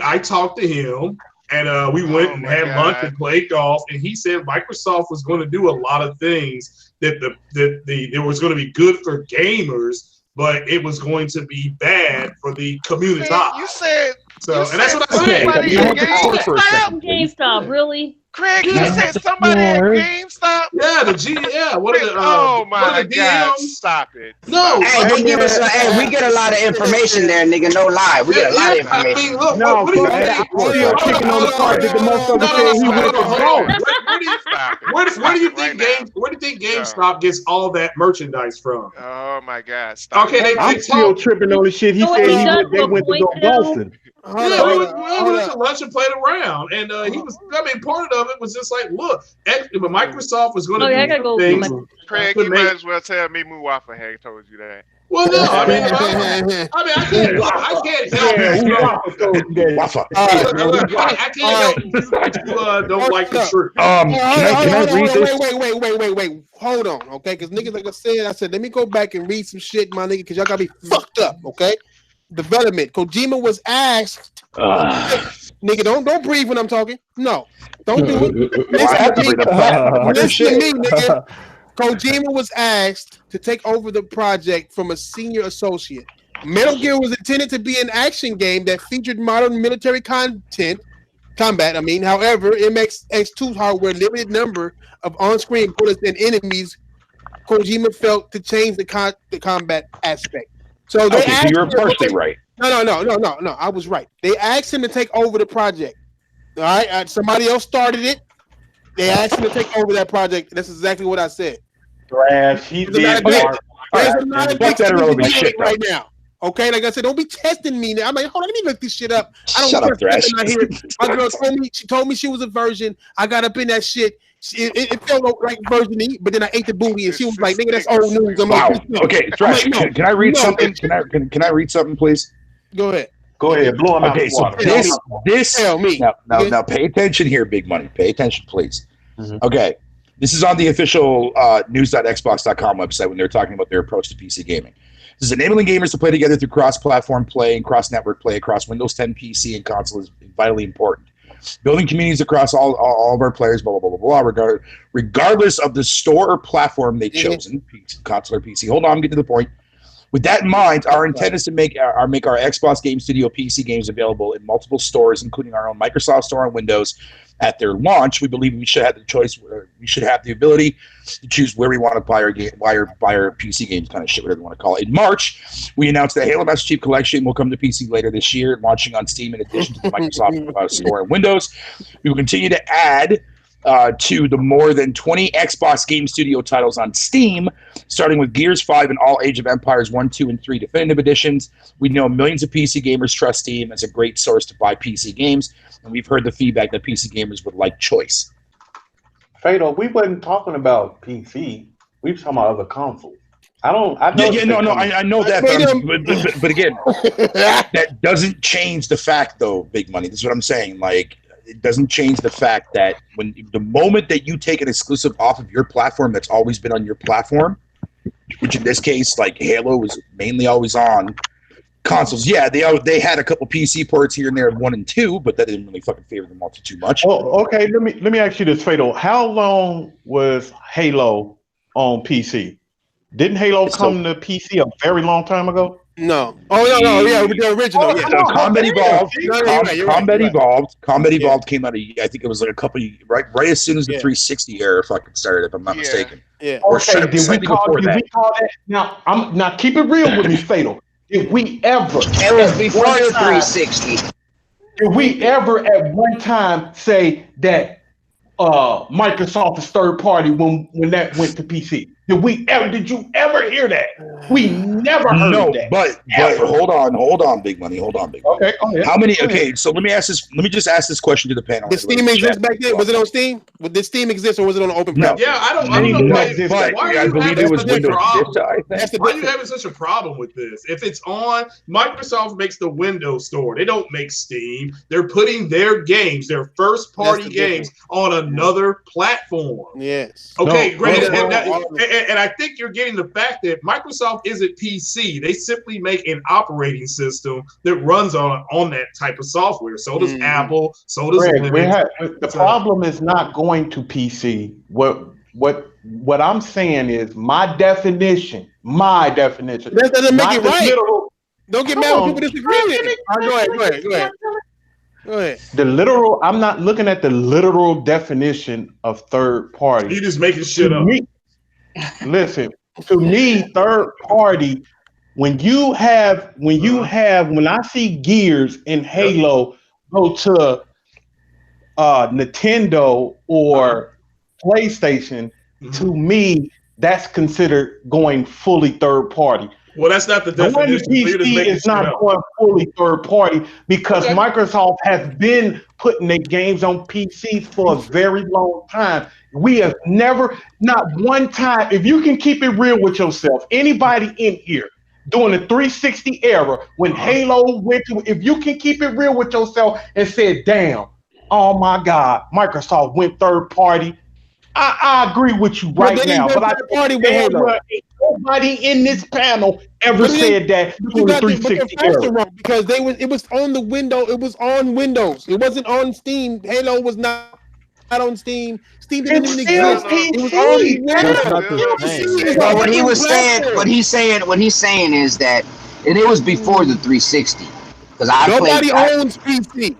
I talked to him. And we went and had lunch and played golf, and he said Microsoft was going to do a lot of things that it was going to be good for gamers, but it was going to be bad for the community. You said so, and that's what I said. GameStop, really? Craig, you said somebody at GameStop? Yeah, the G. Yeah, oh my God! Stop it! No, they give us. We get a lot of information there, nigga. No lie, we get a lot of information. I'm still kicking on the part that the motherfucker said he went to golf. Where do you think GameStop gets all that merchandise from? Oh my God! Stop Okay, I'm still tripping on the shit. He said they went to go golfing. Yeah, we went to lunch and played around, and he was. I mean, part of it was just like, look, Microsoft was going to do things. Craig, you might as well tell me Muwafa had told you that. Well, no, I mean, I can't help. I can't help you don't like the truth. Can I read this? Wait. Hold on, okay? Because niggas, like I said, let me go back and read some shit, my nigga, because y'all gotta be fucked up, okay? Development. Kojima was asked. Nigga, don't breathe when I'm talking. No, don't do it. Listen to me, nigga. Kojima was asked to take over the project from a senior associate. Metal Gear was intended to be an action game that featured modern military combat. However, MX2 hardware limited number of on-screen bullets and enemies. Kojima felt to change the combat aspect. So they so you're partially right. No. I was right. They asked him to take over the project. All right, somebody else started it. They asked him to take over that project. That's exactly what I said. Trash. He did. There's a lot of big shit right now. Okay, like I said, don't be testing me now. I'm like, hold on, let me look this shit up. I don't Shut up, Thrash. My girl told me she was a virgin. I got up in that shit. It felt like virgin eat, but then I ate the booty, and she was like, "Nigga, that's old news." I'm wow. Like, no. Okay, Thrash. Like, no. Can I read No, something? Can I read something, please? Go ahead. Go ahead. Blow him out. Okay, so this. Tell me. Now, pay attention here, Big Money. Pay attention, please. Mm-hmm. Okay, this is on the official news.xbox.com website when they're talking about their approach to PC gaming. This is enabling gamers to play together through cross-platform play and cross-network play across Windows 10, PC, and console is vitally important. Building communities across all of our players, blah, blah, blah, blah, blah, regardless of the store or platform they've chosen, console or PC. Hold on, I'm getting to the point. With that in mind, our intent is to make our Xbox Game Studio PC games available in multiple stores, including our own Microsoft Store on Windows. At their launch, we believe we should have the choice. We should have the ability to choose where we want to buy our PC games, kind of shit, whatever you want to call it. In March, we announced the Halo Master Chief Collection will come to PC later this year, launching on Steam in addition to the Microsoft Store and Windows. We will continue to add to the more than 20 Xbox Game Studio titles on Steam, starting with Gears 5 and all Age of Empires 1, 2, and 3 Definitive Editions. We know millions of PC gamers trust Steam as a great source to buy PC games, and we've heard the feedback that PC gamers would like choice. Fatal, we wasn't talking about PC. We were talking about other consoles. I know that, but again, that doesn't change the fact, though, Big Money. This is what I'm saying. Like, it doesn't change the fact that when the moment that you take an exclusive off of your platform that's always been on your platform, which in this case, like Halo was mainly always on consoles. Yeah, they had a couple PC ports here and there, 1 and 2, but that didn't really fucking favor them all too much. Oh, okay. Let me ask you this, Fatal. How long was Halo on PC? Didn't Halo come to PC a very long time ago? No. Oh no, yeah, the original. Yeah. Combat Evolved. Combat Evolved came out. I think it was like a couple right as soon as the 360 era fucking started, if I'm not mistaken. Yeah. Or okay. Did we call that? Now keep it real with me, Fatal. Did we ever? It was before the 360. Did we ever at one time say that Microsoft is third party when that went to PC? Did you ever hear that? We never heard that. But hold on, Big Money. Okay. How many? Okay, so let me just ask this question to the panel. Did Steam exist back then? Was it on Steam? Did Steam exist or was it on an open platform? Yeah, I don't know why I believe it was Windows Vista. Why are you having such a problem with this? If it's on, Microsoft makes the Windows Store. They don't make Steam. They're putting their games, their first party games, on another platform. Yes. Okay, great. And I think you're getting the fact that Microsoft isn't PC. They simply make an operating system that runs on that type of software. So does Apple. So does Linux. The problem is not going to PC. What I'm saying is my definition. That doesn't make it right. Don't get mad when people disagree with it. Go ahead. The literal. I'm not looking at the literal definition of third party. You're just making shit up. Listen, to me, third party, when I see Gears and Halo go to Nintendo or PlayStation, to me, that's considered going fully third party. Well, that's not the definition. Going to PC is not going fully third party because Microsoft has been putting their games on PC for a very long time. We have never, not one time, if you can keep it real with yourself, anybody in here during the 360 era, when Halo went to, if you can keep it real with yourself and said, damn, oh my God, Microsoft went third party. I agree with you right now, but I think nobody in this panel ever said that to the 360 era. Wrong because it was on the window. It was on Windows. It wasn't on Steam. Halo was not on Steam. Steam didn't even exist. It was on Windows. But what he's saying is that, and it was before the 360. Because nobody owns PC.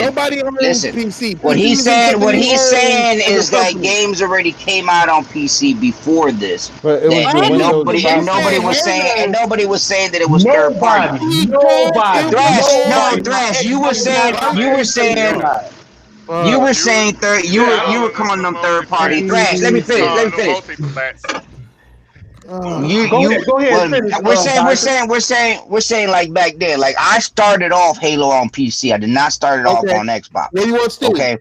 Nobody owns PC. What he's saying is that games already came out on PC before this. But it was nobody was saying that it was third party. Thrash, you were calling them third party. Thrash, let me finish. Go ahead. We're saying like back then. Like I started off Halo on PC. I did not start it off on Xbox. What you want to okay.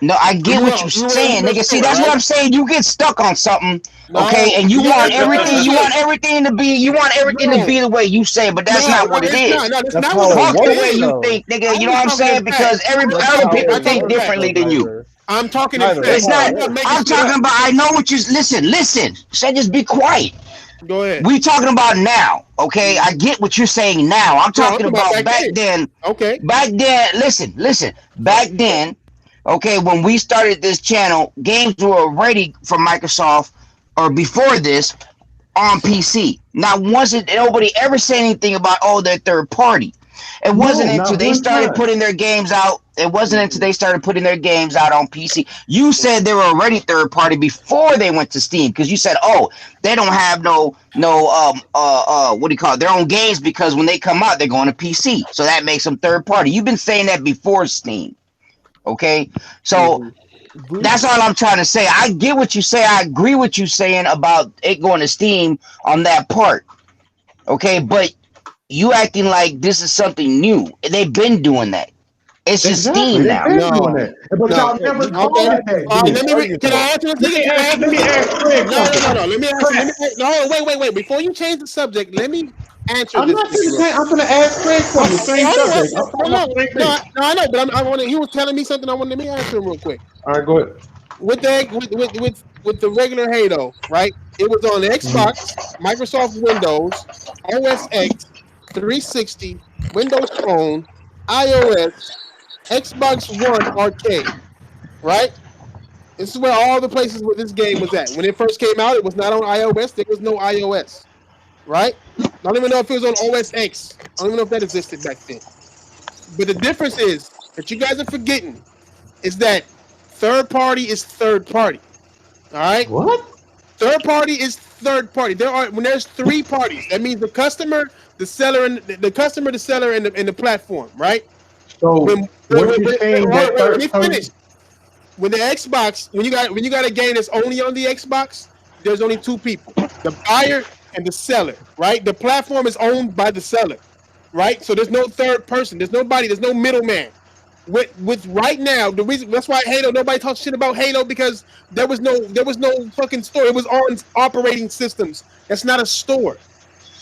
No, I get what you're saying, nigga. See, that's what I'm saying. You get stuck on something, okay, and you want everything. You want everything to be. You want everything to be the way you say, but that's not what it is. Fuck the way you think, nigga. You know what I'm saying? Because other people think differently than you. I'm talking. It's not. I'm talking about. I know what you listen. Say just be quiet. Go ahead. We talking about now, okay? I get what you're saying now. I'm talking about back then. Okay. Back then, listen. Back then, okay, when we started this channel, games were already from Microsoft or before this on PC. Not once did nobody ever say anything about they're third party. It wasn't until they started putting their games out. It wasn't until they started putting their games out on PC. You said they were already third party before they went to Steam because you said, they don't have no what do you call it? Their own games because when they come out, they're going to PC. So that makes them third party. You've been saying that before Steam. Okay, so that's all I'm trying to say. I get what you say. I agree with you saying about it going to Steam on that part. Okay, but you acting like this is something new. They've been doing that. It's just Steam now. But y'all never called it that. Can I answer this? Let me ask. No. Let me ask. No, wait. Before you change the subject, let me answer this. I'm going to ask Craig something. Same subject. No, I know, but he was telling me something. Let me answer him real quick. All right, go ahead. With the regular Halo, right? It was on Xbox, Microsoft Windows, OS X, 360, Windows Phone, iOS, Xbox One Arcade, right? This is where all the places where this game was at. When it first came out, it was not on iOS. There was no iOS, right? I don't even know if it was on OS X. I don't even know if that existed back then. But the difference is that you guys are forgetting is that third party is third party. All right? What? Third party is third party. When there's three parties, that means the customer, the seller, and the seller, and the platform, right? So when the Xbox, when you got a game that's only on the Xbox, there's only two people: the buyer and the seller, right? The platform is owned by the seller, right? So there's no third person. There's nobody. There's no middleman. With right now, the reason that's why Halo, nobody talks shit about Halo because there was no fucking store. It was on operating systems. That's not a store.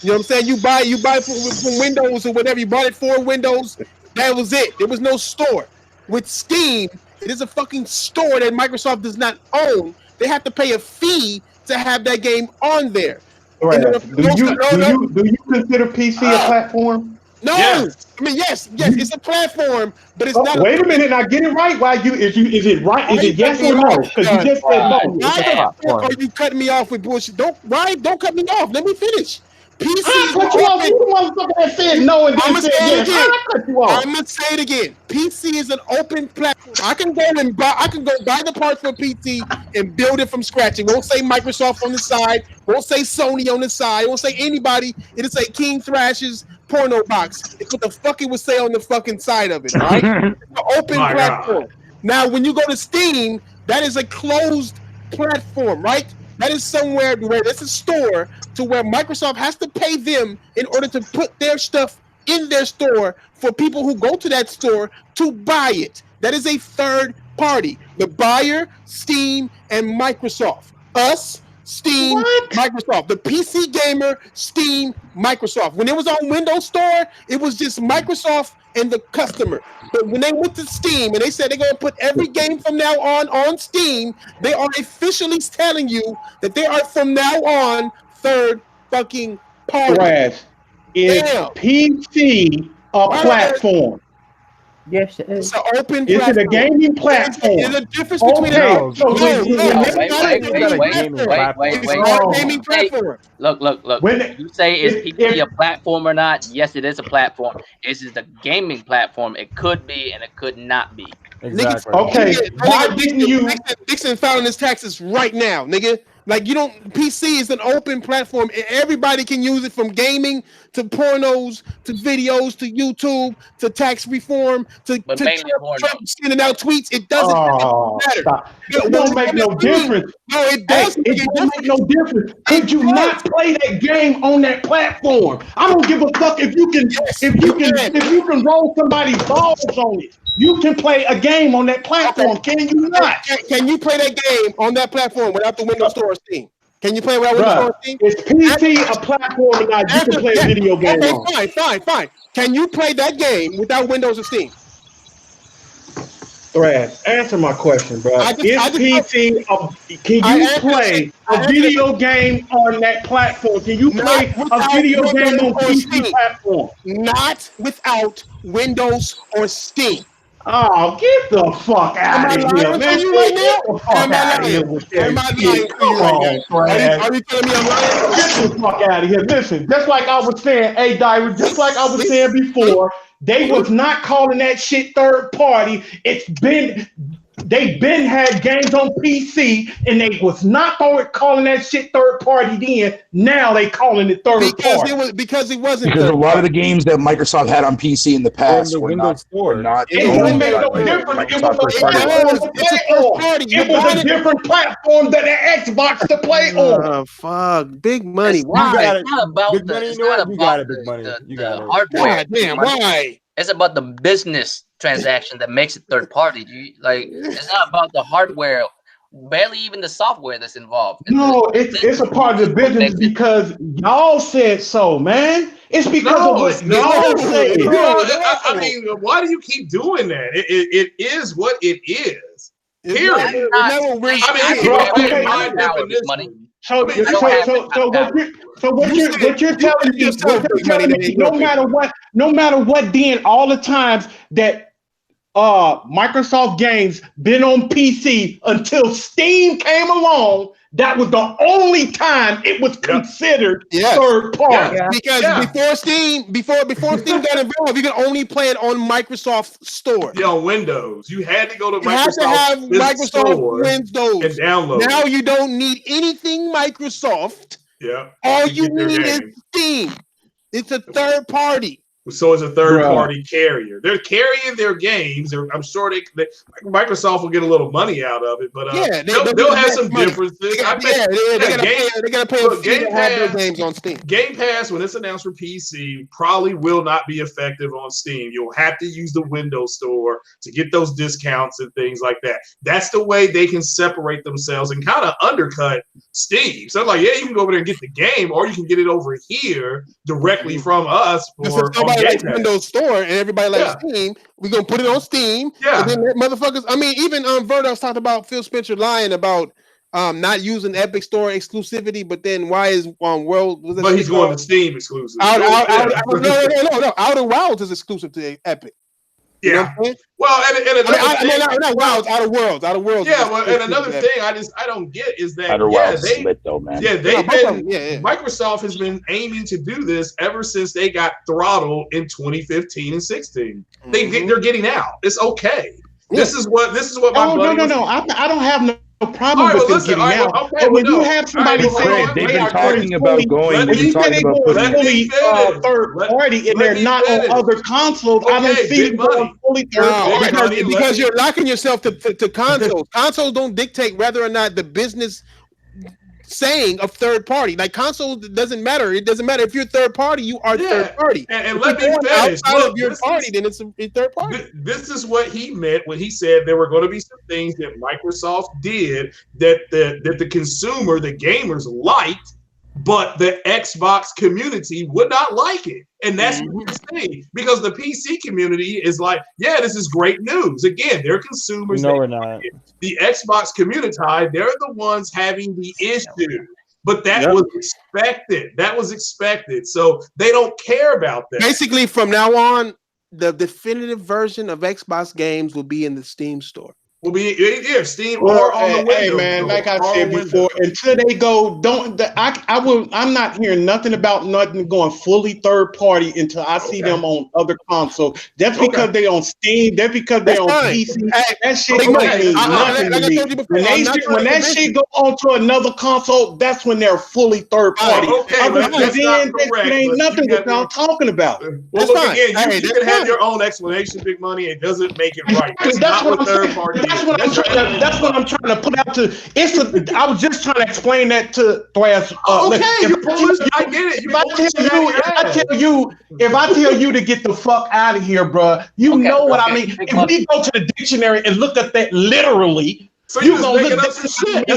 You know what I'm saying? You buy from Windows or whatever. You bought it for Windows. That was it. There was no store. With Steam, it is a fucking store that Microsoft does not own. They have to pay a fee to have that game on there. Right. Do you consider PC a platform? No, yes. I mean yes, it's a platform, but it's not. Wait a minute, now get it right. Why is it right? Is it yes or no? Because you just said no. Why are you cutting me off with bullshit? Don't cut me off. Let me finish. PC. I cut you off. You the motherfucker that said no and then said yes. I cut you off. I'm gonna say it again. PC is an open platform. I can go buy the parts for PC and build it from scratch. It won't say Microsoft on the side. Won't say Sony on the side. It won't say anybody. It'll say King Thrash's porno box. It's what the fuck it would say on the fucking side of it. All right? It's an open platform. God. Now, when you go to Steam, That is a closed platform, right? That is somewhere where there's a store to where Microsoft has to pay them in order to put their stuff in their store for people who go to that store to buy it. That is a third party. The buyer, Steam, and Microsoft. Us, Steam, Microsoft. The PC gamer, Steam, Microsoft. When it was on Windows Store, it was just Microsoft and the customer. But when they went to Steam and they said they're going to put every game from now on Steam, they are officially telling you that they are from now on third fucking party. Thrash, is PC a platform? Yes, it It's is. an open Is platform. it a gaming platform? There's a difference between Okay, so Look. You say is PC a platform or not? Yes, it is a platform. Is it a gaming platform? It could be and it could not be. Exactly. Okay, why didn't you? Dixon filing his taxes right now, nigga. Like you don't. PC is an open platform. Everybody can use it, from gaming to pornos to videos to YouTube to tax reform to Trump sending out tweets. It doesn't matter. Stop. It don't make no difference. No, it does. Hey, it don't make no difference. Could you not play that game on that platform? I don't give a fuck if you can roll somebody's balls on it. You can play a game on that platform. Can you not? Can you play that game on that platform without the Windows Store or Steam? Can you play it without Windows Store or Steam? Is PC a platform or not? You can play a video game on. Fine. Can you play that game without Windows or Steam? Thrash, answer my question, bro. Can you play a video game on that platform? Can you play a video game on PC platform? Not without Windows or Steam. Oh, get the fuck out of here, man! Am I lying to you right now? Are you telling me I'm lying? Get the fuck out of here! Listen, just like I was saying, hey, Diver, just like I was saying before, they was not calling that shit third party. They've been had games on PC, and they was not calling that shit third party then. Now they calling it third party. Because it wasn't. Because a lot of the games that Microsoft had on PC in the past were not. It don't make no difference. It was a different platform than the Xbox to play on. Fuck, big money. Why? It's not about the hardware. Damn, why? It's about the business transaction that makes it third party. It's not about the hardware, barely even the software that's involved. No, it's a part of the business because y'all said so, man. It's because of what y'all said. I mean, why do you keep doing that? It is what it is. Period. So what you're telling me, no matter what, then all the times that Microsoft games been on PC until Steam came along, that was the only time it was considered third party. Because before Steam got involved, you could only play it on Microsoft Store. Yeah, on Windows. You had to go to You have to have Microsoft Windows and download. Now you don't need anything Microsoft. Yeah. All you need is Steam. It's a third party. So it's a third party carrier. They're carrying their games. I'm sure Microsoft will get a little money out of it, but they'll have some differences. They gotta pay a fee to have their games on Steam. Game Pass, when it's announced for PC, probably will not be effective on Steam. You'll have to use the Windows Store to get those discounts and things like that. That's the way they can separate themselves and kind of undercut Steam. So like, you can go over there and get the game, or you can get it over here directly from us. Likes Windows Store and everybody likes Steam, we're gonna put it on Steam. Yeah. And then motherfuckers, I mean, even Verdox talked about Phil Spencer lying about not using Epic Store exclusivity, but then why is World? But he's going to Steam exclusive. No. Outer Wilds is exclusive to Epic. Yeah. You know well, and not Wilds, Outer Worlds. Yeah, well, and another thing I don't get is that Outer Wilds is lit though, man. Microsoft has been aiming to do this ever since they got throttled in 2015 and 16. They're getting out. It's okay. This is what my buddy no. I don't have problem with them getting out. But when you have somebody say that they've they been are talking about going. when you say they go Let me fully finish. third party and they're not on other consoles, I don't see them going fully third party. Because you're locking yourself to consoles. Consoles don't dictate whether or not the business saying of third party. Like console doesn't matter. It doesn't matter if you're third party. You are third party. And let me finish. Outside Look, of your party, then it's a third party. This is what he meant when he said there were going to be some things that Microsoft did that the consumer, the gamers liked, but the Xbox community would not like it. And that's what you're saying. Because the PC community is like, yeah, this is great news. Again, they're consumers. No, we're not. The Xbox community, they're the ones having the issue. But that was expected. That was expected. So they don't care about that. Basically, from now on, the definitive version of Xbox games will be in the Steam store. Will be Steam Well, or on the Windows. hey man, like I said before, until they go, I'm not hearing nothing about nothing going fully third party until I see them on other consoles. That's because they on Steam. That's because they on PC. That shit don't mean nothing to me. When that shit go onto another console, that's when they're fully third party. Other than then, it ain't nothing what y'all talking about. Well, look again, you can have your own explanation, Big Money. It doesn't make it right. It's not what third party. That's what I'm trying to put out to. I was just trying to explain that to Thrash. I get it. If I tell you to get the fuck out of here, bro, you know what I mean. If we go to the dictionary and look at that literally, so you gonna look up some shit. I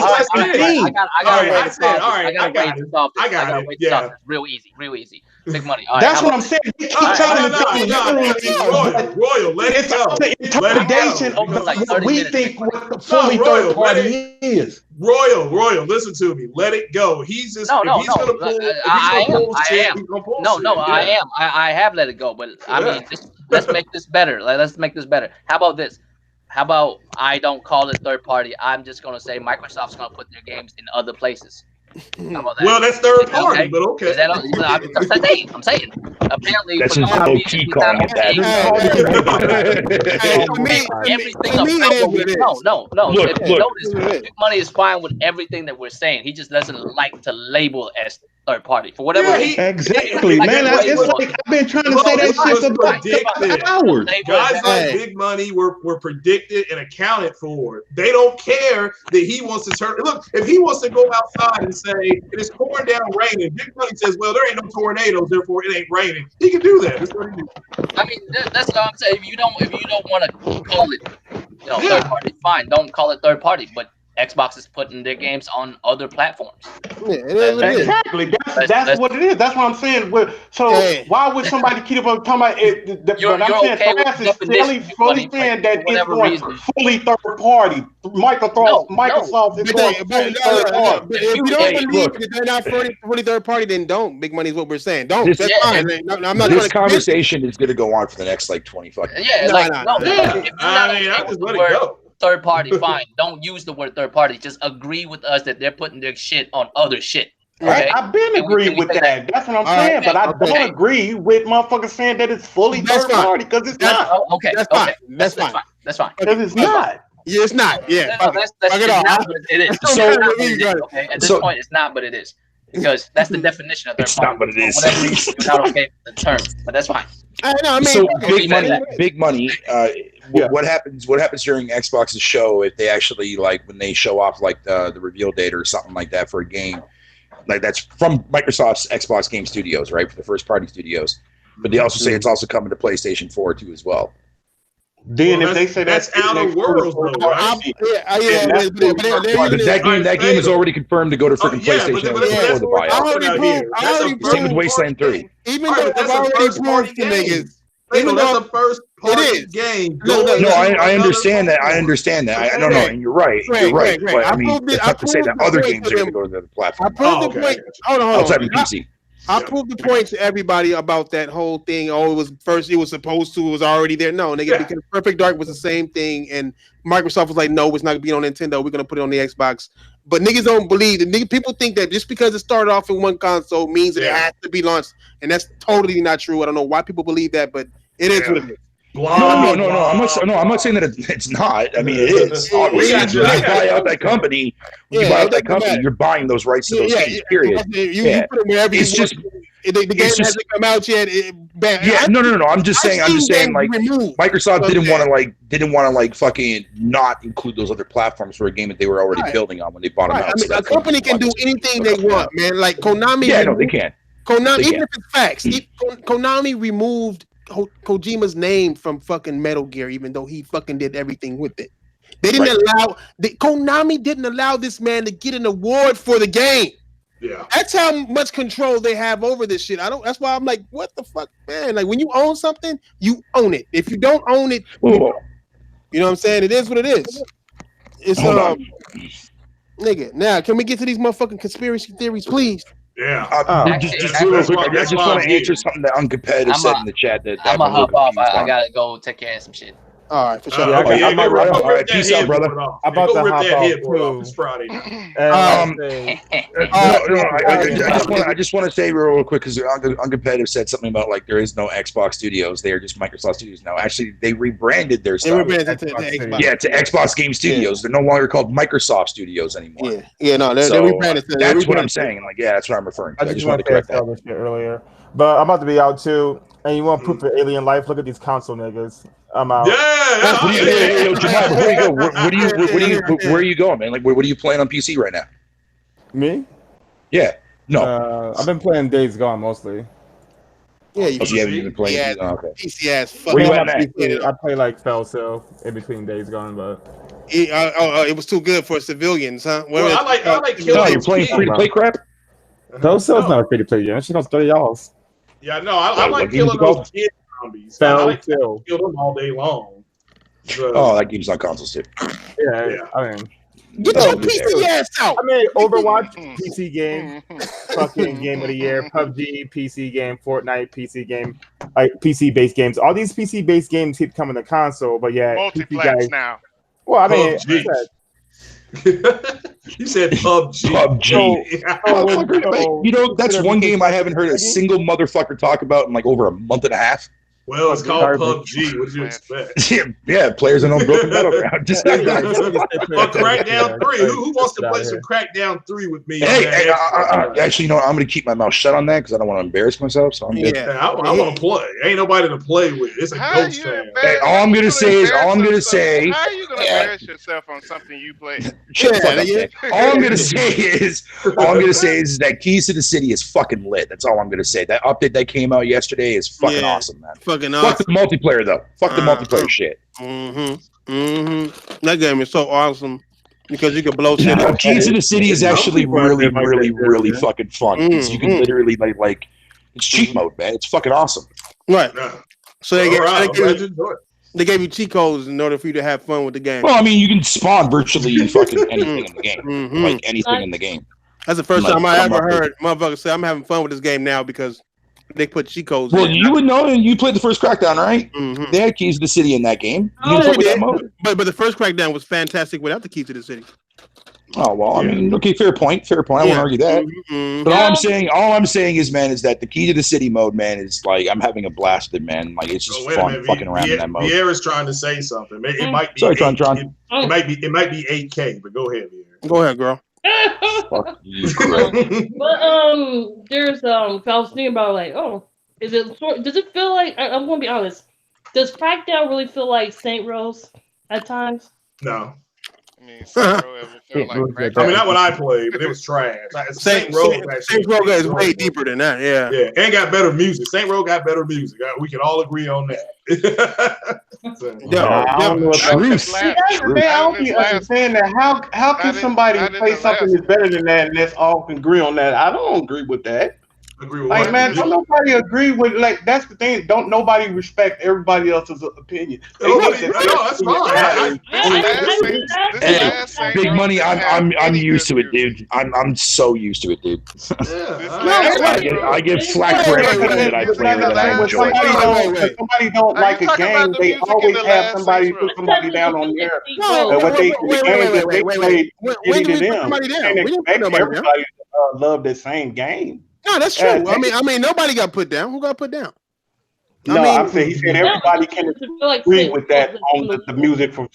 got it. Yeah, real easy. Big Money. That's what I'm saying. You keep telling Royal, let it go. Interpretation of what we think what the fully third party is. Royal, listen to me. Let it go. He's just he's gonna pull. I am. I have let it go, but I mean, let's make this better. Let's make this better. How about this? How about I don't call it third party? I'm just gonna say Microsoft's gonna put their games in other places. How about that? Well, that's third party, but okay. Is that, I'm saying. Apparently, that's just low key calling it that. Look. Big Money is fine with everything that we're saying. He just doesn't like to label as third party for whatever reason. Exactly, man. It's like I've been trying to say that shit for about hours. Guys like Big Money were predicted and accounted for. They don't care that he wants to turn. Look, if he wants to go outside and say it is pouring down raining, Big Money says, "Well, there ain't no tornadoes, therefore it ain't raining." He can do that. That's what he do. I mean, that's what I'm saying. If you don't want to call it, third party, fine. Don't call it third party, but Xbox is putting their games on other platforms. Exactly. That's what it is. That's what I'm saying. So why would somebody keep on talking about it? You're okay with fully saying that it's going fully third party. Microsoft is going fully third party. If you don't believe that they're not fully third party, then don't. Big Money is what we're saying. Don't. That's fine. I'm not. This conversation is going to go on for the next 20 fucking. I just let it go. Third party, fine. Don't use the word third party. Just agree with us that they're putting their shit on other shit. Okay? I've been agreeing with that. That's what I'm saying. But I don't agree with motherfuckers saying that it's fully third party because it's not. Okay. That's fine. That's fine. That's fine. Because it's not. Yeah, it's not. Yeah. It is. Okay. At this point, it's not, but it is. Because that's the definition of third party. It's not what it is. You're not okay with the term, but that's fine. So big money. What happens during Xbox's show if they actually when they show off the reveal date or something like that for a game that's from Microsoft's Xbox Game Studios, right, for the first party studios, but they also say it's also coming to PlayStation 4 too as well. Then if they say that's Outer Worlds, though, right? But that game is already confirmed to go to freaking PlayStation before the buyout. Same with Wasteland 3. Even though I've already proved to niggas. Even though that's the first party game. No, I understand that. No, and you're right. You're right. But I mean, it's not to say that other games are going to go to the other platform. I proved the point. Hold on. Outside of PC. I proved the point to everybody about that whole thing. Oh, it was supposed to, it was already there. No, nigga, because Perfect Dark was the same thing, and Microsoft was like, no, it's not gonna be on Nintendo. We're gonna put it on the Xbox. But niggas don't believe it. People think that just because it started off in one console means that it has to be launched, and that's totally not true. I don't know why people believe that, but it is what it is. No. I'm not saying that it's not. I mean, it is. Obviously, when you buy out that company, you're buying those rights to those games. Period. You put them wherever it's you just. want. The game hasn't come out yet. No. I'm just saying. Like Microsoft didn't want to like fucking not include those other platforms for a game that they were already building on when they bought them out. I mean, a company can do anything they want, man. Like Konami. Yeah, no, they can. Konami, even if it's facts, Konami removed Kojima's name from fucking Metal Gear, even though he fucking did everything with it. They didn't allow Konami didn't allow this man to get an award for the game. Yeah, that's how much control they have over this shit. That's why I'm like, what the fuck, man? Like when you own something, you own it. If you don't own it, you know what I'm saying? It is what it is. It's nigga. Now, can we get to these motherfucking conspiracy theories, please? Yeah. Just real quick, I just want to answer something that Uncompetitive said in the chat. I'm gonna hop off. I gotta go take care of some shit. All right, for sure. All right, peace out, brother. I'm about to hop off too. It's Friday. I just want to say real quick because Uncompetitive said something about like there is no Xbox Studios. They are just Microsoft Studios now. Actually, they rebranded their stuff. To Xbox. Yeah, to Xbox Game Studios. They're no longer called Microsoft Studios anymore. They're rebranded. That's what I'm saying. Like, that's what I'm referring to. I just wanted to correct that earlier. But I'm about to be out too. And you want proof for alien life? Look at these console niggas. I'm out. Jamal, before you go, where are you going, man? Like, what are you playing on PC right now? Me? Yeah. No. I've been playing Days Gone mostly. Yeah, you haven't even played PC ass. Where you at? I play like Fell Cell in between Days Gone, but it was too good for civilians, huh? Well, I like no, you're playing free to play crap. Fell Cell's not a free to play game. She knows $30. Yeah, no, I like killing those kid zombies. I like to kill them all day long. Oh, that game's on consoles too. Yeah. I mean, get your PC ass out. I mean, Overwatch PC game, fucking game of the year. PUBG PC game, Fortnite PC game, like PC based games. All these PC based games keep coming to console, but yeah, multiplex now. Well, I mean, you said PUBG. You know, that's one game I haven't heard a single motherfucker talk about in like over a month and a half. Well, it's called PUBG. What did you expect? Yeah, players are on Broken Battleground. But Crackdown 3. Who wants to play some Crackdown 3 with me? Hey, actually, you know, I'm going to keep my mouth shut on that because I don't want to embarrass myself. So I'm good. Yeah, I want to play. Ain't nobody to play with. It's a ghost town. Hey, all I'm going to say is, how are you going to embarrass yourself on something you play? All I'm going to say is that Keys to the City is fucking lit. That's all I'm going to say. That update that came out yesterday is fucking awesome, man. Fuck the multiplayer though. Fuck the multiplayer shit. That game is so awesome because you can blow shit up. Keys to the City is actually really fucking fun. You can literally like it's cheat mode, man. It's fucking awesome. Right. So they gave you cheat codes in order for you to have fun with the game. Well, I mean, you can spawn virtually fucking anything in the game, like anything in the game. That's the first time I ever heard motherfuckers say I'm having fun with this game now because they put cheat codes. Well, you would know, and you played the first Crackdown, right? They had Keys to the City in that game. But the first Crackdown was fantastic without the Key to the City. Oh well, I mean, okay, fair point. I won't argue that. But all I'm saying is, man, is that the Key to the City mode, man, is like I'm having a blast with it, man. Like it's just fun fucking around in that mode. Vieira's trying to say something. It might be. Sorry, Tron. It might be 8K, but go ahead, Vieira. Go ahead, girl. But there's I was thinking about like, does it feel like I'm gonna be honest? Does Crackdown really feel like Saint Rose at times? No. I mean, Saint Row ever felt like Crackdown? I mean, not when I played, but it was trash. Saint Row is way deeper than that. Yeah, and got better music. Saint Row got better music. We can all agree on that. I don't be understanding that. How can somebody play something that's better than that and let's all agree on that? I don't agree with that. Agree with like, man, don't nobody agree with, like, that's the thing. Don't nobody respect everybody else's opinion. That's fine. Hey, Big Money, I'm used to it, dude. I'm so used to it, dude. I get flack for everything that I play that I enjoy. If somebody don't like a game, they always have somebody put somebody down on there. What they play, get to them. And expect everybody to love the same game. No, that's true. I mean, nobody got put down. Who got put down? No, I I'm mean, saying he said everybody can agree with that on the music from,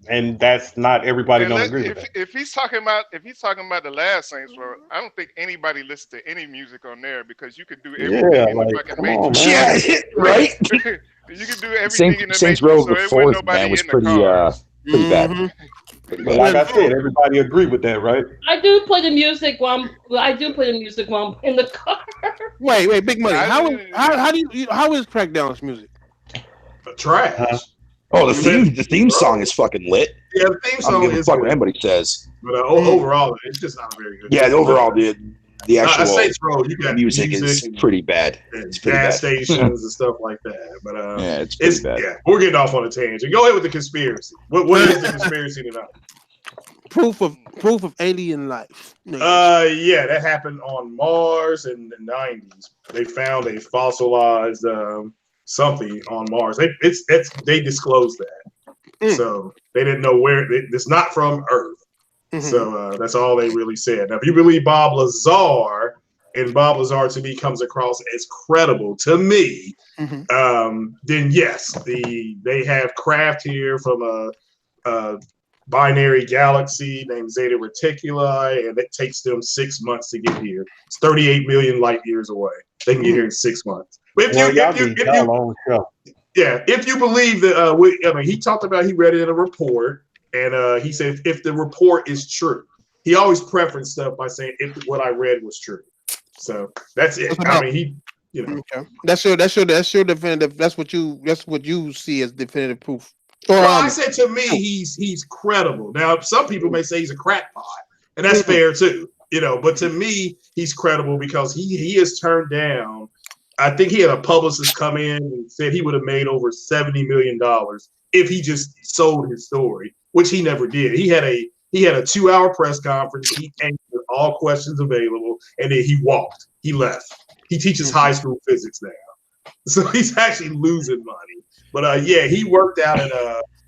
and that's not everybody And don't agree with that. if he's talking about the last Saints Row, I don't think anybody listens to any music on there because you could do everything Yeah, in the like fucking come on, Matrix. man. Yeah, right. You can do everything in the Saints Matrix, Row so the it wasn't fourth man nobody was in the cars. pretty bad. Pretty But bad. like I said, everybody agree with that, right? I do play the music while I do play the music while I'm in the car. wait, Big Money. I- How is Crackdown's music? Trash. Huh? Oh, the theme song is fucking lit. Yeah, the theme I don't song give a is fuck good. what anybody says. But overall, it's just not a very good. Yeah, overall, the actual Saints Row, you got music is and pretty bad. It's pretty gas bad. stations and stuff like that. But Yeah, it's pretty bad. Yeah, we're getting off on a tangent. Go ahead with the conspiracy. What is the conspiracy tonight? Proof of alien life. Yeah, that happened on Mars in the 90s. They found a fossilized something on Mars. They disclosed that, so they didn't know where. It's not from Earth. So that's all they really said. Now, if you believe Bob Lazar, and Bob Lazar to me comes across as credible to me, then yes, they have craft here from a binary galaxy named Zeta Reticuli, and it takes them 6 months to get here. It's 38 million light years away. They can get here in 6 months. If you believe that, he talked about he read it in a report, and he said if the report is true, he always preferenced stuff by saying if what I read was true. So that's it. I mean, Okay. That's your definitive. That's what you see as definitive proof. Well, I said to me, he's credible. Now, some people may say he's a crackpot, and that's fair too. But to me, he's credible because he has turned down. I think he had a publicist come in and said he would have made over $70 million if he just sold his story, which he never did. He had a 2-hour press conference. He answered all questions available, and then he walked. He left. He teaches high school physics now, so he's actually losing money. But he worked out at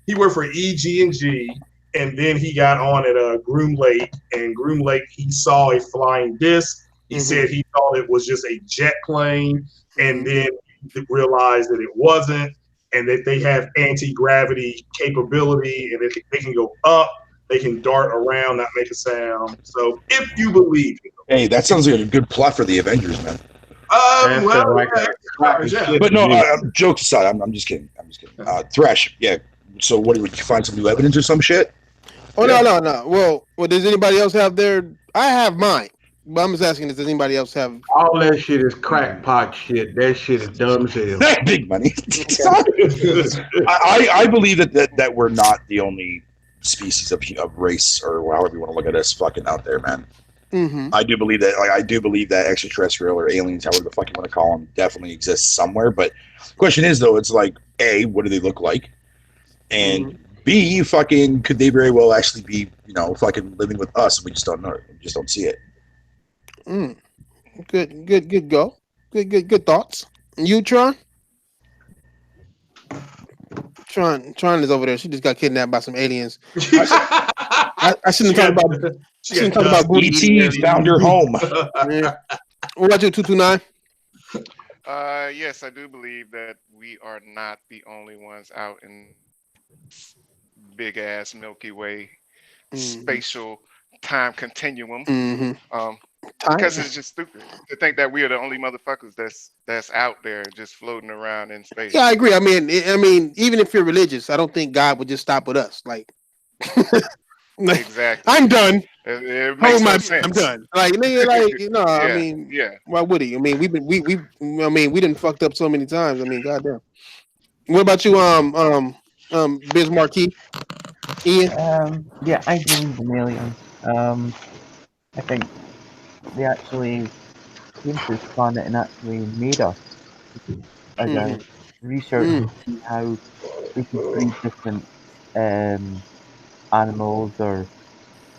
he worked for EG&G, and then he got on at Groom Lake. And Groom Lake, he saw a flying disc. He said he thought it was just a jet plane, and then he realized that it wasn't, and that they have anti-gravity capability, and they can go up, they can dart around, not make a sound. So if you believe it. Hey, that sounds like a good plot for the Avengers, man. But no, jokes aside, I'm just kidding. Thresh, yeah. So what did you find some new evidence or some shit? Oh no. Well, does anybody else have their? I have mine, but I'm just asking, does anybody else have? All that shit is crackpot shit. That shit is dumb as hell. Big money. I believe that we're not the only species of race, or however you want to look at us, fucking out there, man. I do believe that. I do believe that extraterrestrial or aliens, however the fuck you want to call them, definitely exist somewhere. But the question is, though, it's like, A, what do they look like? And B, fucking, could they very well actually be, fucking living with us, and we just don't know it. We just don't see it. Good go. Good thoughts. And you, Tron? Tron is over there. She just got kidnapped by some aliens. I shouldn't talk about. Shouldn't talk about E.T. found your home. Yeah. What about you, 229? Yes, I do believe that we are not the only ones out in big ass Milky Way spatial time continuum. Because it's just stupid to think that we are the only motherfuckers that's out there just floating around in space. Yeah, I agree. I mean, even if you're religious, I don't think God would just stop with us. Like, exactly. I'm done. It makes no sense. I'm done. Like, nigga, Yeah, I mean, yeah. Why would he? I mean, we done fucked up so many times. I mean, goddamn. What about you, Biz Marquis? Ian? Yeah, I believe in aliens. I think they actually came to this planet and actually made us as a research to see how we could breed different animals,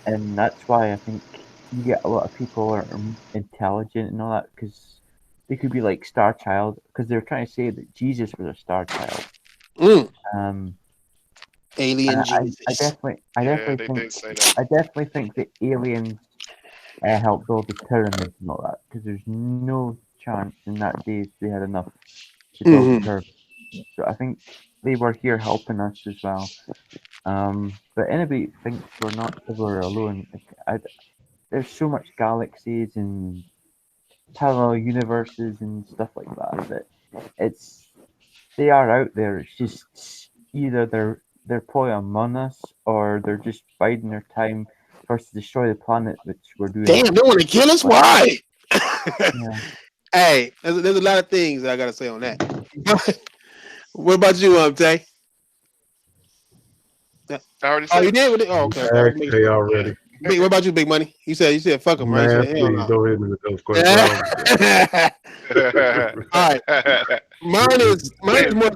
and that's why I think you get a lot of people are intelligent and all that, because they could be like Star Child, because they're trying to say that Jesus was a Star Child. Alien Jesus. I definitely think that aliens helped build the pyramids and all that, because there's no chance in that days they had enough the doctor. So I think they were here helping us as well. But anybody thinks we're alone. There's so much galaxies and parallel universes and stuff like that they are out there. It's just either they're probably among us or they're just biding their time for us to destroy the planet, which we're doing. Damn, they want to kill us? Why? Yeah. Hey, there's a lot of things I gotta say on that. What about you, Tay? I already said. Oh, you did with it? Oh, okay. Okay, already. Big, what about you, Big Money? You said fuck him, right? Man, You said, hell please no. don't hit me with those questions. All right. Mine is more.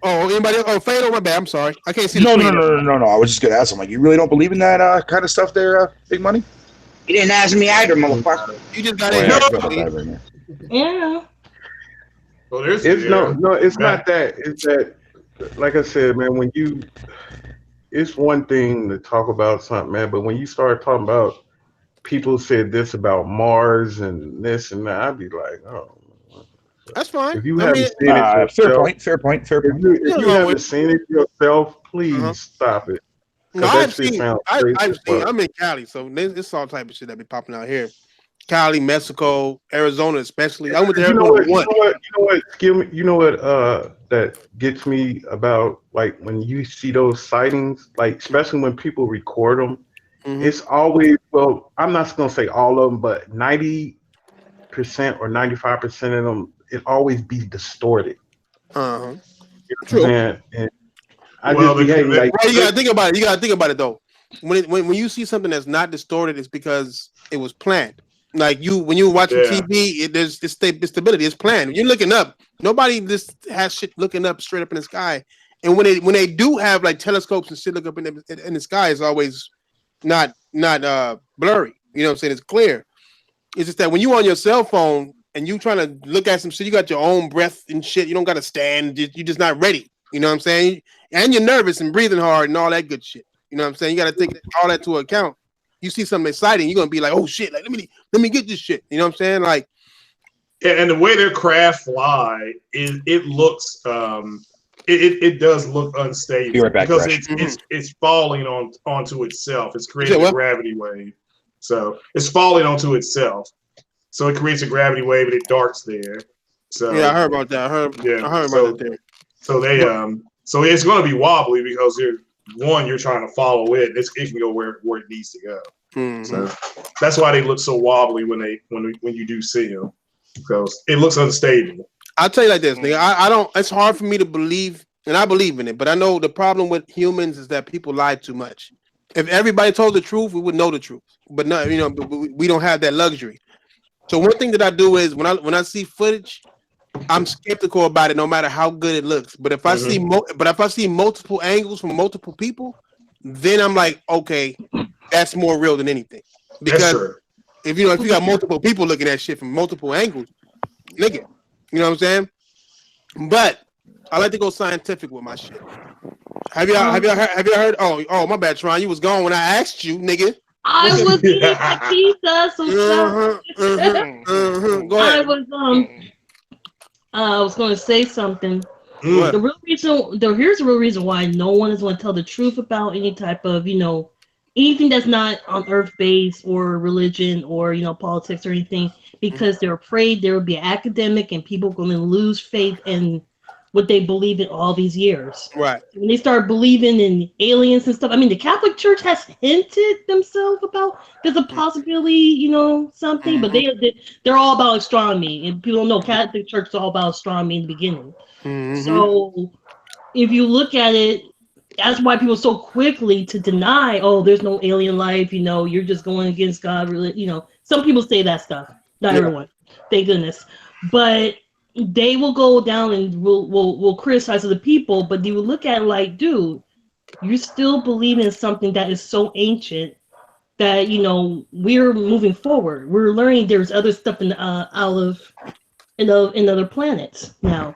Anybody else? Oh, Fado, my bad. I'm sorry. I can't see. No. I was just gonna ask him, like, you really don't believe in that kind of stuff there, Big Money? You didn't ask me either, motherfucker. You just got in. Yeah. Well, there's it's not that. It's that, like I said, man, it's one thing to talk about something, man, but when you start talking about people said this about Mars and this and that, I'd be like, oh. That's fine. If you haven't seen it yourself, fair point. If you haven't seen it yourself, please stop it. No, I've seen. I'm in Cali, so it's all type of shit that be popping out here. Cali, Mexico, Arizona, especially. I went to Arizona once. You know what? That gets me about, like, when you see those sightings, like especially when people record them. It's always, well, I'm not gonna say all of them, but 90% or 95% of them, it always be distorted. True. And I Well, just behave like. Well, you gotta think about it. You gotta think about it though. When you see something that's not distorted, it's because it was planned. Like when you're watching TV, there's stability. It's planned. When you're looking up, nobody just has shit looking up straight up in the sky. And when they do have like telescopes and shit look up in the sky, it's always not blurry. You know what I'm saying? It's clear. It's just that when you on your cell phone and you trying to look at some shit, you got your own breath and shit. You don't got to stand. You're just not ready. You know what I'm saying? And you're nervous and breathing hard and all that good shit. You know what I'm saying? You got to take all that to account. You see something exciting, you're gonna be like, "Oh shit! Like, let me get this shit." You know what I'm saying? Like, and the way their craft fly, it looks, it does look unstable because it's falling onto itself. It's creating a gravity wave, so it's falling onto itself. So it creates a gravity wave and it darts there. So yeah, I heard about that. I heard about that there. So they so it's gonna be wobbly because you're trying to follow it. It can go where it needs to go. So that's why they look so wobbly when you do see them, because it looks unstable. I'll tell you like this, nigga. I don't. It's hard for me to believe, and I believe in it, but I know the problem with humans is that people lie too much. If everybody told the truth, we would know the truth. But no, but we don't have that luxury. So one thing that I do is when I see footage, I'm skeptical about it, no matter how good it looks. But if I see multiple angles from multiple people, then I'm like, okay, that's more real than anything. Because if you got multiple people looking at shit from multiple angles, nigga, you know what I'm saying? But I like to go scientific with my shit. Have you heard? Oh, my bad, Tron. You was gone when I asked you, nigga. I was eating a pizza, so Go ahead. I was going to say something. The real reason, here's the real reason why no one is going to tell the truth about any type of, anything that's not on Earth based or religion or, politics or anything, because they're afraid there will be an academic and people are going to lose faith in what they believe in all these years. Right. When they start believing in aliens and stuff, I mean, the Catholic Church has hinted themselves about there's a possibility, something, but they're all about astronomy, and people don't know Catholic Church is all about astronomy in the beginning. So if you look at it, that's why people so quickly to deny, there's no alien life, you're just going against God. Some people say that stuff, not everyone, thank goodness, but they will go down and will criticize other people, but they will look at it like, dude, you still believe in something that is so ancient that we're moving forward. We're learning there's other stuff in other planets now,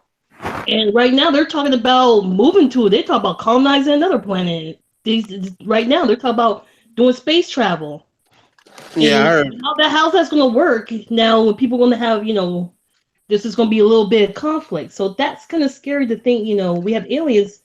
and right now they're talking about moving to it. They talk about colonizing another planet. Right now they're talking about doing space travel. Yeah, I heard. How's that's going to work now when people are going to have this is going to be a little bit of conflict. So that's kind of scary to think, we have aliens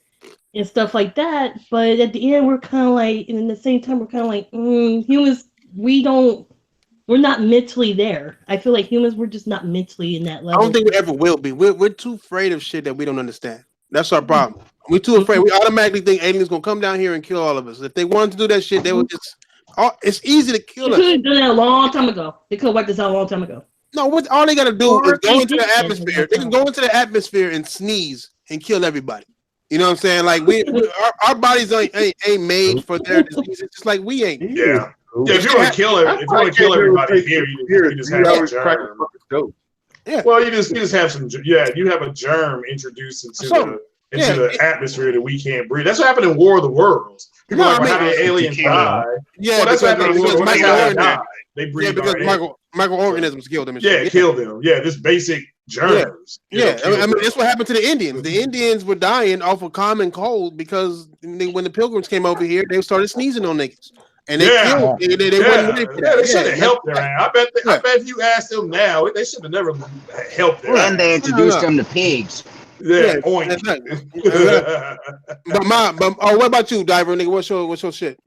and stuff like that, but at the end we're kind of like, and in the same time we're kind of like, humans, we're not mentally there. I feel like humans, we're just not mentally in that level. I don't think we ever will be. We're too afraid of shit that we don't understand. That's our problem. We're too afraid. We automatically think aliens gonna come down here and kill all of us. If they wanted to do that shit, they would just. It's easy to kill us. They could have done that a long time ago. They could have wiped us out a long time ago. No, all they gotta do is go into the atmosphere. They can go into the atmosphere and sneeze and kill everybody. You know what I'm saying? Like our bodies ain't made for their diseases, just like we ain't. Yeah. Yeah, if you want to kill everybody here, you just have a germ. Yeah. Well, you just have some. Yeah, you have a germ introduced into the atmosphere that we can't breathe. That's what happened in War of the Worlds. People how did aliens die? Yeah, well, that's what happened in War of the Worlds. They breathe. Yeah, because microorganisms killed them. Yeah, killed them. Yeah, this basic germs. Yeah, I mean that's what happened to the Indians. The Indians were dying off of common cold because when the Pilgrims came over here, they started sneezing on niggas. And they killed. They should have helped their ass. I bet if you asked them now, they should have never helped their ass. And they introduced them to pigs. Yeah, what about you, Diver nigga? What's your shit?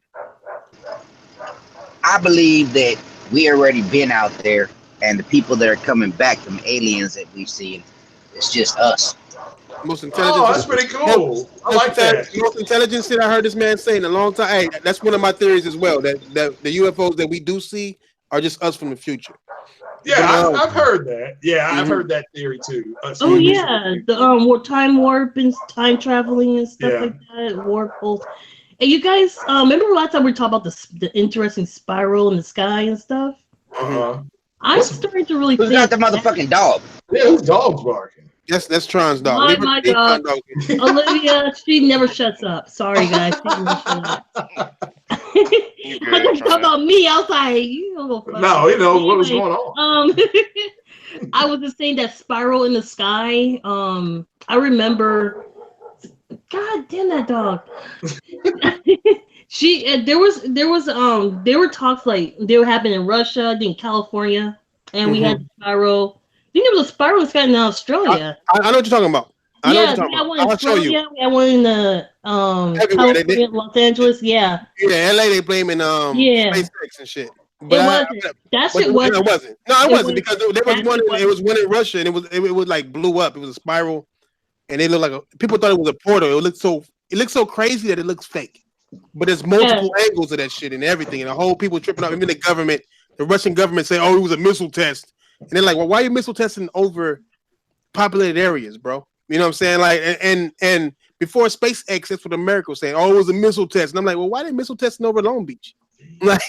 I believe that we already been out there, and the people that are coming back, from aliens that we've seen, it's just us. Most intelligent. Oh, that's pretty cool. I like that. Most intelligent shit I heard this man say in a long time. Hey, that's one of my theories as well. That the UFOs that we do see are just us from the future. Yeah, I've heard that. Yeah, I've heard that theory too. Oh yeah, the time warp and time traveling and stuff like that. Warp holes. And you guys, remember last time we talked about the interesting spiral in the sky and stuff? I'm starting to really think. Who's got the motherfucking dog? Yeah, whose dog's barking? That's Tron's dog. My dog. Olivia, she never shuts up. Sorry, guys. She never shuts up. I just talk about me. I was like, you don't go fuck. No, you know what was going on. I was just saying that spiral in the sky. I remember. God damn that dog. There were talks like they were happening in Russia, then California, and we had the spiral. I think there was a spiral in the sky in Australia. I know what you're talking about. We had one in Australia. We had one in the California, Los Angeles. Yeah, LA. They blaming SpaceX and shit. But that shit wasn't. It wasn't. No, it wasn't because there was one. It was one in Russia, and it was like blew up. It was a spiral, and it looked like people thought it was a portal. It looked so crazy that it looks fake. But there's multiple angles of that shit and everything, and the whole people tripping out. Even the Russian government say, "Oh, it was a missile test," and they're like, "Well, why are you missile testing over populated areas, bro?" You know what I'm saying? Like, and before SpaceX, that's what America was saying. Oh, it was a missile test, and I'm like, well, why are they missile testing over Long Beach? Like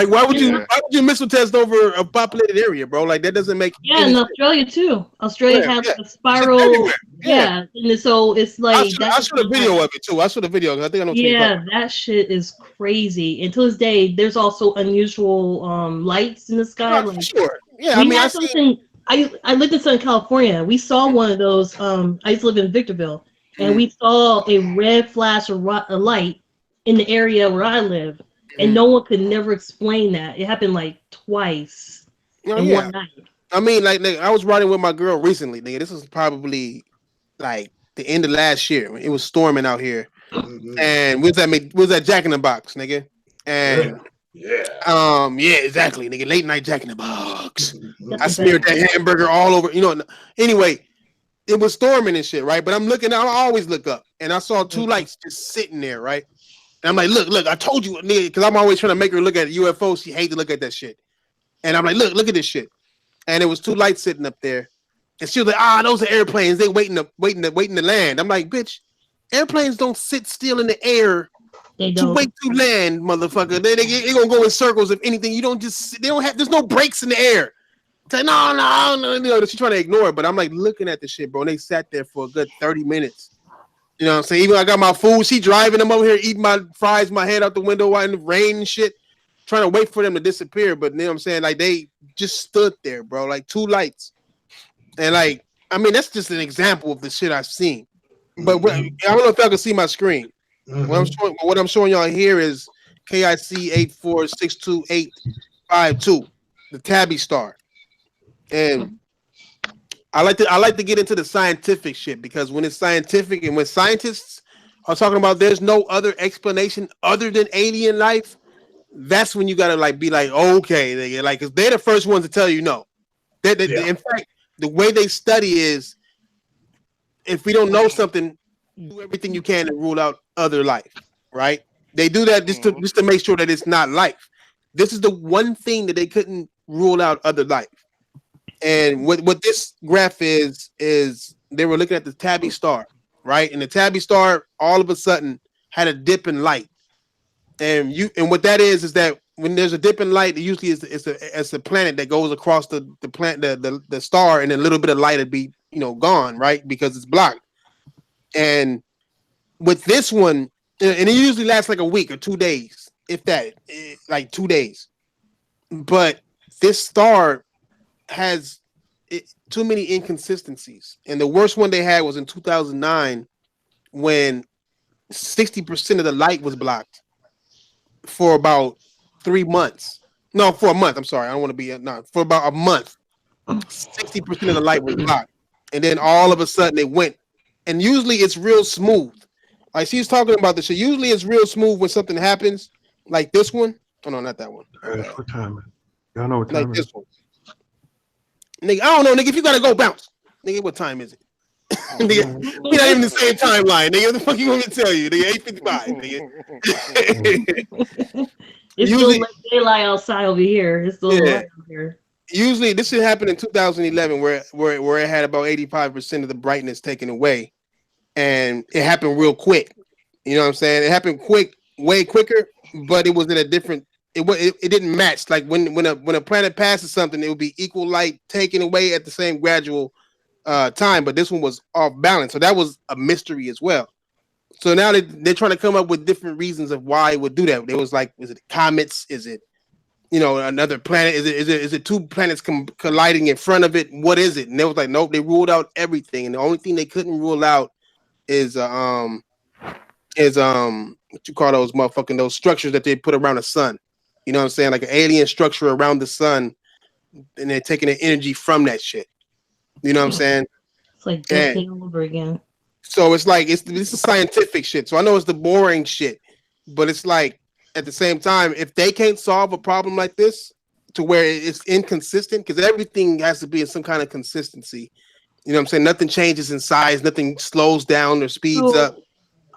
why would you missile test over a populated area, bro? Like that doesn't make in Australia too. Australia has a spiral. Yeah, and so it's like I showed a video of it too. I showed a video. I think I know. Yeah, that shit is crazy. And to this day, there's also unusual lights in the sky. Like, sure. Yeah, I mean, I lived in Southern California. We saw one of those. I used to live in Victorville, and we saw a red flash of a light in the area where I live. And no one could never explain that. It happened like twice in one night. I mean, like I was riding with my girl recently, nigga. This was probably like the end of last year. It was storming out here, and we was at Jack in the Box, nigga. And exactly, nigga. Late night Jack in the Box. I smeared that hamburger all over. Anyway, it was storming and shit, right? But I'm looking. I always look up, and I saw two lights just sitting there, right? And I'm like, look, I told you, nigga, because I'm always trying to make her look at UFOs. She hates to look at that shit. And I'm like, look at this shit. And it was two lights sitting up there. And she was like, those are airplanes. They waiting to land. I'm like, bitch, airplanes don't sit still in the air to wait to land, motherfucker. They gonna go in circles. If anything, you don't just, there's no brakes in the air. It's like, no. She's trying to ignore it. But I'm like looking at the shit, bro. And they sat there for a good 30 minutes. You know what I'm saying? Even I got my food. She driving them over here, eating my fries, my head out the window while in the rain and shit, trying to wait for them to disappear. But you know what I'm saying? Like they just stood there, bro, like two lights. And like, I mean, that's just an example of the shit I've seen. But I don't know if y'all can see my screen. What I'm showing y'all here is KIC 8462852, the Tabby star. And I like to get into the scientific shit because when it's scientific and when scientists are talking about there's no other explanation other than alien life, that's when you gotta like be like, okay, like, because they're the first ones to tell you no. In fact, the way they study is if we don't know something, do everything you can to rule out other life, right? They do that just to make sure that it's not life. This is the one thing that they couldn't rule out other life. And what this graph is they were looking at the Tabby star, right? And the Tabby star all of a sudden had a dip in light. And what that is that when there's a dip in light, it usually it's a planet that goes across the star, and a little bit of light would be gone, right? Because it's blocked. And with this one, and it usually lasts like a week or 2 days, if that, like 2 days. But this star has too many inconsistencies, and the worst one they had was in 2009 when 60% of the light was blocked for about 3 months. No, for a month. I'm sorry, I don't want to be for about a month. 60% of the light was blocked, and then all of a sudden it went. And usually it's real smooth. Like she's talking about this shit. Usually it's real smooth when something happens, like this one. Oh no, not that one. What time is it? Y'all know what time like it is? this one. Nigga, I don't know, nigga. If you gotta go, bounce. Nigga, what time is it? Nigga, we not even in the same timeline, nigga. What the fuck you want me to tell you? Nigga, 8:55, nigga. It's usually, still like daylight outside over here. It's still light out here. Usually, this should happen in 2011, where it had about 85% of the brightness taken away, and it happened real quick. You know what I'm saying? It happened quick, way quicker, but it was in a different. It didn't match. Like when a planet passes something, it would be equal light taken away at the same gradual time, but this one was off balance. So that was a mystery as well. So now they're trying to come up with different reasons of why it would do that. There was like, is it comets? Is it another planet? Is it two planets colliding in front of it? What is it? And they was like, nope. They ruled out everything, and the only thing they couldn't rule out is what you call those structures that they put around the sun. You know what I'm saying? Like an alien structure around the sun, and they're taking the energy from that shit. You know what I'm saying? It's like this thing all over again. So it's like this is scientific shit. So I know it's the boring shit, but it's like at the same time, if they can't solve a problem like this to where it's inconsistent, because everything has to be in some kind of consistency. You know what I'm saying? Nothing changes in size, nothing slows down or speeds up.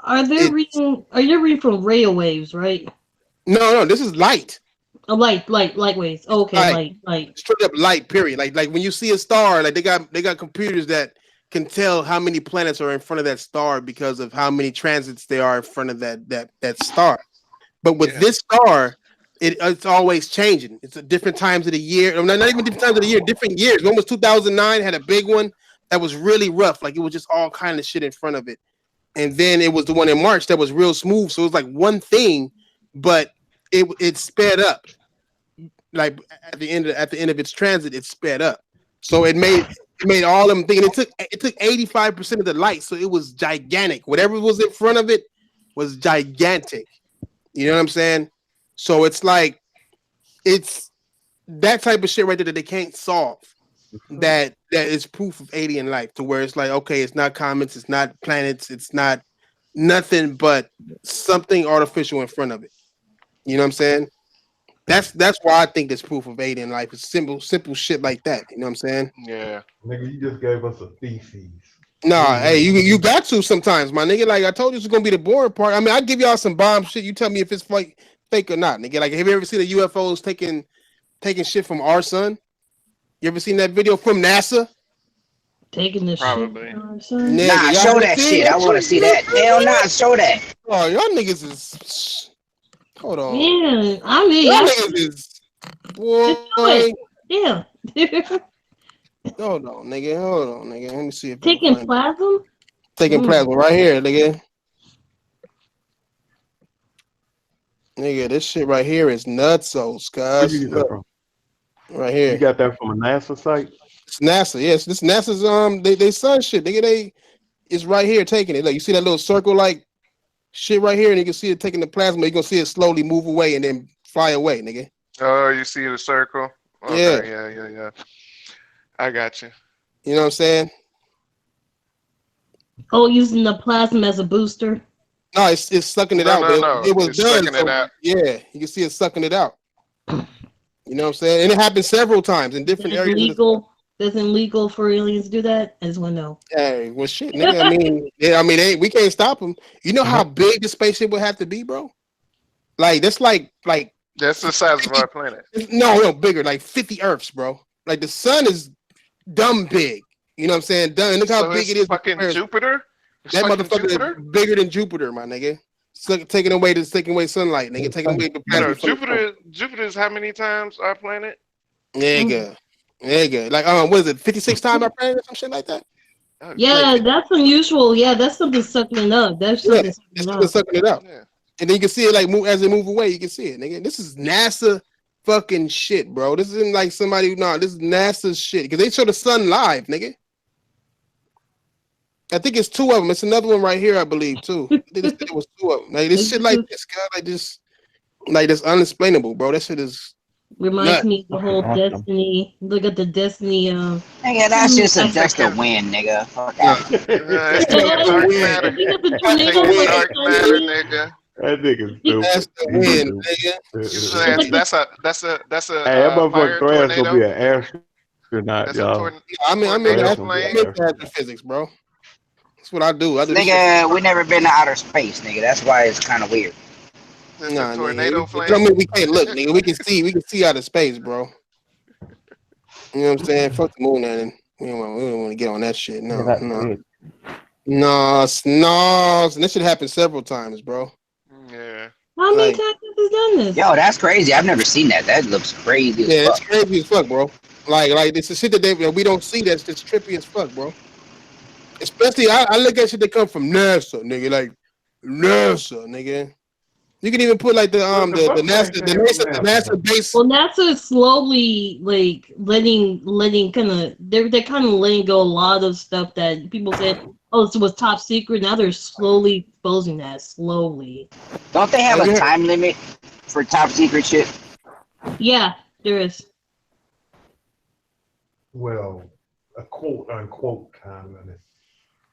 Are you reading from radio waves, right? No, this is light. Light waves. Okay, light. Straight up light, period. Like when you see a star, like they got computers that can tell how many planets are in front of that star because of how many transits there are in front of that star. But with this star, it's always changing. It's at different times of the year. Not even different times of the year, different years. One was 2009, had a big one that was really rough. Like it was just all kind of shit in front of it. And then it was the one in March that was real smooth. So it was like one thing, but it sped up. Like at the end of its transit, it sped up. So it made all them things. It took 85% of the light, so it was gigantic. Whatever was in front of it was gigantic. You know what I'm saying? So it's like it's that type of shit right there that they can't solve. That is proof of alien life, to where it's like, okay, it's not comets, it's not planets, it's not nothing but something artificial in front of it. You know what I'm saying? That's why I think there's proof of alien life. It's simple shit like that. You know what I'm saying? Yeah. Nigga, you just gave us a thesis. Nah, hey, you got to sometimes, my nigga. Like I told you, it's gonna be the boring part. I mean, I give y'all some bomb shit. You tell me if it's fake or not, nigga. Like, have you ever seen the UFOs taking shit from our sun? You ever seen that video from NASA? Taking this Probably. shit. Nigga, Nah, show that shit. I want to see that. Hell nah, show that. Oh, y'all niggas is. Hold on. Yeah, I mean, y'all niggas is. Boy. Yeah. Hold on, nigga. Let me see if Taking plasma. Taking plasma right here, nigga. Nigga, this shit right here is nutsos, Where guys. you get that from? Right here. You got that from a NASA site? It's NASA, yes. This NASA's they sun shit. Nigga, it's right here taking it. Like you see that little circle like shit right here, and you can see it taking the plasma. You're gonna see it slowly move away and then fly away, nigga. Oh, you see the circle? Okay, yeah. I got you. You know what I'm saying? Oh, using the plasma as a booster. No, it's sucking it No, out, no, but no. it was It's done. sucking it So out. yeah, you can see it sucking it out. You know what I'm saying? And it happened several times in different That's areas of the legal. Isn't legal for aliens to do that? I just want to know. Hey, well, shit, nigga. We can't stop them. You know how big the spaceship would have to be, bro? Like that's like That's the size of our planet. no, bigger, like 50 Earths, bro. Like the sun is dumb big. You know what I'm saying? Dumb. Look how So big it's it is. fucking Jupiter. It's That fucking motherfucker Jupiter. is bigger than Jupiter, my nigga. Taking away sunlight, nigga. Taking away the So plasma. Jupiter is how many times our planet? Nigga. Like what is it? 56 times our planet or some shit like that. Yeah, that's unusual. Yeah, that's something sucking it up. That's something It's sucking it up. sucking it up. And then you can see it like move as it move away. You can see it, nigga. This is NASA fucking shit, bro. This isn't like somebody. No, this is NASA shit because they show the sun live, nigga. I think it's two of them. It's another one right here, I believe, too. It was two of them. Like this shit, like this, guy, like this unexplainable, bro. That shit is Reminds nuts. me of the whole Destiny. Look at the Destiny. Nigga, that's just a win, nigga. Fuck out. It's dark matter. Dark matter, nigga. That nigga's stupid. That's the win, nigga. That's a Hey, that fire motherfucker Thrash tornado. gonna be an astronaut, y'all. I'm into astrophysics, bro. That's what I do. I do this Nigga, we never been to outer space, nigga. That's why it's kind of weird. Nah, tornado nigga. I mean, we can't look, nigga. We can see out of space, bro. You know what I'm saying? Fuck the moon, and we don't want to get on that shit. No, no. And this shit happened several times, bro. Yeah. How many times have this done this? Yo, that's crazy. I've never seen that. That looks crazy. Yeah, as it's fuck. crazy as fuck, bro. Like it's the shit that we don't see. That's just trippy as fuck, bro. Especially, I look at shit that come from NASA, nigga. Like NASA, nigga. You can even put like the NASA base. Well, NASA is slowly like letting kind of they're kind of letting go a lot of stuff that people said, oh, it was top secret. Now they're slowly exposing that slowly. Don't they have a time limit for top secret shit? Yeah, there is. Well, a quote unquote time limit.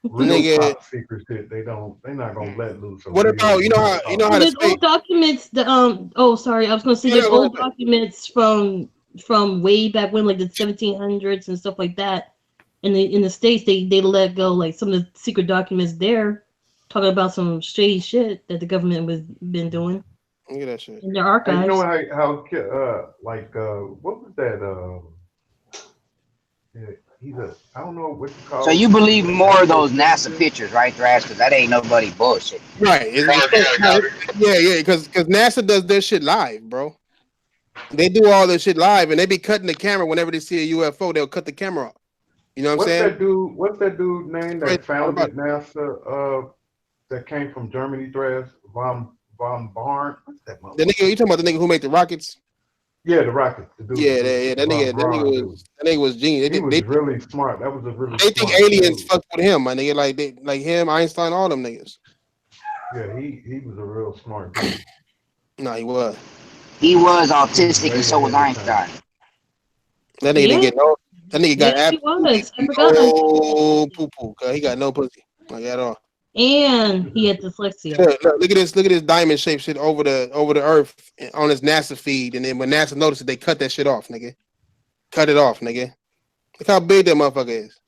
Nigga. Top secret shit. They're not gonna let loose. What about you know how There's old documents. Oh, sorry, I was gonna say there's old documents from way back when, like the 1700s and stuff like that. In the States, they let go like some of the secret documents there, talking about some shady shit that the government was been doing. Look at that shit in their archives. You know how what was that? Yeah, I don't know what you call. So you believe more of those NASA pictures, right, Thrash? Because that ain't nobody bullshit. Right. Yeah, because NASA does their shit live, bro. They do all their shit live, and they be cutting the camera whenever they see a UFO. They'll cut the camera off. You know what I'm saying? What's that dude name that founded NASA? That came from Germany, Thrash von Barn. What's that motherfucker? The nigga, you talking about the nigga who made the rockets? Yeah, the rockets. The dude, That nigga was genius. He was really smart. That was a really. They think aliens fucked with him, my nigga. Like him, Einstein, all them niggas. Yeah, he was a real smart dude. No, he was. He was autistic, and so was Einstein. That nigga didn't get no. That nigga got no poo poo. He got no pussy like at all. And he had dyslexia. Look at this diamond shaped shit over the earth on his NASA feed, and then when NASA noticed it, they cut that shit off, nigga. Cut it off, nigga. Look how big that motherfucker is.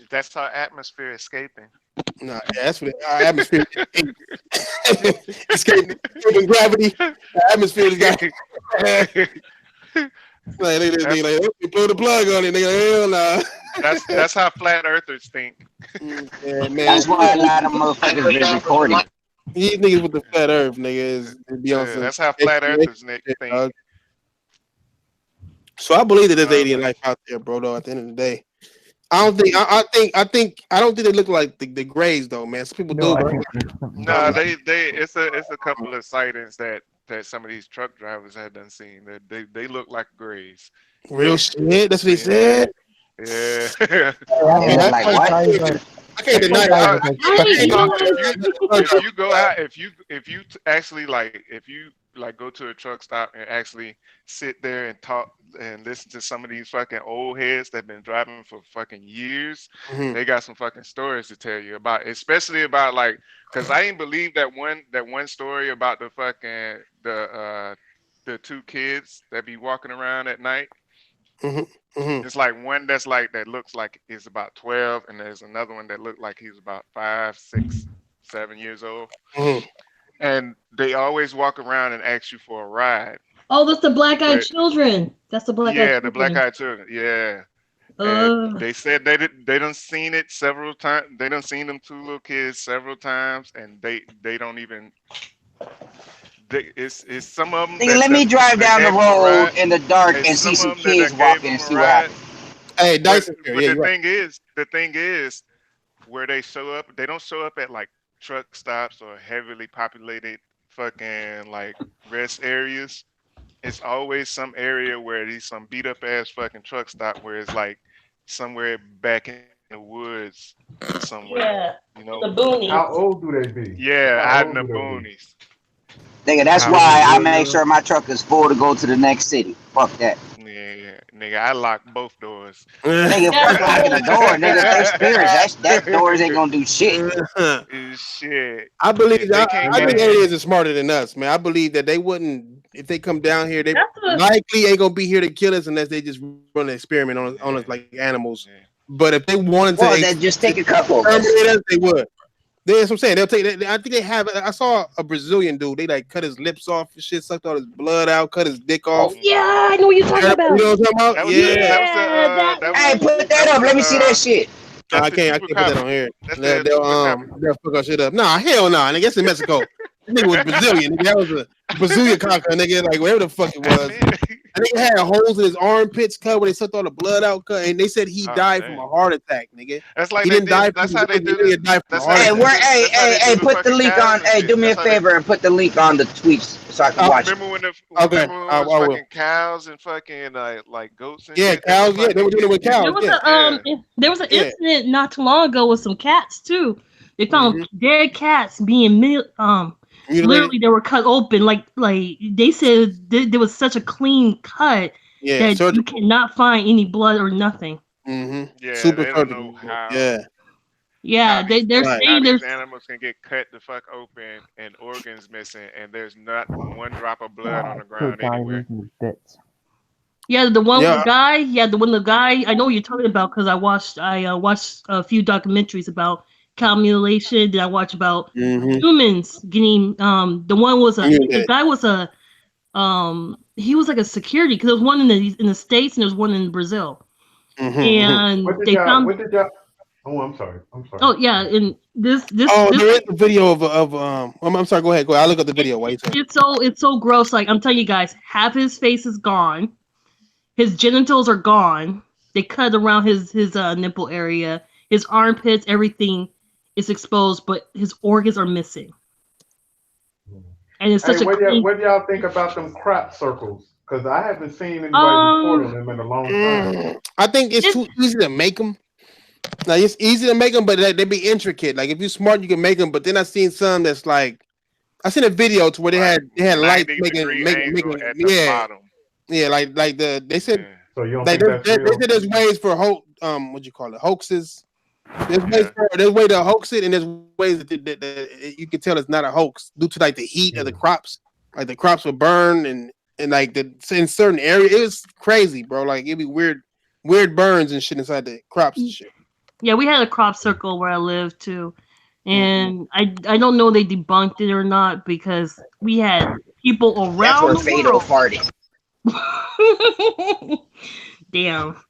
That's our atmosphere escaping. Nah, yeah, that's what our atmosphere escaping gravity. The atmosphere is got. Like, they pull the plug on it, nigga. Hell nah. That's how flat earthers think. Yeah, man. That's why a lot of motherfuckers been recording. These niggas with the flat earth, nigga, that's how flat earthers think. So I believe that there's alien life out there, bro. Though at the end of the day, I don't think they look like the Greys though, man. Some people do. No, it's a couple of sightings that some of these truck drivers had done seen. That they look like Greys. Real shit. That's what they said. Yeah. Like what? I can't deny If you go out, if you actually if you like go to a truck stop and actually sit there and talk and listen to some of these fucking old heads that been driving for fucking years, they got some fucking stories to tell you about, especially about like, cause I ain't believe that one story about the fucking the two kids that be walking around at night. It's like one that's like that looks like he's about 12, and there's another one that looked like he's about 5, 6, 7 years old. And they always walk around and ask you for a ride. Oh, that's the black-eyed children. That's the black-eyed children. Yeah, the black-eyed children. Yeah. And they said they done seen it several times. They done seen them two little kids several times, and they don't even. It's some of them. Let me drive down the road in the dark and see some kids walking and see what happens. Hey, but the thing is, where they show up, they don't show up at like truck stops or heavily populated fucking like rest areas. It's always some area where these some beat up ass fucking truck stop where it's like somewhere back in the woods somewhere. Yeah, you know, the boonies. How old do they be? Yeah, out in the boonies. Nigga, that's why I make sure my truck is full to go to the next city. Fuck that. Yeah, nigga, I lock both doors. Nigga, fuck locking the door, nigga. They spirits. That doors ain't gonna do shit. Shit. I believe I think aliens are smarter than us, man. I believe that they wouldn't, if they come down here, they likely ain't gonna be here to kill us unless they just run an experiment on us like animals. But if they wanted to, then just take a couple. They would. That's what I'm saying. They'll take. I think they have. I saw a Brazilian dude. They like cut his lips off and shit, sucked all his blood out, cut his dick off. Oh, yeah, I know what you're talking about. You know what I'm talking about? Hey, put that up. Let me see that shit. I can't put that on here. They'll fuck our shit up. Nah, hell nah. Nigga, it's in Mexico. That nigga was Brazilian. Nigga, that was a Brazilian conqueror. Nigga, like whatever the fuck it was. And nigga had holes in his armpits cut where they sucked all the blood out. Cut, and they said he died from a heart attack. Nigga, that's like he didn't die. That's how they do it. Hey, put the link on. Hey, do me a favor and put the link on the tweets so I can watch. Remember when the fucking cows and fucking like goats? And shit? Cows. Yeah, they were doing it with cows. There was an incident not too long ago with some cats too. They found dead cats being literally they were cut open. Like they said there was such a clean cut that you cannot find any blood or nothing. Yeah, super they don't know how. Yeah, they're saying these animals can get cut the fuck open and organs missing, and there's not one drop of blood on the ground anywhere. Yeah, the one with the guy. Yeah, the one with the guy. I know what you're talking about because I watched a few documentaries about cow mutilation. Then I watched about humans getting. The one was the guy was he was like a security because there was one in the States and there was one in Brazil. And they found. Oh, I'm sorry. Oh yeah, and this. Oh, there is a video of I'm sorry. Go ahead. I'll look up the video. Wait. It's so gross. Like I'm telling you guys, half his face is gone. His genitals are gone. They cut around his nipple area. His armpits, everything is exposed, but his organs are missing. And it's such what do y'all think about them crop circles? Because I haven't seen anybody reporting them in a long time. I think it's too easy to make them. Like it's easy to make them, but they be intricate. Like if you're smart, you can make them. But then I seen some that's like, I seen a video to where they had lights making yeah, like they said. Yeah. So you don't like think they said there's ways for what you call it, hoaxes. There's way to hoax it, and there's ways that you can tell it's not a hoax due to like the heat of the crops. Like the crops will burn and like in certain areas, it was crazy, bro. Like it'd be weird burns and shit inside the crops and shit. Yeah, we had a crop circle where I lived too, and I don't know they debunked it or not because we had people around. That's where the fatal world. farted. Damn.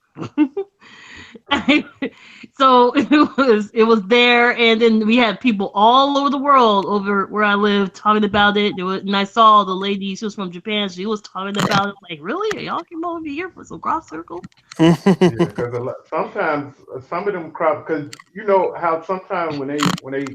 So it was there, and then we had people all over the world over where I live talking about it. And I saw the lady, she was from Japan. She was talking about it. Like, really? Y'all came over here for some crop circle? Because sometimes some of them crop, because you know how sometimes when they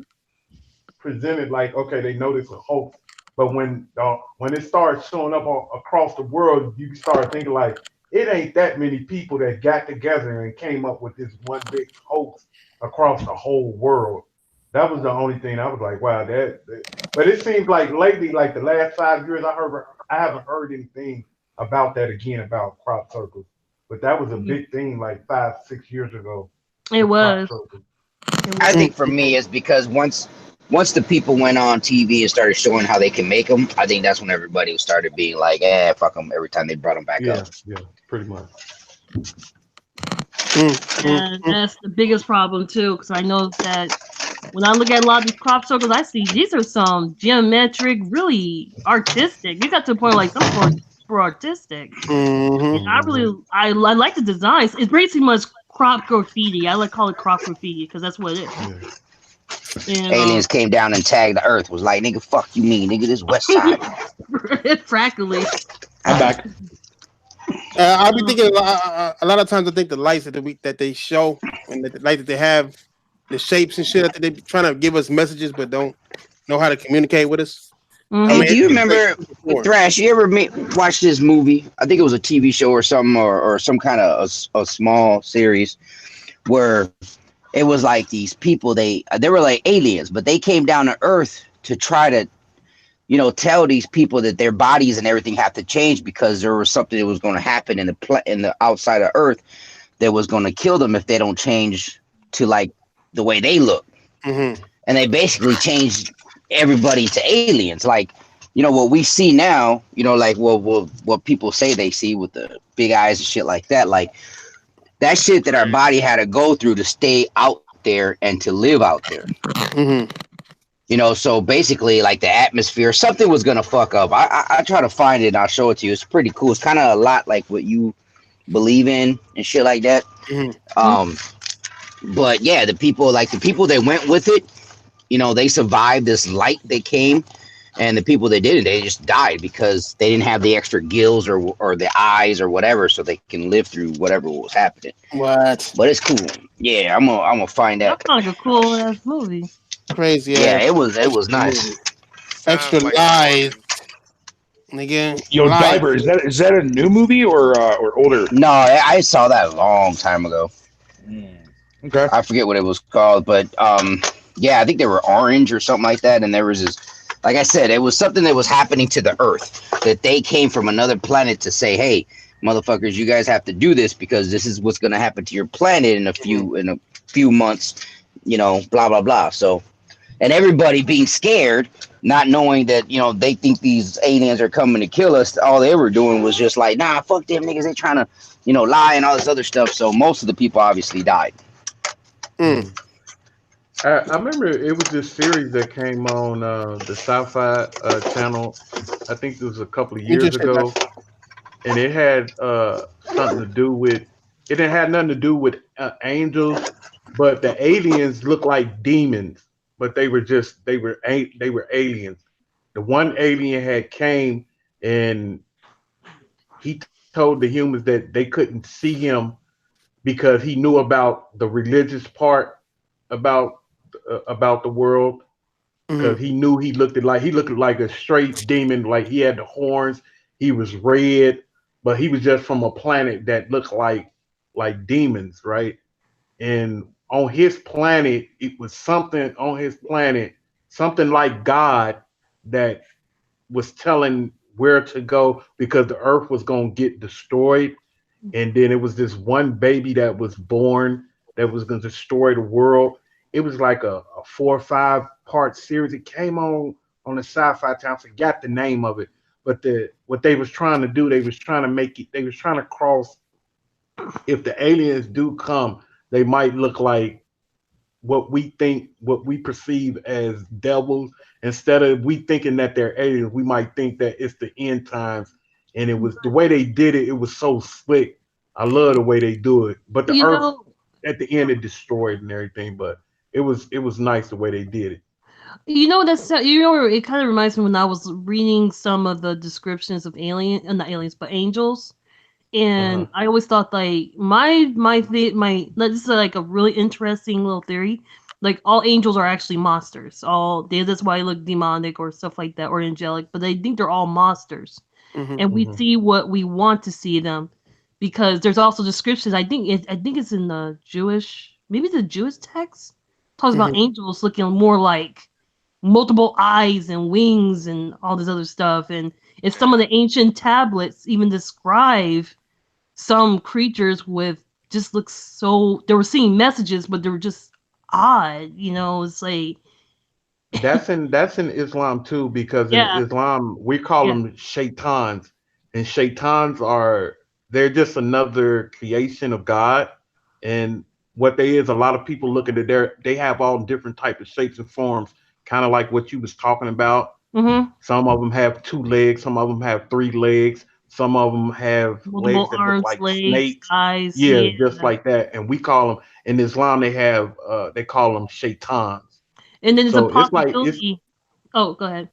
presented like, okay, they know this is a hoax, but when it starts showing up across the world, you start thinking like, it ain't that many people that got together and came up with this one big hoax across the whole world. That was the only thing I was like, wow, but it seems like lately, like the last 5 years, I haven't heard anything about that again about crop circles. But that was a big thing like 5, 6 years ago. It was. I think for me, it's because once the people went on TV and started showing how they can make them, I think that's when everybody started being like, fuck them every time they brought them back up. Yeah, pretty much. And that's the biggest problem too, because I know that when I look at a lot of these crop circles, I see these are some geometric, really artistic. You got to the point like some for artistic. And I like the designs. It's pretty much crop graffiti. I like call it crop graffiti because that's what it is. And, Aliens came down and tagged the Earth. Was like, nigga, fuck you, mean nigga, this West Side. Practically. I'm back. I'll be thinking a lot of times. I think the lights that they show and the light that they have, the shapes and shit. I think they're trying to give us messages, but don't know how to communicate with us. Hey, do you remember Thrash? You ever watch this movie? I think it was a TV show or something, or some kind of a small series where it was like these people. They were like aliens, but they came down to Earth to try to, tell these people that their bodies and everything have to change because there was something that was going to happen in the outside of Earth that was going to kill them if they don't change to like the way they look. And they basically changed everybody to aliens. Like, what we see now, like what people say they see with the big eyes and shit like that. Like that shit that our body had to go through to stay out there and to live out there. So basically, like the atmosphere, something was gonna fuck up. I try to find it and I'll show it to you. It's pretty cool. It's kind of a lot like what you believe in and shit like that. But yeah, the people that went with it, they survived this light that came, and the people that didn't, they just died because they didn't have the extra gills or the eyes or whatever, so they can live through whatever was happening. What? But it's cool. Yeah, I'm gonna find that. That's like a cool ass movie. Crazy. Yeah, it was nice. Extra lies. Nigga. Yo, Diver, is that a new movie or older? No, I saw that a long time ago. Okay. I forget what it was called, but yeah, I think they were orange or something like that. And there was this, like I said, it was something that was happening to the Earth that they came from another planet to say, hey, motherfuckers, you guys have to do this because this is what's going to happen to your planet in a few months, blah, blah, blah. So, and everybody being scared, not knowing that, they think these aliens are coming to kill us. All they were doing was just like, nah, fuck them niggas. They trying to, lie and all this other stuff. So most of the people obviously died. I remember it was this series that came on the Sci-Fi channel. I think it was a couple of years ago, and it had something to do with. It didn't have nothing to do with angels, but the aliens looked like demons. But they were aliens. The one alien had came and he told the humans that they couldn't see him because he knew about the religious part about the world, because he knew he looked like a straight demon, like he had the horns, he was red, but he was just from a planet that looked like demons, right? And on his planet, it was something like God that was telling where to go because the earth was going to get destroyed. And then it was this one baby that was born that was going to destroy the world. It was like a 4 or 5 part series. It came on the Sci-Fi Channel. I forgot the name of it. But what they was trying to do, they was trying to cross, if the aliens do come, they might look like what we perceive as devils. Instead of we thinking that they're aliens, we might think that it's the end times. And it was the way they did it. It was so slick. I love the way they do it. But the earth at the end, it destroyed and everything. But it was nice the way they did it. It kind of reminds me when I was reading some of the descriptions of not aliens, but angels. And I always thought like this is like a really interesting little theory. Like all angels are actually monsters. That's why they look demonic or stuff like that, or angelic. But they think they're all monsters, and we see what we want to see them, because there's also descriptions. I think it's in the Jewish, maybe the Jewish text talks about angels looking more like multiple eyes and wings and all this other stuff. And some of the ancient tablets even describe some creatures with just looks so, they were seeing messages, but they were just odd. It's like that's in Islam too, because in Islam we call them shaitans, and shaitans they're just another creation of God. And what they is, a lot of people look at it, they have all different types of shapes and forms, kind of like what you was talking about. Some of them have 2 legs, some of them have 3 legs, some of them have multiple legs that arms, look like legs, snakes, eyes. just like that. And we call them in Islam, they call them shaitans. And then there's So a possibility. Oh, go ahead.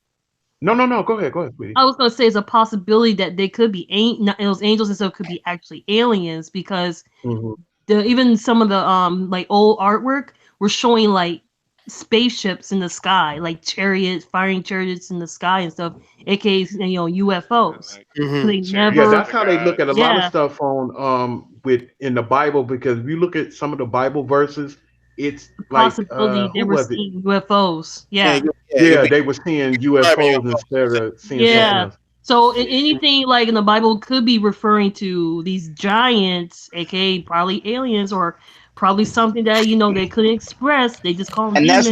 No, go ahead, sweetie. I was gonna say it's a possibility that they could be those angels and stuff could be actually aliens, because even some of the like old artwork were showing like spaceships in the sky, like chariots, firing chariots in the sky and stuff, aka UFOs. So they never. That's how they look at a lot of stuff on in the Bible, because if you look at some of the Bible verses, it's like they were seeing UFOs. Yeah, they were seeing UFOs instead of seeing something else. So anything like in the Bible could be referring to these giants, aka probably aliens, or probably something that they couldn't express. They just call them. And demons.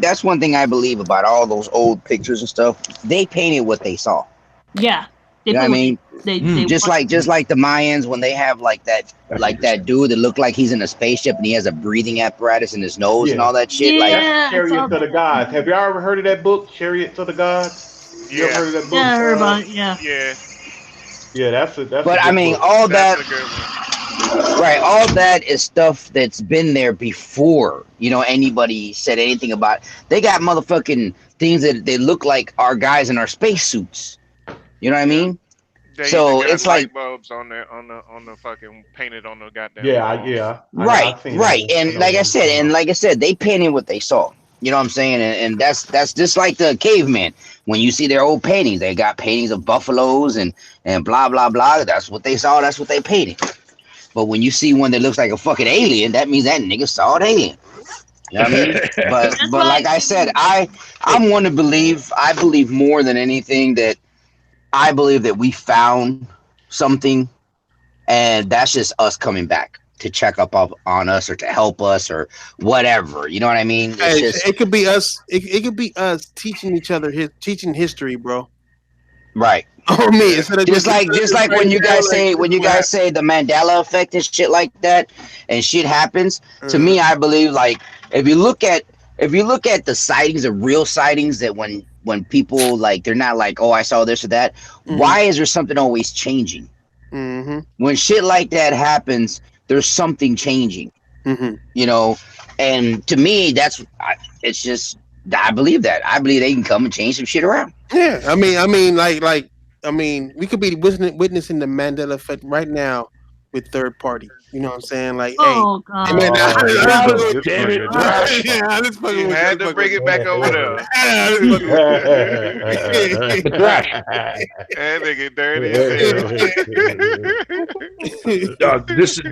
that's one thing I believe about all those old pictures and stuff. They painted what they saw. Yeah. You know what I mean? They just like the Mayans, when they have like that dude that looked like he's in a spaceship and he has a breathing apparatus in his nose and all that shit. That's Chariots of the Gods. Have you ever heard of that book, Chariots of the Gods? You ever heard of that book? Yeah, I heard about it. Yeah. Yeah, that's But I mean, all that, right? All that is stuff that's been there before. Anybody said anything about it. They got motherfucking things that they look like our guys in our spacesuits. You know what I mean? So it's like bulbs on the fucking painted on the goddamn. Right. And like I said, they painted what they saw. You know what I'm saying? And that's just like the caveman. When you see their old paintings, they got paintings of buffaloes and blah blah blah. That's what they saw. That's what they painted. But when you see one that looks like a fucking alien, that means that nigga saw an alien. You know what I mean? But like I said, I'm one to believe. I believe more than anything that. I believe that we found something, and that's just us coming back to check up on us or to help us or whatever. You know what I mean? It could be us. It could be us teaching each other teaching history, bro. Right. Oh me, just like when you guys say the Mandela effect and shit like that, and shit happens. To me, I believe like if you look at the sightings, the real sightings, that when people like they're not like, oh, I saw this or that. Why is there something always changing? When shit like that happens, there's something changing. And to me, it's just I believe that. I believe they can come and change some shit around. Yeah, I mean, we could be witnessing the Mandela effect right now with third party. You know what I'm saying? Like, God. Hey, man, damn it! You had to bring it back over there. That nigga dirty.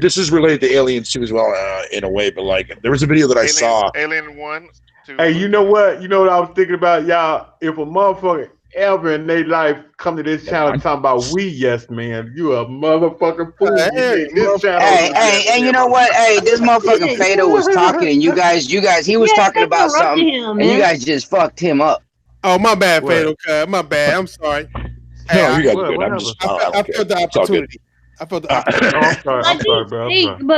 This is related to aliens too as well, in a way. But like, there was a video that I saw. Alien 1, 2. Hey, you know what? You know what I was thinking about, y'all? If a motherfucker ever in their life come to this channel talking about we yes man, you a motherfucking fool. Hey, and you know what? Hey, this motherfucking Fado was talking, and you guys, he was talking about something, and you guys just fucked him up. Oh, my bad, Fado. My bad. I'm sorry. No, you guys are good. I'm just. I felt the opportunity. I felt the opportunity. I'm sorry, bro.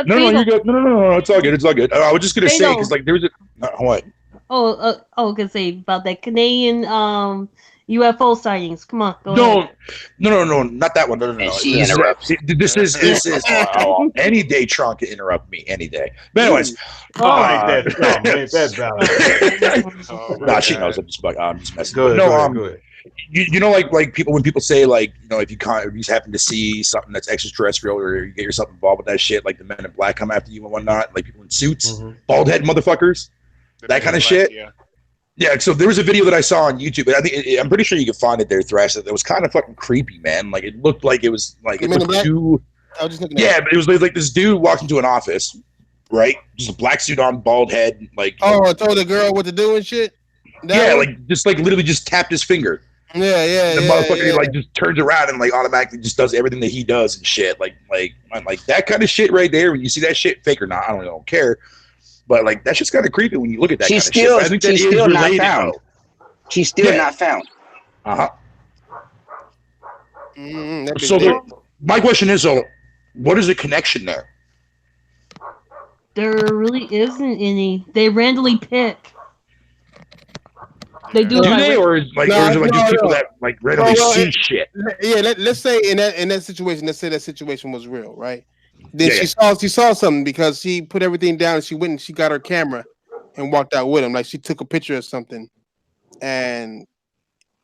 No, you good. No, it's all good. It's all good. I was just gonna say because like there was a what? Gonna say about that Canadian UFO sightings. Come on, go ahead. No, not that one. No. This is any day Tron can interrupt me any day. But anyways, she knows. I'm just messing. Good. You know, like people when people say like, you know, if you just happen to see something that's extraterrestrial or you get yourself involved with that shit, like the Men in Black come after you and whatnot, like people in suits, bald head motherfuckers, that kind of shit. Yeah, so there was a video that I saw on YouTube, but I'm pretty sure you can find it there, Thrash. That was kind of fucking creepy, man. Like it looked like it was like it looked too. I was just looking. Yeah, but it was like this dude walked into an office, right? Just a black suit on, bald head, like. I told the girl what to do and shit. Like just like literally just tapped his finger. Yeah. The motherfucker like just turns around and like automatically just does everything that he does and shit. Like that kind of shit right there. When you see that shit, fake or not, I don't care. But like that's just kind of creepy when you look at that. She's kind of shit. I think she's still not found. She's still not found. So my question is, what is the connection there? There really isn't any. They randomly pick. They do. Or is it just people that like randomly see shit? Yeah, let's say in that situation, let's say that situation was real, right? Then she saw something because she put everything down and she went and she got her camera and walked out with him. Like she took a picture of something, and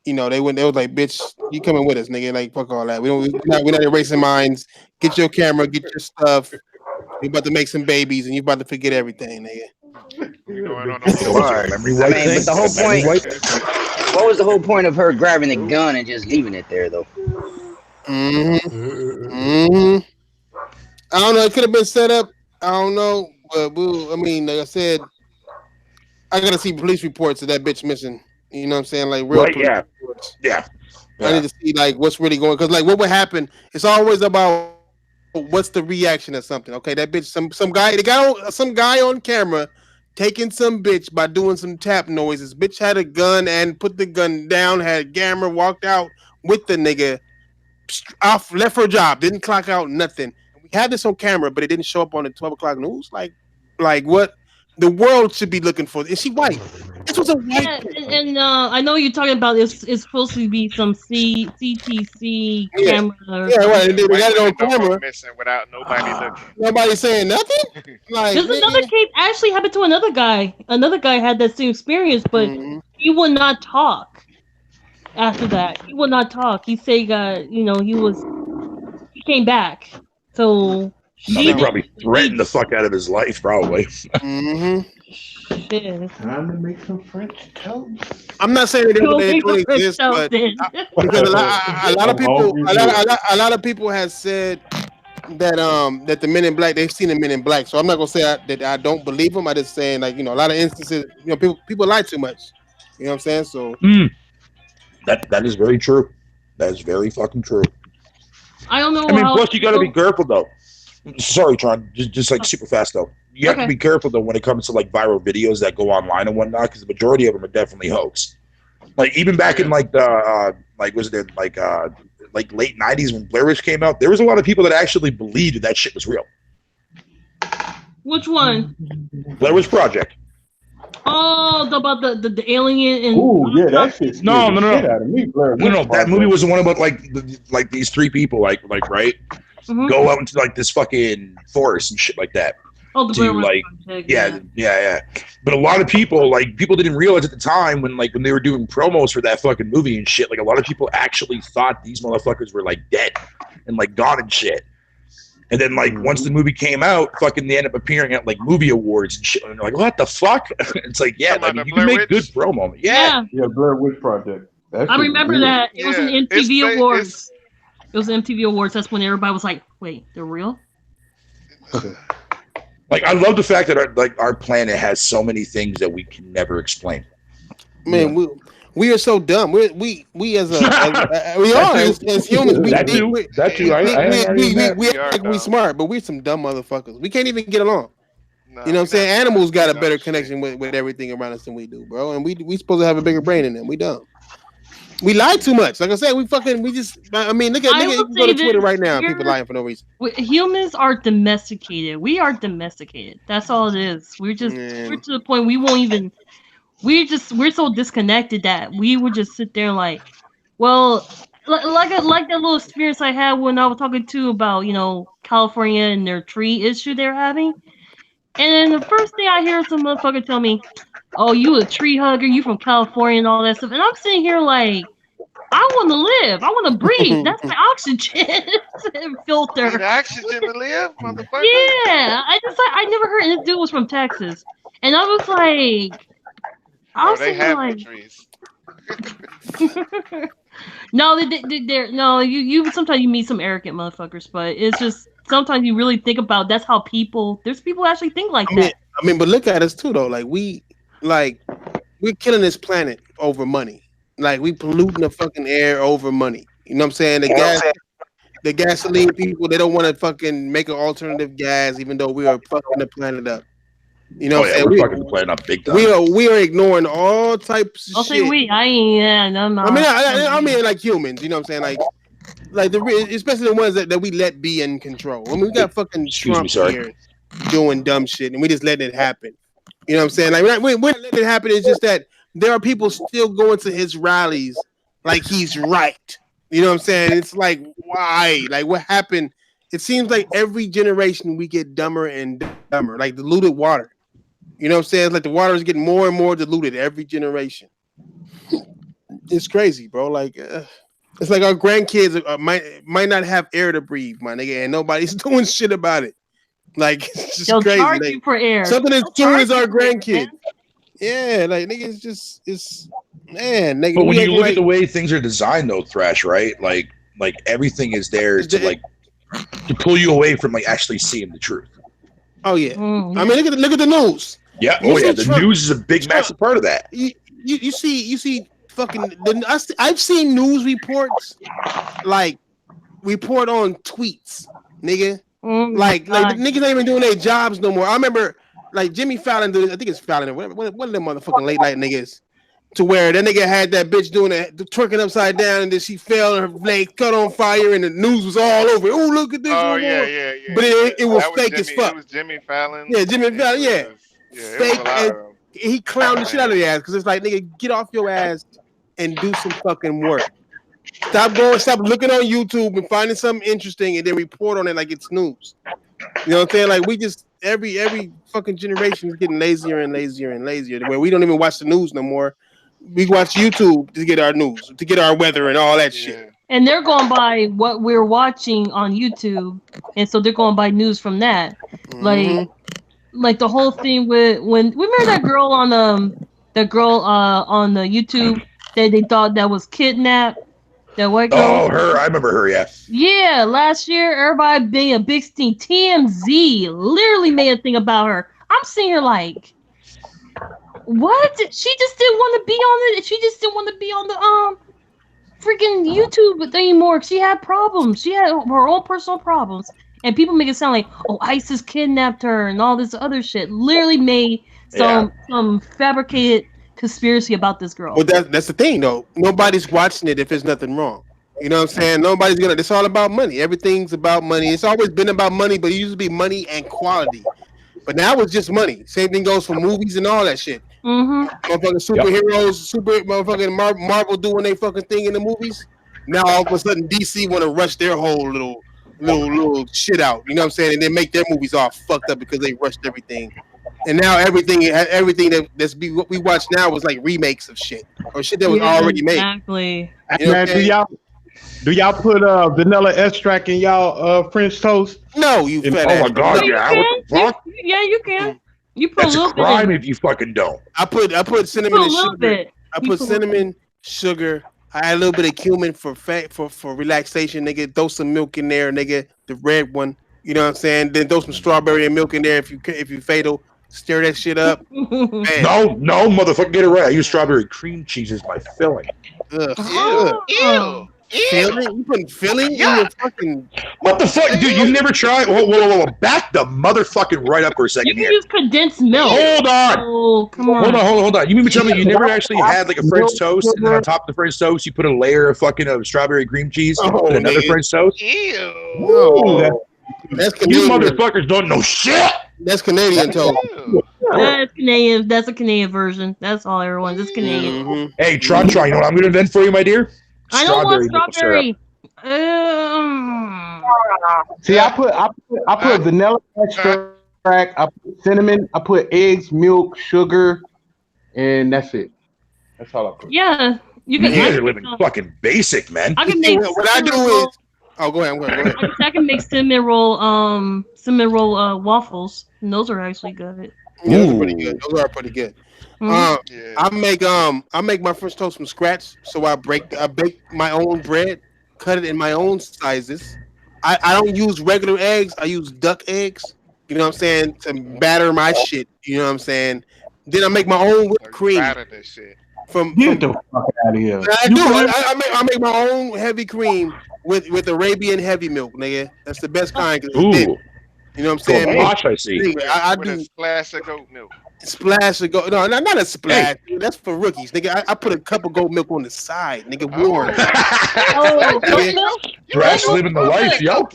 they was like, "Bitch, you coming with us, nigga? Like fuck all that. We're not erasing minds. Get your camera, get your stuff. You're about to make some babies and you're about to forget everything, nigga." But the whole point. What was the whole point of her grabbing the gun and just leaving it there, though? I don't know. It could have been set up. I don't know. But like I said, I gotta see police reports of that bitch missing. You know what I'm saying? Like real police reports. Yeah. I need to see like what's really going. Because like what would happen? It's always about what's the reaction of something. Okay, that bitch, some guy on camera taking some bitch by doing some tap noises. Bitch had a gun and put the gun down, had camera, walked out with the nigga, off, left her job, didn't clock out, nothing. We had this on camera, but it didn't show up on the 12 o'clock news. Like what the world should be looking for. Is she white? This was a white. And I know you're talking about it's supposed to be some CTC camera. Yeah, right. They got it on camera. Missing without nobody looking. Nobody saying nothing. Like there's another case actually happened to another guy. Another guy had that same experience, but he would not talk. After that, he would not talk. He said, he came back. So he probably threatened the fuck out of his life, probably. Shit. Time to make some French toast. I'm not saying they don't exist, but because a lot of people have said that the Men in Black, they've seen the Men in Black. So I'm not gonna say that I don't believe them. I just saying a lot of instances, people lie too much. You know what I'm saying? So that is very true. That is very fucking true. I don't know. I mean, plus you got to be careful though. Sorry, Tron. Just like super fast though. You have to be careful though when it comes to like viral videos that go online and whatnot, because the majority of them are definitely hoax. Like even back in like the late '90s when Blair Witch came out, there was a lot of people that actually believed that shit was real. Which one? Blair Witch Project. Oh, about the alien and. Oh yeah, that shit. No. Shit out of me, Blair Witch No. That movie was the one about like these three people right go out into like this fucking forest and shit like that. Oh, the Blair Witch Project. Yeah. But a lot of people didn't realize at the time when they were doing promos for that fucking movie and shit. Like a lot of people actually thought these motherfuckers were like dead and like gone and shit. And then once the movie came out, fucking they end up appearing at like movie awards and shit. And they're like, what the fuck? It's like, yeah, like, you can make good promo. Yeah, Blair Witch Project. I remember that. It was an MTV Awards. It was an MTV Awards. That's when everybody was like, wait, they're real? Like, I love the fact that our planet has so many things that we can never explain. Man, we are so dumb. We as humans. We smart, but we're some dumb motherfuckers. We can't even get along. No, you know what I'm saying? Animals got a better connection with everything around us than we do, bro. And we supposed to have a bigger brain than them. We don't. We lie too much. Like I said, look at you can go to Twitter right now. People lying for no reason. Humans are domesticated. We are domesticated. That's all it is. We're to the point we won't even. We're so disconnected that we would just sit there like that little experience I had when I was talking to about California and their tree issue they're having. And then the first thing I hear some motherfucker tell me, "Oh, you a tree hugger? You from California and all that stuff?" And I'm sitting here like, I want to live. I want to breathe. That's my oxygen filter. You need oxygen to live, motherfucker. Yeah, I never heard. And this dude was from Texas, and I was like, they have no trees. No, they're no. You sometimes you meet some arrogant motherfuckers, but it's just sometimes you really think about that's how there's people who actually think like that. I mean, but look at us too, though. We're killing this planet over money. Like we polluting the fucking air over money. You know what I'm saying? The gasoline people, they don't want to fucking make an alternative gas, even though we are fucking the planet up. You know what I'm saying? We're fucking the planet up big time. We are ignoring all types of I'll shit. say we. I ain't. Yeah, no, no. I mean, like humans. You know what I'm saying? Like especially the ones that we let be in control. I mean, we got fucking Trump here doing dumb shit, and we just letting it happen. You know what I'm saying? Like we're not letting it happen. It's just that there are people still going to his rallies like he's right. You know what I'm saying? It's like, why? Like, what happened? It seems like every generation we get dumber and dumber, like diluted water. You know what I'm saying? It's like the water is getting more and more diluted every generation. It's crazy, bro. Like, it's like our grandkids might not have air to breathe, my nigga, and nobody's doing shit about it. Like, it's just They'll crazy. charge Like, you for air. something as soon as our grandkids. Yeah, like nigga, it's man, nigga. But when you look at the way things are designed, though, Thrash, right? Like everything is there to pull you away from like actually seeing the truth. Oh yeah, I mean look at the news. Yeah, the news is a big, massive part of that. You see fucking. I've seen news reports like report on tweets, nigga. Like the niggas ain't even doing their jobs no more. I remember. Like Jimmy Fallon, I think it's Fallon, one of them motherfucking late night niggas, to where that nigga had that bitch doing the twerking upside down, and then she fell and her leg caught on fire, and the news was all over. Oh, look at this! Oh yeah. But it was fake as fuck. It was Jimmy Fallon. Yeah, Jimmy Fallon. Yeah, fake. And he clowned the shit out of the ass because it's like, nigga, get off your ass and do some fucking work. Stop looking on YouTube and finding something interesting and then report on it like it's news. You know what I'm saying? Like we just every fucking generation is getting lazier and lazier and lazier, where we don't even watch the news no more. We watch YouTube to get our news, to get our weather and all that shit. And they're going by what we're watching on YouTube, and so they're going by news from that. Like the whole thing with when remember that girl on the YouTube that they thought that was kidnapped. That white girl. Oh, her! I remember her. Yeah. Yeah, last year everybody being a big steam. TMZ literally made a thing about her. I'm seeing her like, what? She just didn't want to be on it. She just didn't want to be on the freaking YouTube anymore. She had problems. She had her own personal problems, and people make it sound like, oh, ISIS kidnapped her and all this other shit. Literally made some fabricated conspiracy about this girl. But that's the thing though. Nobody's watching it if there's nothing wrong. You know what I'm saying? Nobody's gonna. It's all about money. Everything's about money. It's always been about money, but it used to be money and quality. But now it's just money. Same thing goes for movies and all that shit. Motherfucking superheroes, motherfucking Marvel doing their fucking thing in the movies. Now all of a sudden DC want to rush their whole little shit out. You know what I'm saying? And they make their movies all fucked up because they rushed everything. And now everything that's what we watch now was like remakes of shit or shit that was already made. Exactly. You know Man, do y'all put vanilla extract in y'all French toast? No, you fat ass. Oh my god, yeah. What the fuck? Yeah, you can. You put That's a little a crime bit. if you fucking don't. I put cinnamon and sugar. Bit. I put cinnamon, sugar. I had a little bit of cumin for relaxation, nigga. Throw some milk in there, nigga. The red one. You know what I'm saying? Then throw some strawberry and milk in there if you fatal. Stir that shit up. Man. No, motherfucker, get it right. I use strawberry cream cheese as my filling. Ew. Filling? You putting filling in your fucking... What the fuck, dude? You never tried? Whoa. Back the motherfucking right up for a second You can here. use condensed milk. Hold on. Oh, come on. Hold on. You mean to tell me you never actually had like a French toast, and then on top of the French toast, you put a layer of fucking strawberry cream cheese and another French toast? Ew. No. That's Canadian. You motherfuckers don't know shit. That's Canadian toast. That's Canadian. That's a Canadian version. That's all, everyone. That's Canadian. Hey, Tron, you know what I'm going to invent for you, my dear? I don't want maple strawberry. See, I put vanilla extract. I put cinnamon. I put eggs, milk, sugar, and that's it. That's all I put. Yeah, you can. You guys are living fucking basic, man. I can make. What I do is. Oh, go ahead. I can make cinnamon roll waffles, and those are actually good. Yeah, those are pretty good. I make my French toast from scratch. So I bake my own bread, cut it in my own sizes, I don't use regular eggs. I use duck eggs. You know what I'm saying? To batter my shit. You know what I'm saying? Then I make my own whipped cream Batter this shit. Get the fuck out of here. I do. I make my own heavy cream with Arabian heavy milk, nigga. That's the best kind. 'Cause it's thick. Ooh. You know what I'm Go saying? wash, I see. Nigga, I With do a splash of goat milk. splash of goat. No, not a splash. Nigga, that's for rookies, nigga. I put a cup of goat milk on the side, nigga. Warm. Oh, goat milk? Thrash living the life, yo.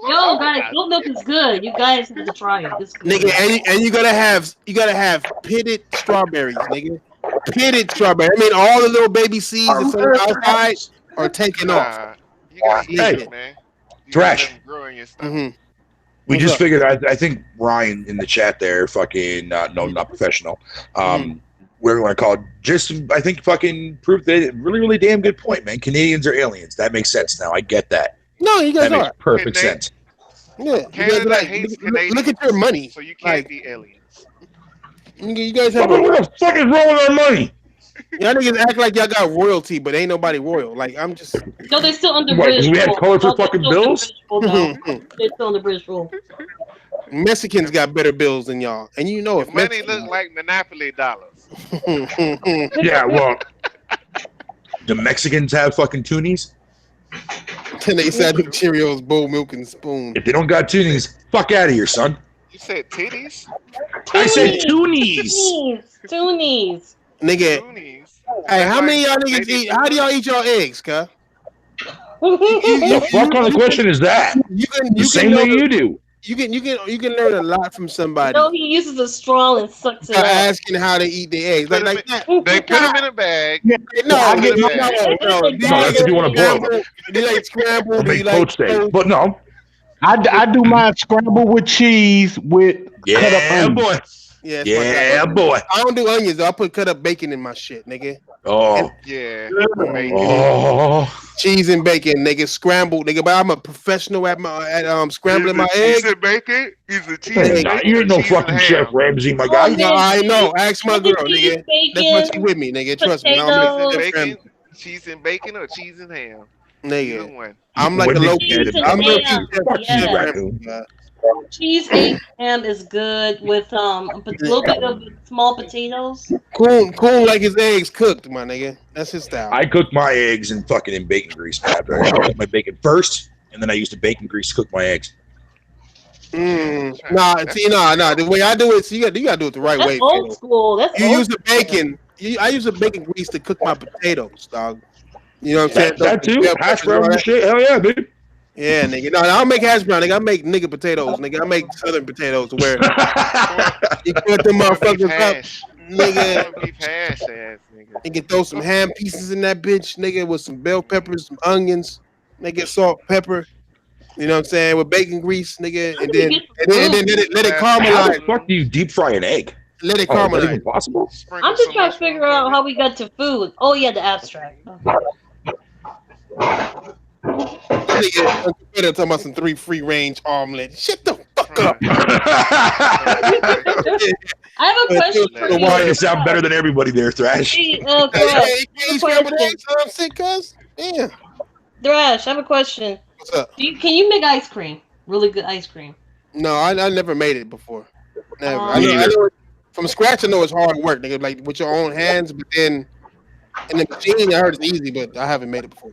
Yo, guys, goat milk is good. You guys have to try it. It's good. Nigga, and you gotta have pitted strawberries, nigga. Pitted strawberry. I mean, all the little baby seeds that's on the outside are taken off. You gotta eat Hey, it, man. You Thrash. gotta let them grow in your stomach. Mm-hmm. We What's just up? figured. I think Ryan in the chat there, fucking no, not professional. Whatever you want to call it, just I think fucking proved that really, really damn good point, man. Canadians are aliens. That makes sense now. I get that. No, you guys That makes are. perfect sense. Yeah. Canada Like, hates look at your money. So you can't Like, be aliens. you guys have What the fuck is wrong with our money? y'all niggas act like y'all got royalty, but ain't nobody royal. Like I'm just. No, they're still under What, British we had rule. colorful No, they're fucking still under bills? British rule, no. They're still under British rule. Mexicans got better bills than y'all, and you know Your if money look like Monopoly dollars. Yeah, well, the Mexicans have fucking toonies. Then they said Cheerios, bowl, milk, and spoon. If they don't got toonies, fuck out of here, son. You said titties? I said toonies. Toonies. Nigga. Toonies. Hey, how many of y'all niggas eat? How do y'all eat your eggs, cuz? What kind of question is that? The same way you do. You can learn a lot from somebody No, he uses a straw and sucks it by up. asking how they eat their eggs. Like that. They put them in a bag. No, I get no. No, that's if you want to boil them. Do you like scrambled? Do you Make like poached eggs. But no. I do mine scrambled with cheese with cut up Yeah, onions. boy. Yeah, Yeah, boy. I don't do onions though. I put cut up bacon in my shit, nigga. Oh. Yeah. Oh. Cheese and bacon, nigga. Scrambled, nigga. But I'm a professional at scrambling my eggs. Cheese and bacon? He's a cheese Hey, and nah, bacon. you ain't no cheese and fucking ham. Chef Ramsay, my guy. No, I know. Ask my girl, Cheese, nigga. That's what she bacon, with me, nigga. Trust me. I'm potatoes. like, Bacon, cheese and bacon or cheese and ham? Either nigga. one. I'm like a Women low can't key. I'm low key ham. chef. Yeah. Raccoon. Cheese egg ham is good with a little bit of small potatoes. Coon like his eggs cooked, my nigga. That's his style. I cook my eggs in fucking bacon grease, man. I cook my bacon first, and then I use the bacon grease to cook my eggs. Nah. The way I do it, you gotta do it the right That's way. old Phil. school. That's You old use the bacon. I use the bacon grease to cook my potatoes, dog. You know what I'm saying? That too? Bell Hash peppers and all brown and that. shit? Hell yeah, dude. Yeah, nigga. No, I don't make hash brown, nigga. I make nigga potatoes, nigga. I make southern potatoes where you put them motherfuckers up, Hash. nigga. Beef hash ass, nigga. You can throw some ham pieces in that bitch, nigga, with some bell peppers, some onions, nigga, salt, pepper. You know what I'm saying? With bacon grease, nigga, and then let it How the caramelize. fuck do you deep fry an egg? Let it Oh, is that caramelize. even possible? I'm just trying to figure out how we got to food. Oh yeah, the abstract. Nigga, talking about some 3 free range omelet. Shut the fuck up. I have a question for you. Why you sound better than everybody there, Thrash? Hey, Hey, Thrash, can you scramble the eggs? I'm sick, cuz? Damn. Thrash, I have a question. What's up? Can you make ice cream? Really good ice cream. No, I never made it before. Never. Me I know neither. from scratch. I know it's hard work, nigga. Like with your own hands, but then in the machine, I heard it's easy, but I haven't made it before.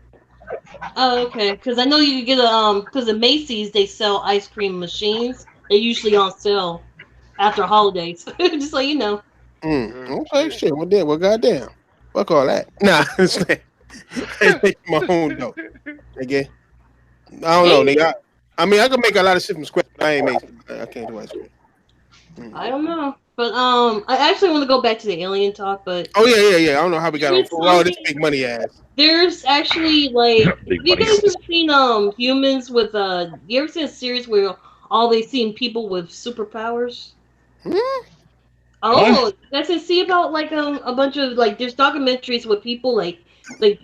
Oh, okay. Because I know you can get because at Macy's they sell ice cream machines. They're usually on sale after holidays. Just so you know. Okay, shit. Well, then, well, goddamn. Fuck all that. Nah, I make my own though, nigga. I don't know, nigga. I mean, I can make a lot of shit from scratch. But I ain't make. I can't do ice cream. I don't know. But I actually want to go back to the alien talk, but Oh yeah. I don't know how we got on. Oh, this big money ass. there's actually like Big you money. guys have seen humans with you ever seen a series where all they've seen people with superpowers? Oh, that's to see about like a bunch of like there's documentaries with people like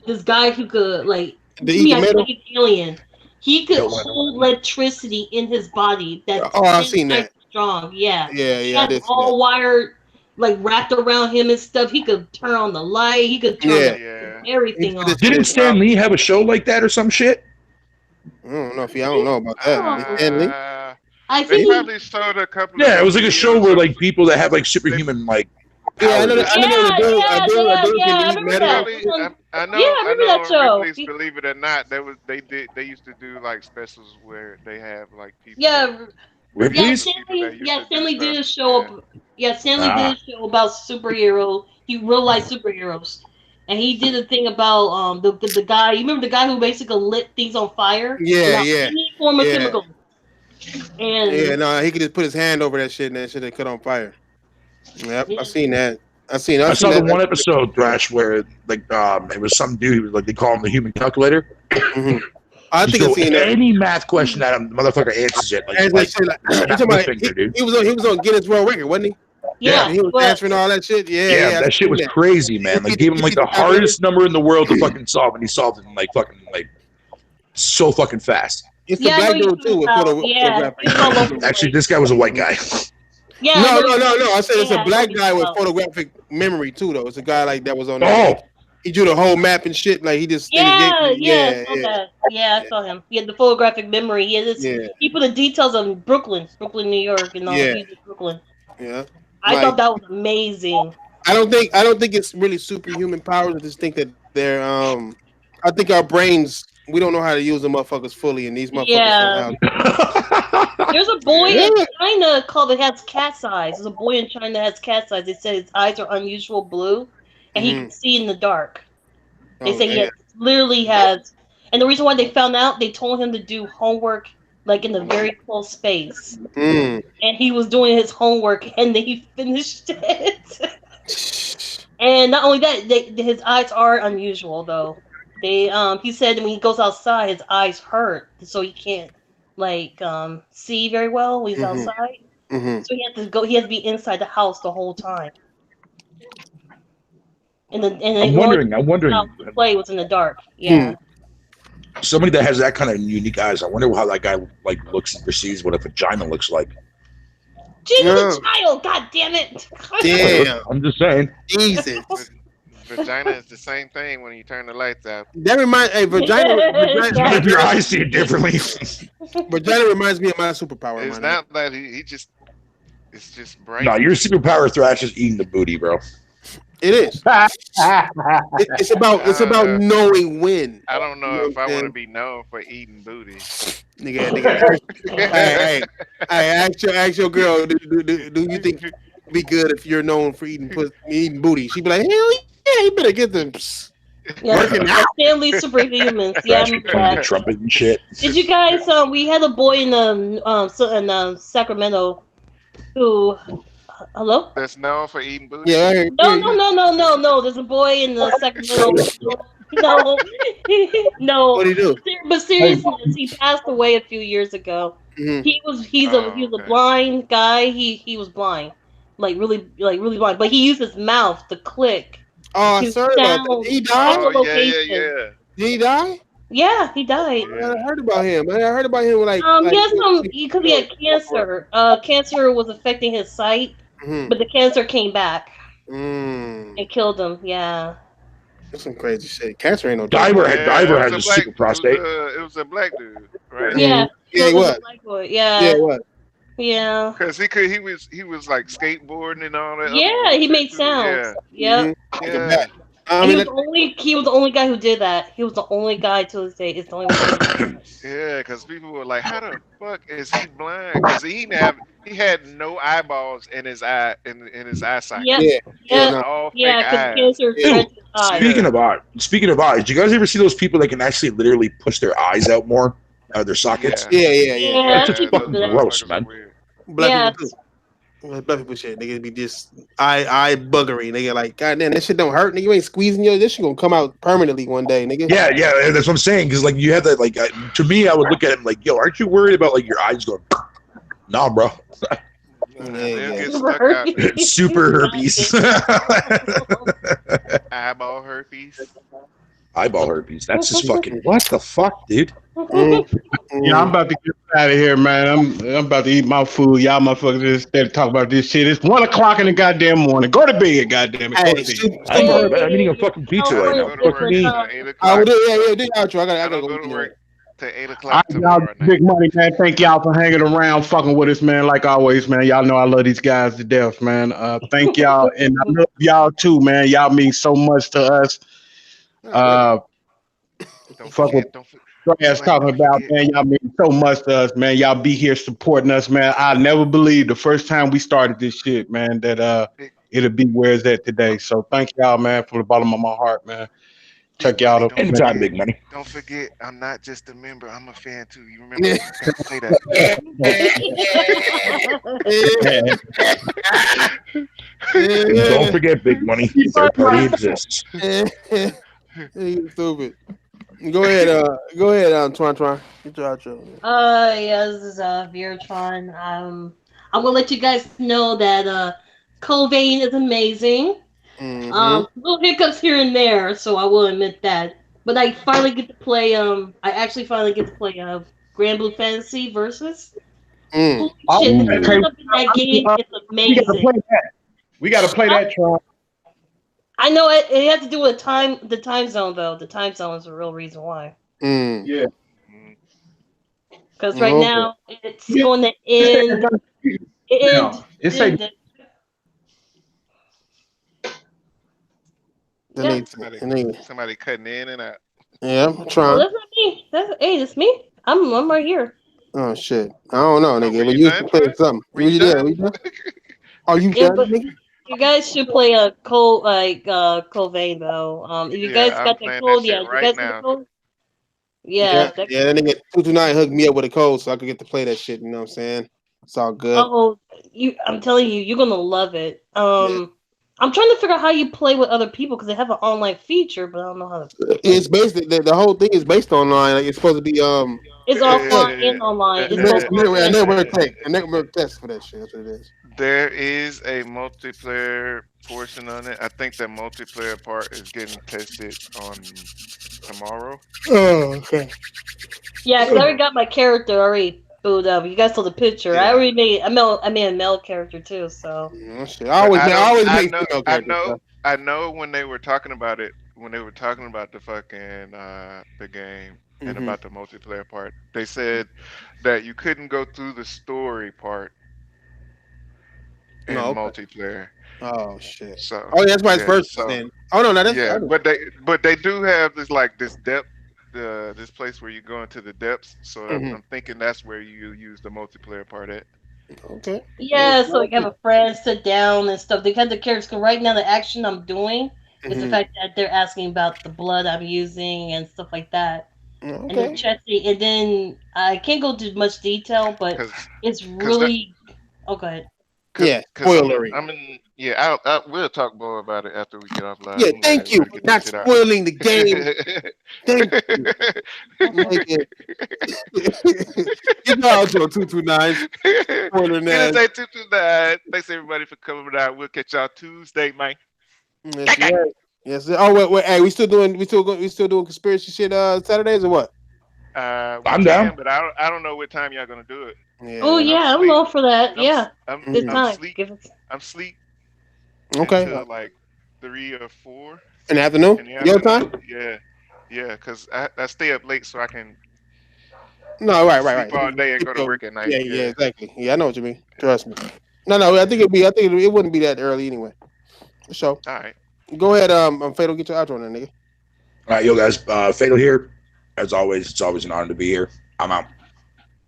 this guy who could like The eat the metal? alien. He could hold electricity in his body. That's Oh, I've seen that. strong. Yeah. Yeah, He I had did see all that. wired, like wrapped around him and stuff. He could turn on the light. He could turn everything on. Didn't Stan Lee have a show like that or some shit? I don't know about that. They probably showed a couple. Yeah, of it was like a show where like people that have like superhuman like powers. Yeah, I know. I remember that. I know. Yeah, I remember that show. Ripley's Believe It or Not, they used to do like specials where they have like people. Yeah. Ripley's? Stanley did a show. Stanley did a show about superheroes. He real life superheroes, and he did a thing about the guy. You remember the guy who basically lit things on fire? Yeah. Any form of chemical. And he could just put his hand over that shit and that shit would cut on fire. Yep, I seen that. I saw the one episode, Thrash, where like it was some dude like they call him the human calculator. Mm-hmm. I think I've seen any math question that a motherfucker answers it. He was on Guinness World Record, wasn't he? Yeah, he was answering all that shit. Yeah, that shit was crazy, man. Like gave him like the hardest number in the world to fucking solve, and he solved it in like fucking like so fucking fast. It's the black dude too. Actually, this guy was a white guy. Yeah. No. I said it's a black guy with photographic memory too, though. It's a guy like that was on. He drew the whole map and shit. Like he just. I saw him. He had the photographic memory. He put the details on Brooklyn, New York, and all. Yeah. Brooklyn. Yeah. I thought that was amazing. I don't think it's really superhuman powers. I just think that they're. I think our brains. We don't know how to use the motherfuckers fully, and these motherfuckers. Yeah. There's a boy in China that has cat's eyes. There's a boy in China that has cat's eyes. They said his eyes are unusual blue, and he can see in the dark. They say he literally has. And the reason why they found out, they told him to do homework like in a very close space, and he was doing his homework, and then he finished it. And not only that, his eyes are unusual though. He said when he goes outside, his eyes hurt, so he can't see very well when he's outside. So he has to be inside the house the whole time. And I'm wondering. Play was in the dark. Yeah. Somebody that has that kind of unique eyes. I wonder how that guy like looks and perceives what a vagina looks like. Jesus, child! God damn it! Damn. I'm just saying. Jesus. Vagina is the same thing when you turn the lights out. That reminds vagina. Your eyes see it differently. Vagina reminds me of my superpower. It's not that he just. It's just brain. No, your superpower, Thrash, is eating the booty, bro. It is. It's about knowing when. I don't know if I want to be known for eating booty. Nigga. Hey, ask your girl. Do you think it'd be good if you're known for eating booty? She'd be like, hell yeah, you better get them. Working out. Stanley Superhumans. Yeah, I remember that. Trumpet and shit. Did you guys? We had a boy in Sacramento who. Hello? That's known for eating booty. Yeah. No. There's a boy in the Sacramento. No. What did he do? But seriously, he passed away a few years ago. Mm-hmm. He was a blind guy. He was blind, really blind. But he used his mouth to click. Oh, I sorry about that. He died. Oh, yeah. Did he die? Yeah, he died. I heard about him. I heard about him because he had cancer. Cancer was affecting his sight, but the cancer came back and killed him. Yeah. That's some crazy shit. Cancer ain't no Diver has a super prostate. It was a black dude, right? Yeah. Yeah, he was. Yeah. Yeah, what? Yeah. Because he was like skateboarding and all that. Yeah, he made sounds. Yeah. Yeah. He was the only guy who did that. He was the only guy to this day. It's the only one. Yeah, because people were like, "How the fuck is he blind?" Because he had no eyeballs in his eye in his eyesight. Yeah. Because cancer affected his eyes. Speaking of eyes, do you guys ever see those people that can actually literally push their eyes out more out of their sockets? Yeah. That's just fucking gross, man. Black people shit. Nigga be just eye buggery. Nigga like, goddamn, that shit don't hurt. Nigga, you ain't squeezing this shit gonna come out permanently one day, nigga. Yeah, that's what I'm saying. Because like you have that, like to me, I would look at him like, yo, aren't you worried about like your eyes going? Nah, bro. Super herpes. Eyeball herpes. Eyeball herpes. That's just fucking. What the fuck, dude? Yeah, I'm about to get out of here, man. I'm about to eat my food. Y'all motherfuckers just instead of talk about this shit. It's 1:00 in the goddamn morning. Go to bed, goddamn it. I'm eating a fucking pizza right now. I gotta go to work. to 8 All o'clock right, y'all, tomorrow night. big money, man. Thank y'all for hanging around, fucking with us, man. Like always, man. Y'all know I love these guys to death, man. Thank y'all, and I love y'all too, man. Y'all mean so much to us. Don't Fuck with forget. Don't for, Grass buddy. talking Don't about, forget. man. Y'all mean so much to us, man. Y'all be here supporting us, man. I never believed the first time we started this shit, man, that Big, it'll be where it's at today. So thank y'all, man, from the bottom of my heart, man. big Check y'all money. out. Don't Anytime, forget. big money. Don't forget. I'm not just a member. I'm a fan too. You remember? Gotta say that. And don't forget, big money. Third party exists. You stupid. Go ahead, Twan. Get your outro. Yeah, this is Virtron. I'm gonna let you guys know that Covain is amazing. Mm-hmm. Little hiccups here and there, so I will admit that. But I finally get to play. I actually finally get to play Grand Blue Fantasy Versus. Mm. Holy shit! The new Okay, stuff in that game is we gotta amazing. play that. We gotta play that, Tron. I know it has to do with the time zone though. The time zone is the real reason why. Mm. Yeah. Because right Okay. now it's going to end. Now, it say End. Yeah. Somebody cutting in and out. Yeah, I'm Oh, trying. that's not me. That's me. I'm right here. Oh shit. I don't know, Oh, were nigga. But you you used to done, play Twin? something. Were What you you did? done? What you done? Are you Yeah, done, but nigga? you guys should play a code Covain though. If you guys Yeah, I'm got that playing that code, yeah. shit You right guys got the now. code? Yeah, Yeah. yeah. That nigga 229 hooked me up with a code so I could get to play that shit. You know what I'm saying? It's all good. Oh, I'm telling you, you're gonna love it. Yeah. I'm trying to figure out how you play with other people because they have an online feature, but I don't know how to play. It's based. The whole thing is based online. Like, it's supposed to be It's offline and online. It's both a online. network test for that shit. That's what it is. There is a multiplayer portion on it. I think that multiplayer part is getting tested on tomorrow. Oh, okay. Yeah, because I already So got my character already booted up. You guys saw the picture. I yeah, already made I made a male character too. So Shit. but I don't. always I make know. female I characters. know. So. I know when they were talking about it, when they were talking about the fucking the game and Mm-hmm. about the multiplayer part, they said that you couldn't go through the story part No, in okay. multiplayer. Oh shit. So Oh, yeah, that's why it's yeah. first So then. Oh no, that's yeah, other. but they do have this like this depth, this place where you go into the depths. So Mm-hmm. I'm thinking that's where you use the multiplayer part at. Okay. yeah, so you have a friend sit down and stuff. They have the characters. 'Cause right now, the action I'm doing is the Mm-hmm. fact that they're asking about the blood I'm using and stuff like that. And they're Okay. checking. And then I can't go into much detail, but Cause it's cause that really. Oh, go ahead. Yeah. cause Spoilery. I'm in yeah we'll talk more about it after we get off live. Yeah. I'm gonna Thank you get for this not shit out. spoiling the game. Thank you. Nigga. Get your outro 229. Spoiler It is ass. a 229. Thanks everybody for coming out. We'll catch y'all Tuesday, man. Yes, sir. Yes, sir. Oh wait. Hey, we still doing conspiracy shit Saturdays or what? We I'm can, down. but I don't know what time y'all gonna do it. Oh Yeah. I'm yeah, I'm sleep. all for that. I'm s- Yeah, I'm this Mhm. I'm time. sleep. Give it. I'm sleep Okay. until like 3 or 4 In the afternoon? in the Your afternoon. time? Yeah, yeah, cause I stay up late so I can No, right. sleep all day and go to work at night. Yeah, Yeah. exactly. Yeah, I know what you mean. Trust me. No, I think it wouldn't be that early anyway. So All right. go ahead, Fatal, get your outro on there, nigga. All right, yo, guys. Fatal here. As always, it's always an honor to be here. I'm out.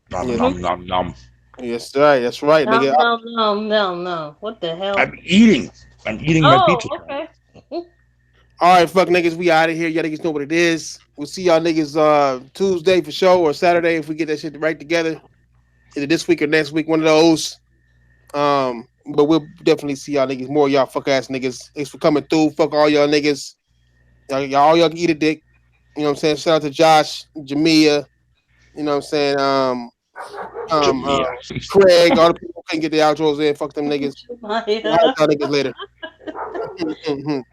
Nom, Yes, nom, nom, nom. yes, right. That's right, No, nigga. no, no, no, no. What the hell? I'm eating. I'm eating my Oh, pizza. okay. All right, fuck niggas, we out of here. Y'all niggas know what it is. We'll see y'all niggas Tuesday for sure or Saturday if we get that shit right together. Either this week or next week, one of those. But we'll definitely see y'all niggas. More of y'all fuck ass niggas. Thanks for coming through. Fuck all y'all niggas. Y'all can eat a dick. You know what I'm saying? Shout out to Josh, Jamia. You know what I'm saying? Jamia. Craig, all the people who couldn't get the outros in. Fuck them niggas. I'll Maya. y'all niggas later. Jamia.